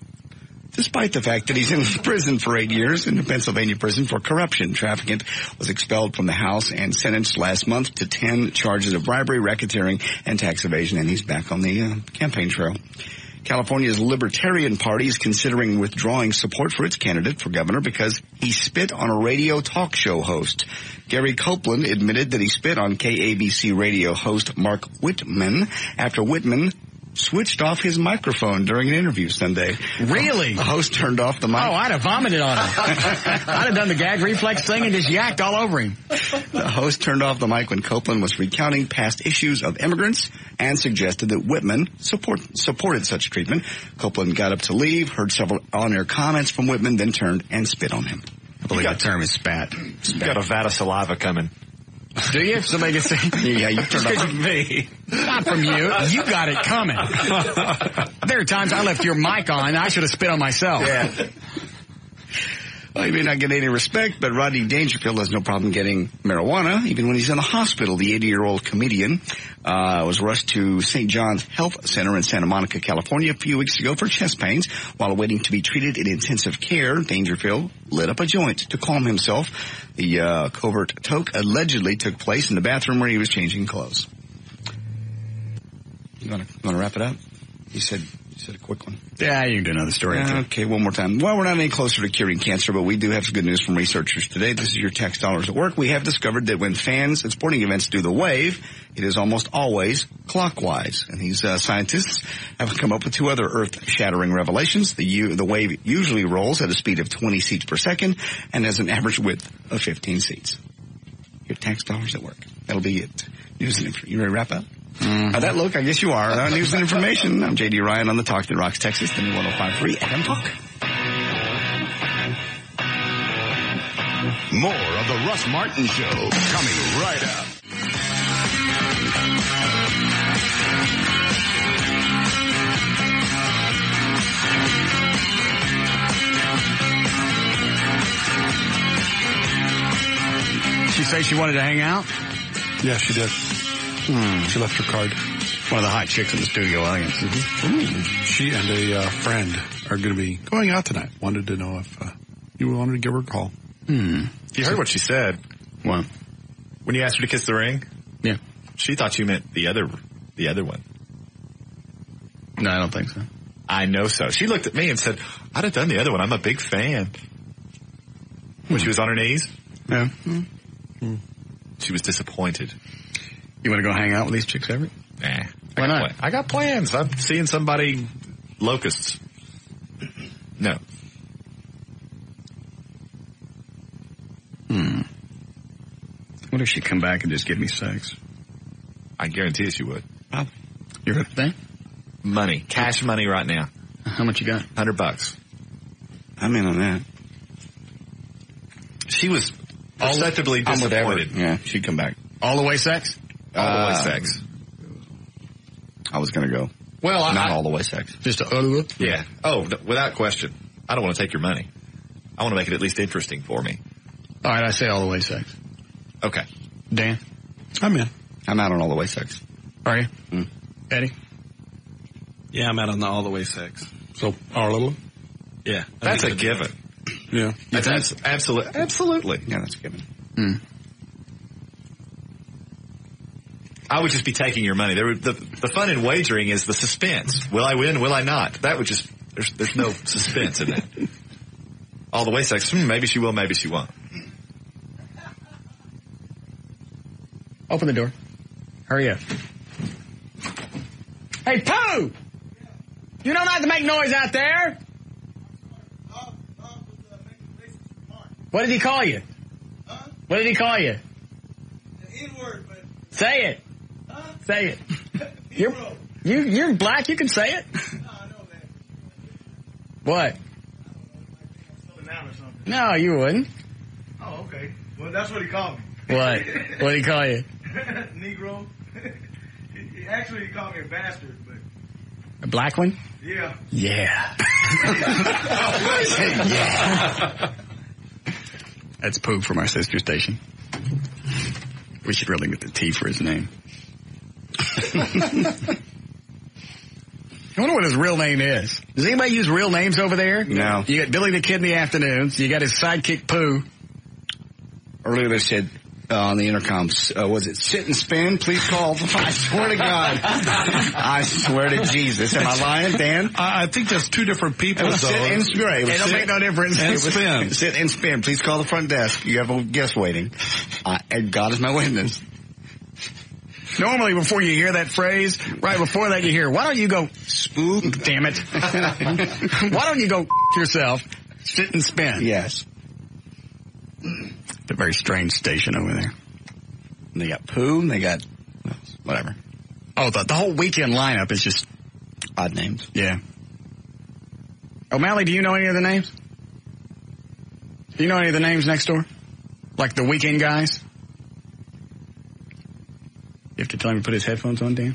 Despite the fact that he's in prison for 8 years in a Pennsylvania prison for corruption, Traficant was expelled from the House and sentenced last month to 10 charges of bribery, racketeering, and tax evasion, and he's back on the campaign trail. California's Libertarian Party is considering withdrawing support for its candidate for governor because he spit on a radio talk show host. Gary Copeland admitted that he spit on KABC radio host Mark Whitman after Whitman switched off his microphone during an interview Sunday. Really? The host turned off the mic. Oh, I'd have vomited on him. I'd have done the gag reflex thing and just yacked all over him. The host turned off the mic when Copeland was recounting past issues of immigrants and suggested that Whitman supported such treatment. Copeland got up to leave, heard several on-air comments from Whitman, then turned and spit on him. I believe that term is spat. You've got a vat of saliva coming. Do you? Somebody can say, yeah, you turned off me. Not from you. You got it coming. There are times I left your mic on. I should have spit on myself. Yeah. Well, he may not get any respect, but Rodney Dangerfield has no problem getting marijuana, even when he's in the hospital. The 80-year-old comedian was rushed to St. John's Health Center in Santa Monica, California, a few weeks ago for chest pains. While waiting to be treated in intensive care, Dangerfield lit up a joint to calm himself. The covert toke allegedly took place in the bathroom where he was changing clothes. You want to wrap it up? You said a quick one. Yeah, you can do another story. Okay, one more time. Well, we're not any closer to curing cancer, but we do have some good news from researchers today. This is your tax dollars at work. We have discovered that when fans at sporting events do the wave, it is almost always clockwise. And these scientists have come up with 2 other earth-shattering revelations. The wave usually rolls at a speed of 20 seats per second and has an average width of 15 seats. Your tax dollars at work. That'll be it. News and information. You ready to wrap up? Mm-hmm. That look, I guess you are. News and information. I'm J.D. Ryan on the Talk That Rocks Texas, the new 105.3 FM Talk. More of the Russ Martin Show coming right up. She say she wanted to hang out? Yeah, she did. She left her card. One of the hot chicks in the studio audience. Mm-hmm. She and a friend are going to be going out tonight. Wanted to know if you wanted to give her a call. You heard what she said. What? When you asked her to kiss the ring? Yeah. She thought you meant the other one. No, I don't think so. I know so. She looked at me and said, I'd have done the other one. I'm a big fan. When she was on her knees? Yeah. She was disappointed. You want to go hang out with these chicks, Everett? Nah. Why not? I got plans. I'm seeing somebody, locusts. No. What if she come back and just give me sex? I guarantee you she would. Oh. You're a thing? Money. Cash money right now. How much you got? $100. I'm in on that. She was perceptibly disappointed. Yeah, she'd come back. All the way sex? All the way sex. I was going to go. Well, not all the way sex. Just yeah. Oh, without question. I don't want to take your money. I want to make it at least interesting for me. All right, I say all the way sex. Okay. Dan? I'm in. I'm out on all the way sex. Are you? Eddie? Yeah, I'm out on the all the way sex. So, our little? Yeah. That's a given. Yeah. That's absolutely. Yeah, that's a given. I would just be taking your money. The fun in wagering is the suspense. Will I win? Will I not? That would just, there's no suspense in that. All the way sex, maybe she will, maybe she won't. Open the door. Hurry up. Hey, Pooh! You don't have to make noise out there! What did he call you? What did he call you? The N-word, but... Say it. Say it. You're black, you can say it. No, I know that. What? Slowing down or something. No, you wouldn't. Oh, okay. Well, that's what he called me. What? What did he call you? Negro. Actually, he called me a bastard, but... A black one? Yeah. Yeah. Yeah. That's Pooh from our sister station. We should really get the T for his name. I wonder what his real name is. Does anybody use real names over there? No. You got Billy the Kid in the afternoons. You got his sidekick Pooh. Earlier they said on the intercom, was it sit and spin? Please call. I swear to God. I swear to Jesus. Am I lying, Dan? I think that's two different people. It was sit and spin. It don't make no difference. And spin. Sit and spin. Please call the front desk. You have a guest waiting. And God is my witness. Normally, before you hear that phrase, right before that you hear, why don't you go, spook, damn it. Why don't you go yourself, sit and spin? Yes. It's a very strange station over there. And they got Pooh, and they got, whatever. Oh, the whole weekend lineup is just... odd names. Yeah. O'Malley, do you know any of the names? Do you know any of the names next door? Like the weekend guys? You have to tell him to put his headphones on, Dan?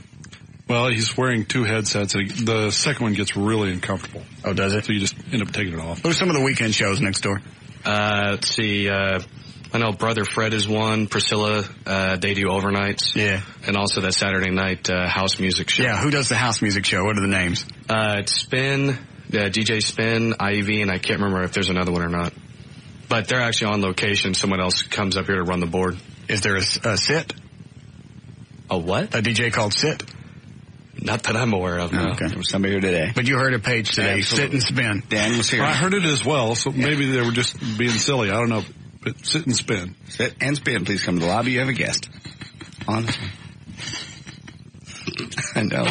Well, he's wearing two headsets. The second one gets really uncomfortable. Oh, does it? So you just end up taking it off. What are some of the weekend shows next door? Let's see. I know Brother Fred is one. Priscilla, they do overnights. Yeah. And also that Saturday night house music show. Yeah, who does the house music show? What are the names? It's Spin, DJ Spin, IEV, and I can't remember if there's another one or not. But they're actually on location. Someone else comes up here to run the board. Is there a sit? A what? A DJ called Sit? Not that I'm aware of, no. Okay. There was somebody here today. But you heard a page today, Absolutely. Sit and Spin. Dan was here. I heard it as well, so maybe they were just being silly. I don't know. But sit and spin. Sit and spin. Please come to the lobby. You have a guest. Honestly. I know.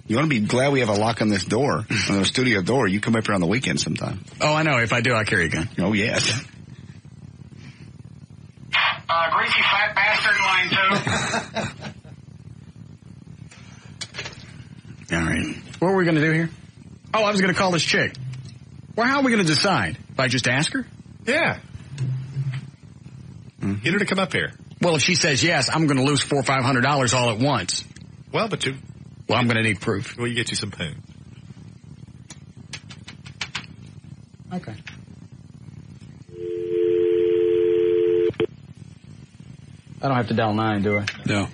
You want to be glad we have a lock on this door, on the studio door. You come up here on the weekend sometime. Oh, I know. If I do, I carry a gun. Oh, yes. Greasy fat bastard line two. All right. What were we going to do here? Oh, I was going to call this chick. Well, how are we going to decide? If I just ask her? Yeah. Mm-hmm. Get her to come up here. Well, if she says yes, I'm going to lose $400 or $500 all at once. Well, but you... Well, I'm going to need proof. Well, you get you some poon. Okay. I don't have to dial 9, do I? No.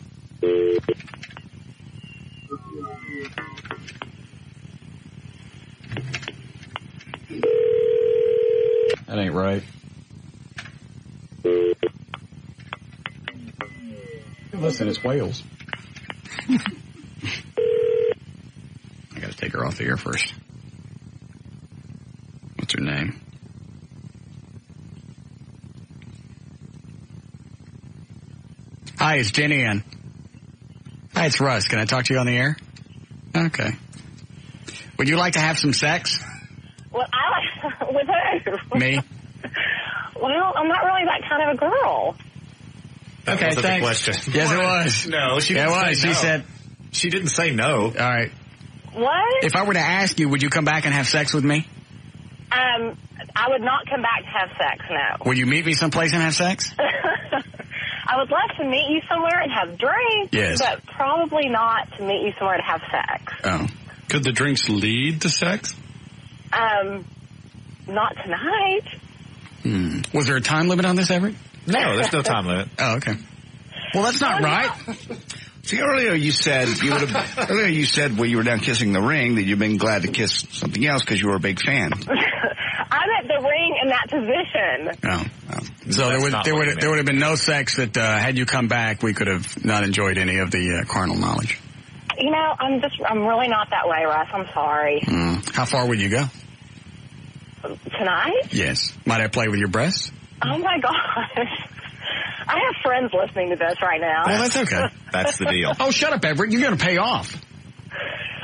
That ain't right. Listen, it's Wales. I gotta take her off the air first. What's her name? Hi, it's Jenny Ann. Hi, it's Russ. Can I talk to you on the air? Okay. Would you like to have some sex? Well, I like with who? Me? Well, I'm not really that kind of a girl. That wasn't the question. Yes, it was. No, she Yeah, didn't it was. say no. She said... She didn't say no. All right. What? If I were to ask you, would you come back and have sex with me? I would not come back to have sex, no. Would you meet me someplace and have sex? I would love to meet you somewhere and have drinks, Yes. but probably not to meet you somewhere to have sex. Oh. Could the drinks lead to sex? Not tonight. Was there a time limit on this, Everett? No, there's no time limit. Oh, okay. Well, that's not right. See, earlier you said when you were down kissing the ring that you've been glad to kiss something else because you were a big fan. I'm at the ring in that position. Oh. So there would have been no sex that had you come back, we could have not enjoyed any of the carnal knowledge. You know, I'm really not that way, Russ. I'm sorry. How far would you go? Tonight? Yes. Might I play with your breasts? Oh my gosh. I have friends listening to this right now. Well, that's okay. That's the deal. Oh, shut up, Everett. You're going to pay off.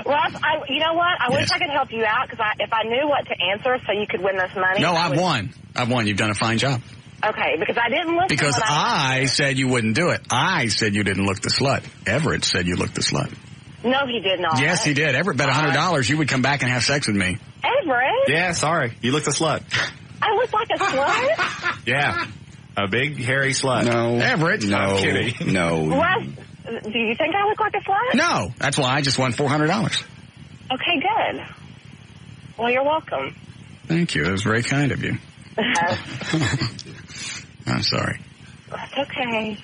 Russ, you know what? I wish I could help you out because if I knew what to answer so you could win this money. No, I've won. I've won. You've done a fine job. Okay, because I didn't listen. Because I said you wouldn't do it. I said you didn't look the slut. Everett said you looked the slut. No, he did not. Yes, he did. Everett bet $100 you would come back and have sex with me. Everett? Yeah, sorry. You look a slut. I look like a slut? Yeah. A big, hairy slut. No. Everett? No. I'm kidding. No. Russ, do you think I look like a slut? No. That's why I just won $400. Okay, good. Well, you're welcome. Thank you. That was very kind of you. I'm sorry. That's okay.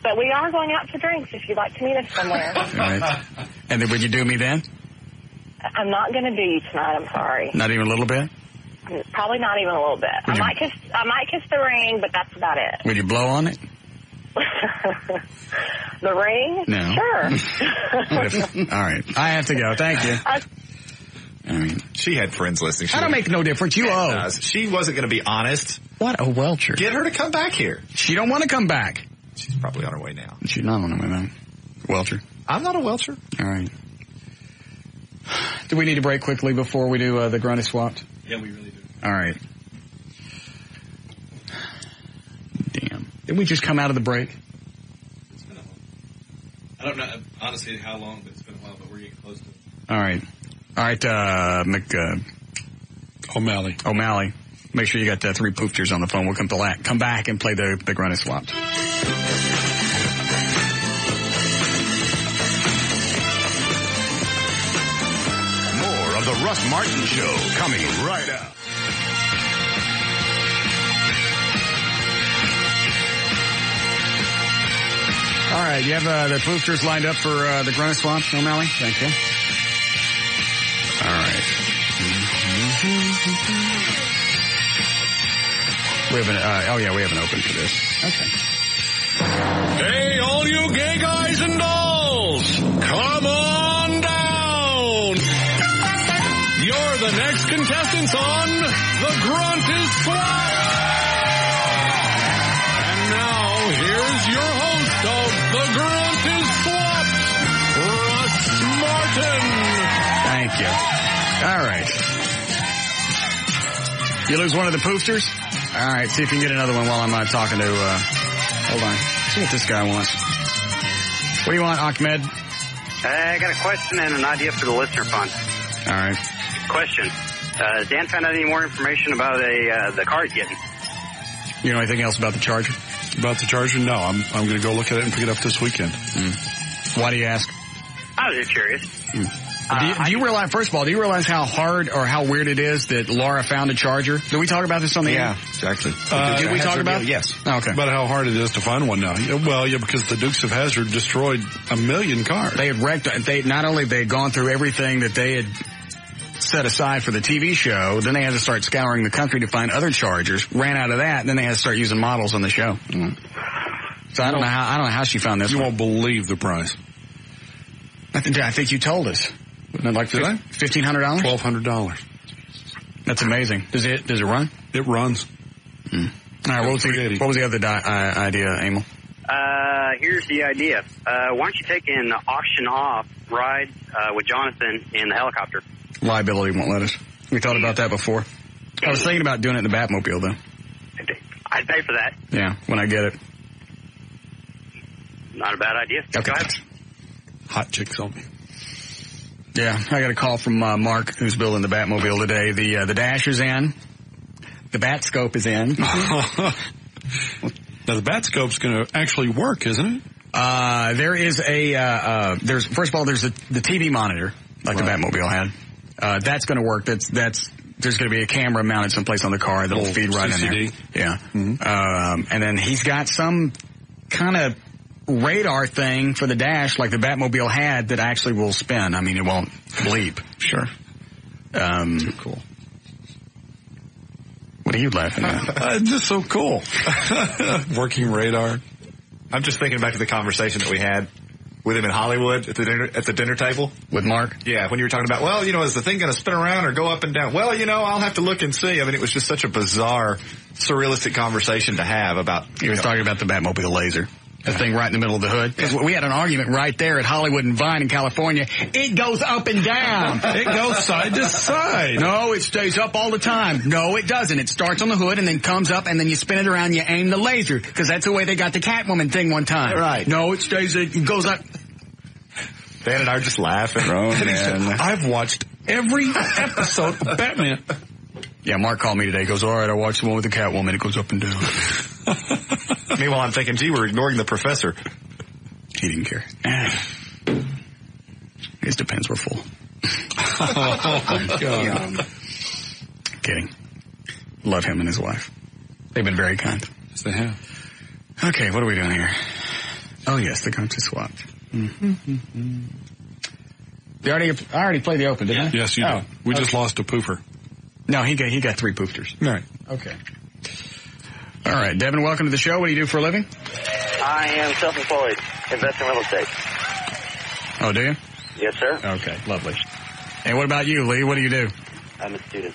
But we are going out for drinks if you'd like to meet us somewhere. All right. And then would you do me then? I'm not going to do you tonight. I'm sorry. Not even a little bit? Probably not even a little bit. I might kiss the ring, but that's about it. Would you blow on it? The ring? No. Sure. All right. I have to go. Thank you. I mean, she had friends listening. I don't make no difference. You owe. She wasn't going to be honest. What a welcher. Get her to come back here. She don't want to come back. She's probably on her way now. She's not on her way now. Welcher. I'm not a welcher. All right. Do we need to break quickly before we do the grunt is swapped? Yeah, we really do. All right. Damn. Did we just come out of the break? It's been a while. I don't know honestly how long, but it's been a while, but we're getting close to it. All right. All right, O'Malley. Make sure you got 3 poofters on the phone. We'll come back and play the grunt is swapped. More of the Russ Martin Show coming right up. All right, you have the poofers lined up for the grunt is swapped, O'Malley? Thank you. All right. We haven't opened for this. Okay. Hey, all you gay guys and dolls, come on down. You're the next contestants on The Grunt is Swapped. And now, here's your host of The Grunt is Swapped, Russ Martin. Thank you. All right. You lose one of the poofers? All right, see if you can get another one while I'm talking to, hold on. See what this guy wants. What do you want, Ahmed? I got a question and an idea for the listener fund. All right. Question. Has Dan found out any more information about the car he's getting? You know anything else about the Charger? About the Charger? No, I'm going to go look at it and pick it up this weekend. Why do you ask? I was just curious. Do you realize, first of all, how hard or how weird it is that Laura found a Charger? Did we talk about this on the air? Yeah, exactly. Did we talk about it? Yes. Oh, okay. About how hard it is to find one now. Well, yeah, because the Dukes of Hazzard destroyed 1 million cars. They had wrecked, not only they had gone through everything that they had set aside for the TV show, then they had to start scouring the country to find other Chargers, ran out of that, and then they had to start using models on the show. So I don't know how she found this. You won't believe the price. I think you told us. Wasn't it like $1,500? $1,200. That's amazing. Does it run? It runs. All right. What was the other idea, Emil? Here's the idea. Why don't you take an auction off ride with Jonathan in the helicopter? Liability won't let us. We thought about that before. I was thinking about doing it in the Batmobile, though. I'd pay for that. Yeah, when I get it. Not a bad idea. Okay. Go ahead. Hot chicks on me. Yeah, I got a call from Mark, who's building the Batmobile today. The dash is in. The Batscope is in. Now, the Batscope's going to actually work, isn't it? There is first of all, there's the TV monitor, like the Batmobile had. That's going to work. There's going to be a camera mounted someplace on the car that'll feed right CCD. in there. Yeah. Mm-hmm. And then he's got some kind of radar thing for the dash like the Batmobile had that actually will spin. I mean, it won't bleep. Sure. Too cool. What are you laughing at? It's just so cool. Working radar. I'm just thinking back to the conversation that we had with him in Hollywood at the dinner table. With Mark? Yeah, when you were talking about, well, is the thing going to spin around or go up and down? Well, I'll have to look and see. I mean, it was just such a bizarre, surrealistic conversation to have about... He was talking about the Batmobile laser. The thing right in the middle of the hood. We had an argument right there at Hollywood and Vine in California. It goes up and down. It goes side to side. No, it stays up all the time. No, it doesn't. It starts on the hood and then comes up and then you spin it around and you aim the laser. Because that's the way they got the Catwoman thing one time. Right. No, it goes up. Dan and I are just laughing. I've watched every episode of Batman. Yeah, Mark called me today. He goes, all right, I watched the one with the Catwoman. It goes up and down. Meanwhile, I'm thinking, gee, we're ignoring the professor. He didn't care. His depends were full. Oh, my God. Kidding. Love him and his wife. They've been very kind. Yes, they have. Okay, what are we doing here? Oh, yes, the guns are swapped. Mm-hmm. I already played the Open, didn't I? Yes, you did. We just lost a poofer. No, he got 3 poofters. Right. Okay. All right, Devin, welcome to the show. What do you do for a living? I am self-employed, invest in real estate. Oh, do you? Yes, sir. Okay, lovely. And what about you, Lee? What do you do? I'm a student.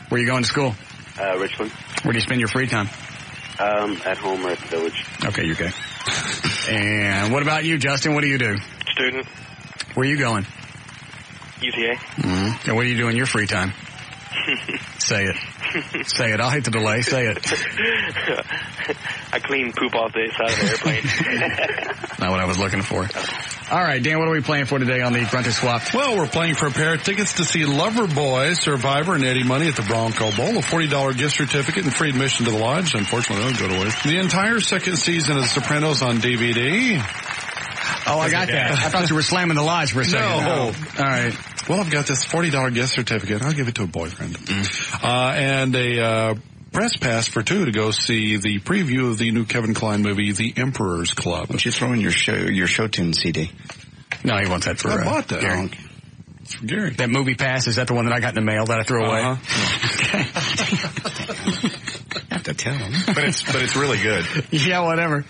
Where are you going to school? Richland. Where do you spend your free time? At home or at the village. Okay, you're okay. And what about you, Justin? What do you do? Student. Where are you going? UTA. Mm-hmm. And what do you do in your free time? Say it. Say it. I'll hit the delay. Say it. I clean poop off the side of the airplane. Not what I was looking for. All right, Dan, what are we playing for today on the Grunter Swap? Well, we're playing for a pair of tickets to see Loverboy, Survivor, and Eddie Money at the Bronco Bowl, a $40 gift certificate and free admission to the lodge. Unfortunately, I don't go to waste. The entire second season of The Sopranos on DVD. Oh, I got that. I thought you were slamming the lodge for a second. No. All right. Well, I've got this $40 gift certificate. I'll give it to a boyfriend. And a press pass for 2 to go see the preview of the new Kevin Kline movie, The Emperor's Club. Why don't you throw in your show tune CD? No, he wants that for I bought that. Gary. It's for Gary. That movie pass, is that the one that I got in the mail that I threw away? Okay. I have to tell him. But it's really good. Yeah, whatever.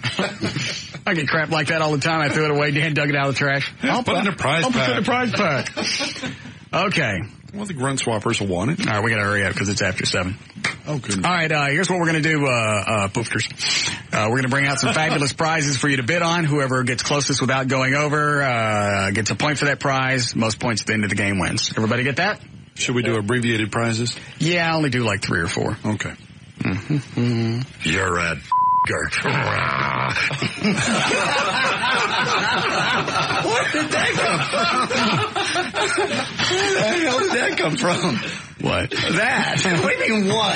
I get crap like that all the time. I threw it away. Dan dug it out of the trash. I'll put it in a prize pack. I'll put it in a prize pack. Okay. Well, the grunt swappers will want it. All right, we got to hurry up because it's after 7. Oh, good. All right, here's what we're going to do, poofters. We're going to bring out some fabulous prizes for you to bid on. Whoever gets closest without going over gets a point for that prize. Most points at the end of the game wins. Everybody get that? Should we do abbreviated prizes? Yeah, I only do like 3 or 4. Okay. Mm-hmm. You're a Gert. What did that come from? Where the hell did that come from? What? That. What do you mean, what?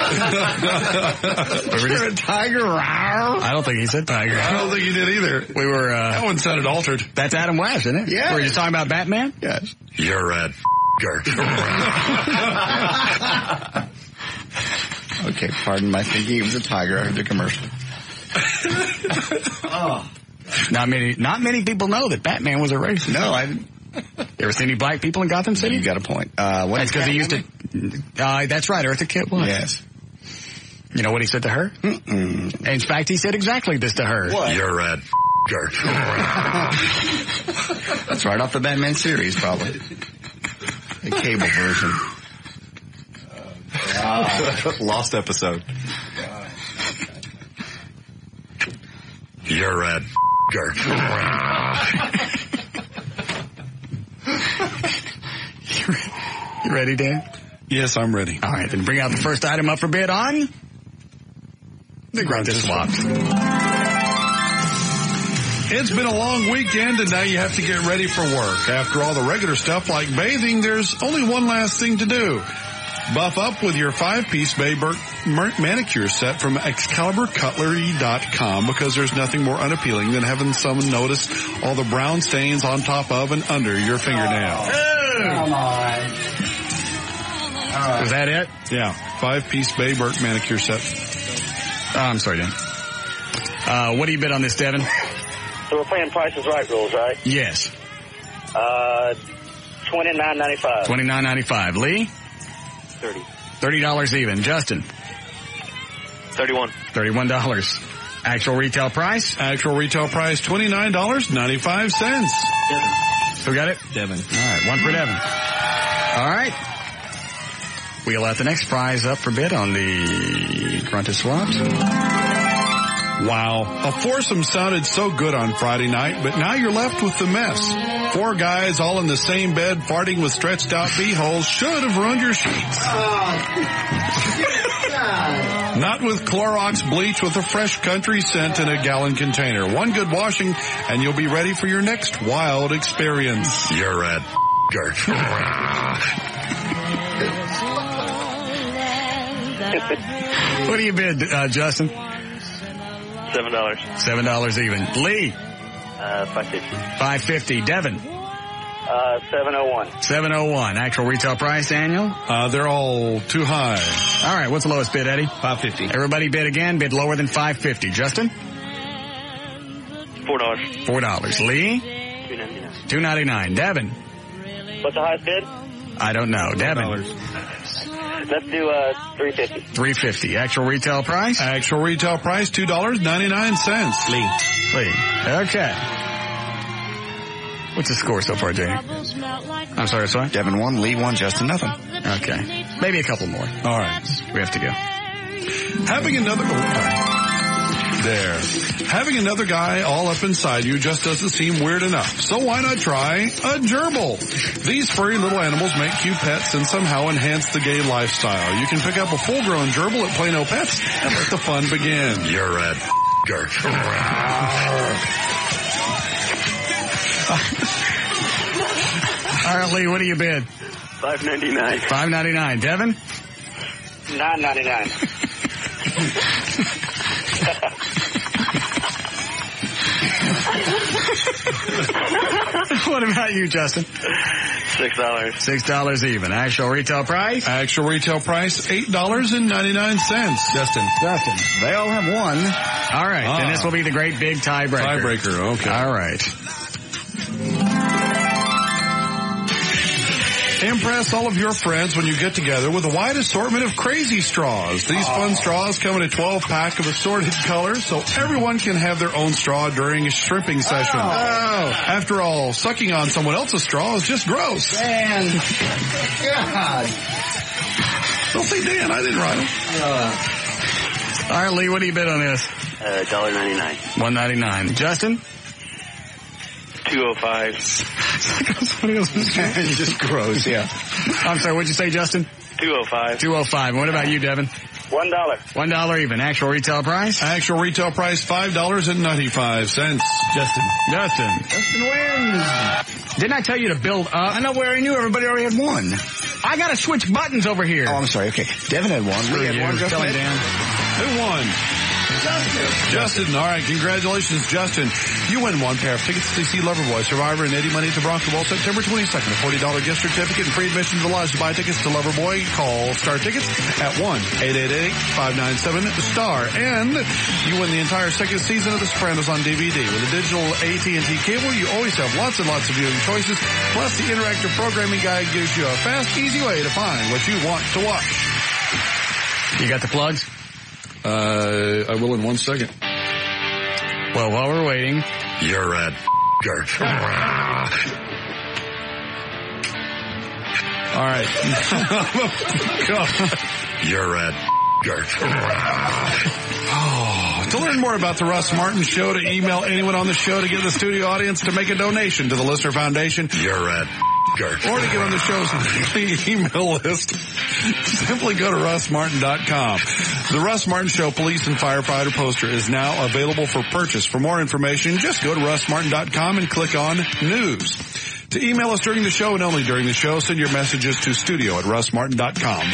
You're a tiger. I don't think he said tiger. I don't think he did either. We were, that one sounded altered. That's Adam West, isn't it? Yeah. Were you talking about Batman? Yes. You're a Gert. Okay, pardon my thinking. It was a tiger. I heard the commercial. Oh. Not many people know that Batman was a racist. No, I didn't. You ever see any black people in Gotham City? You got a point. That's because he used to. That's right, Eartha Kitt was. Yes. You know what he said to her? Mm-mm. In fact, he said exactly this to her. What? You're a Gert. That's right off the Batman series, probably. The cable version. Lost episode. You're a Gert. You ready, Dan? Yes, I'm ready. All right, then bring out the first item up for bid on the Grunter Swap. It's been a long weekend, and now you have to get ready for work. After all the regular stuff like bathing, there's only one last thing to do. Buff up with your 5-piece Bayburt manicure set from ExcaliburCutlery.com, because there's nothing more unappealing than having someone notice all the brown stains on top of and under your fingernail. Come on. Was that it? Yeah, 5-piece Bayburt manicure set. Oh, I'm sorry, Dan. What do you bid on this, Devin? So we're playing Price is Right rules, right? Yes. $29.95. $29.95. Lee? $30 even. Justin? $31. Actual retail price? Actual retail price, $29.95. Who got it? Devin. All right, one for Devin. All right. We'll let the next prize up for bid on the Grunted Swaps. Wow. A foursome sounded so good on Friday night, but now you're left with the mess. 4 guys all in the same bed farting with stretched out bee-holes should have ruined your sheets. Not with Clorox bleach with a fresh country scent in a gallon container. One good washing and you'll be ready for your next wild experience. You're at Gert. What do you bid, Justin? $7. $7 even. Lee? $5.50. $5.50. Devin? $7.01. $7.01. Actual retail price, Daniel? They're all too high. All right, what's the lowest bid, Eddie? $5.50. Everybody bid again, bid lower than $5.50. Justin? $4. $4. Lee? $2.99. Devin? What's the highest bid? I don't know. Devin? Let's do $3.50. $3.50. Actual retail price? Actual retail price, $2.99. Lee. Okay. What's the score so far, Jamie? I'm sorry, sorry? Devin 1, Lee 1, Justin nothing. Okay. Maybe a couple more. All right. We have to go. Having another guy all up inside you just doesn't seem weird enough. So why not try a gerbil? These furry little animals make cute pets and somehow enhance the gay lifestyle. You can pick up a full-grown gerbil at Plano Pets and let the fun begin. You're at Gert. All right, Lee, what do you bid? $5.99. $5.99. Devin? $9.99. What about you, Justin? $6. $6 even. Actual retail price? Actual retail price, $8.99. Justin. They all have one. All right. Then this will be the great big tiebreaker. Tiebreaker, okay. All right. Impress all of your friends when you get together with a wide assortment of crazy straws. These fun straws come in a 12-pack of assorted colors, so everyone can have their own straw during a shrimping session. After all, sucking on someone else's straw is just gross. Dan. God. Don't say Dan, I didn't write them. All right, Lee, what do you bid on this? $1.99. $1.99. Justin? $2.05. Just gross, yeah. I'm sorry, what'd you say, Justin? $2.05. $2.05. What about you, Devin? $1. $1 even. Actual retail price? Actual retail price, $5.95. Justin wins. Didn't I tell you to build up? I know where I knew everybody already had one. I gotta switch buttons over here. Oh, I'm sorry. Okay. Devin had one. Lee had one. Justin had Dan. Who won? Justin. All right. Congratulations, Justin. You win one pair of tickets to see Loverboy, Survivor, and Eddie Money at the Bronco Bowl September 22nd. A $40 gift certificate and free admission to the lodge. To buy tickets to Loverboy, call Star Tickets at 1-888-597-STAR. And you win the entire second season of The Sopranos on DVD. With a digital AT&T cable, you always have lots and lots of viewing choices. Plus, the interactive programming guide gives you a fast, easy way to find what you want to watch. You got the plugs? I will in 1 second. Well, while we're waiting, you're at Gert. All right. You're at Gert. To learn more about the Russ Martin Show, to email anyone on the show, to get the studio audience to make a donation to the Listener Foundation, you're at Gert. Or to get on the show's email list, simply go to russmartin.com. The Russ Martin Show Police and Firefighter poster is now available for purchase. For more information, just go to russmartin.com and click on News. To email us during the show and only during the show, send your messages to studio@russmartin.com.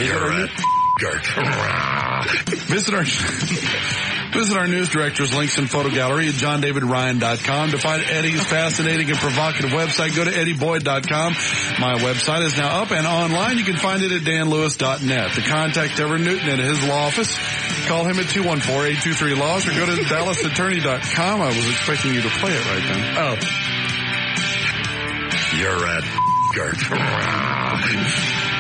Visit our news director's links and photo gallery at johndavidryan.com. To find Eddie's fascinating and provocative website, go to eddieboyd.com. My website is now up and online. You can find it at danlewis.net. To contact Everett Newton at his law office, call him at 214-823-LAWS or go to dallasattorney.com. I was expecting you to play it right then. Oh. You're at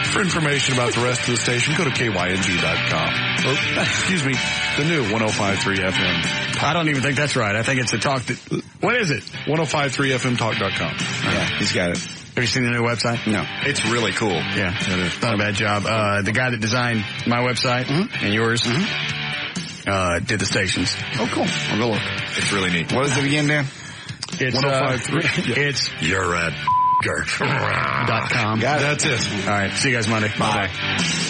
For information about the rest of the station, go to kyng.com. Or, excuse me, the new 105.3 FM. I don't even think that's right. I think it's the talk that... What is it? 105.3fmtalk.com. Yeah, he's got it. Have you seen the new website? No. It's really cool. Yeah, it is. Not a bad job. The guy that designed my website and yours did the stations. Oh, cool. I'll go look. It's really neat. What is it again, Dan? It's 105.3. It's You're at .com. Got it. That's it. All right. See you guys Monday. Bye. Bye.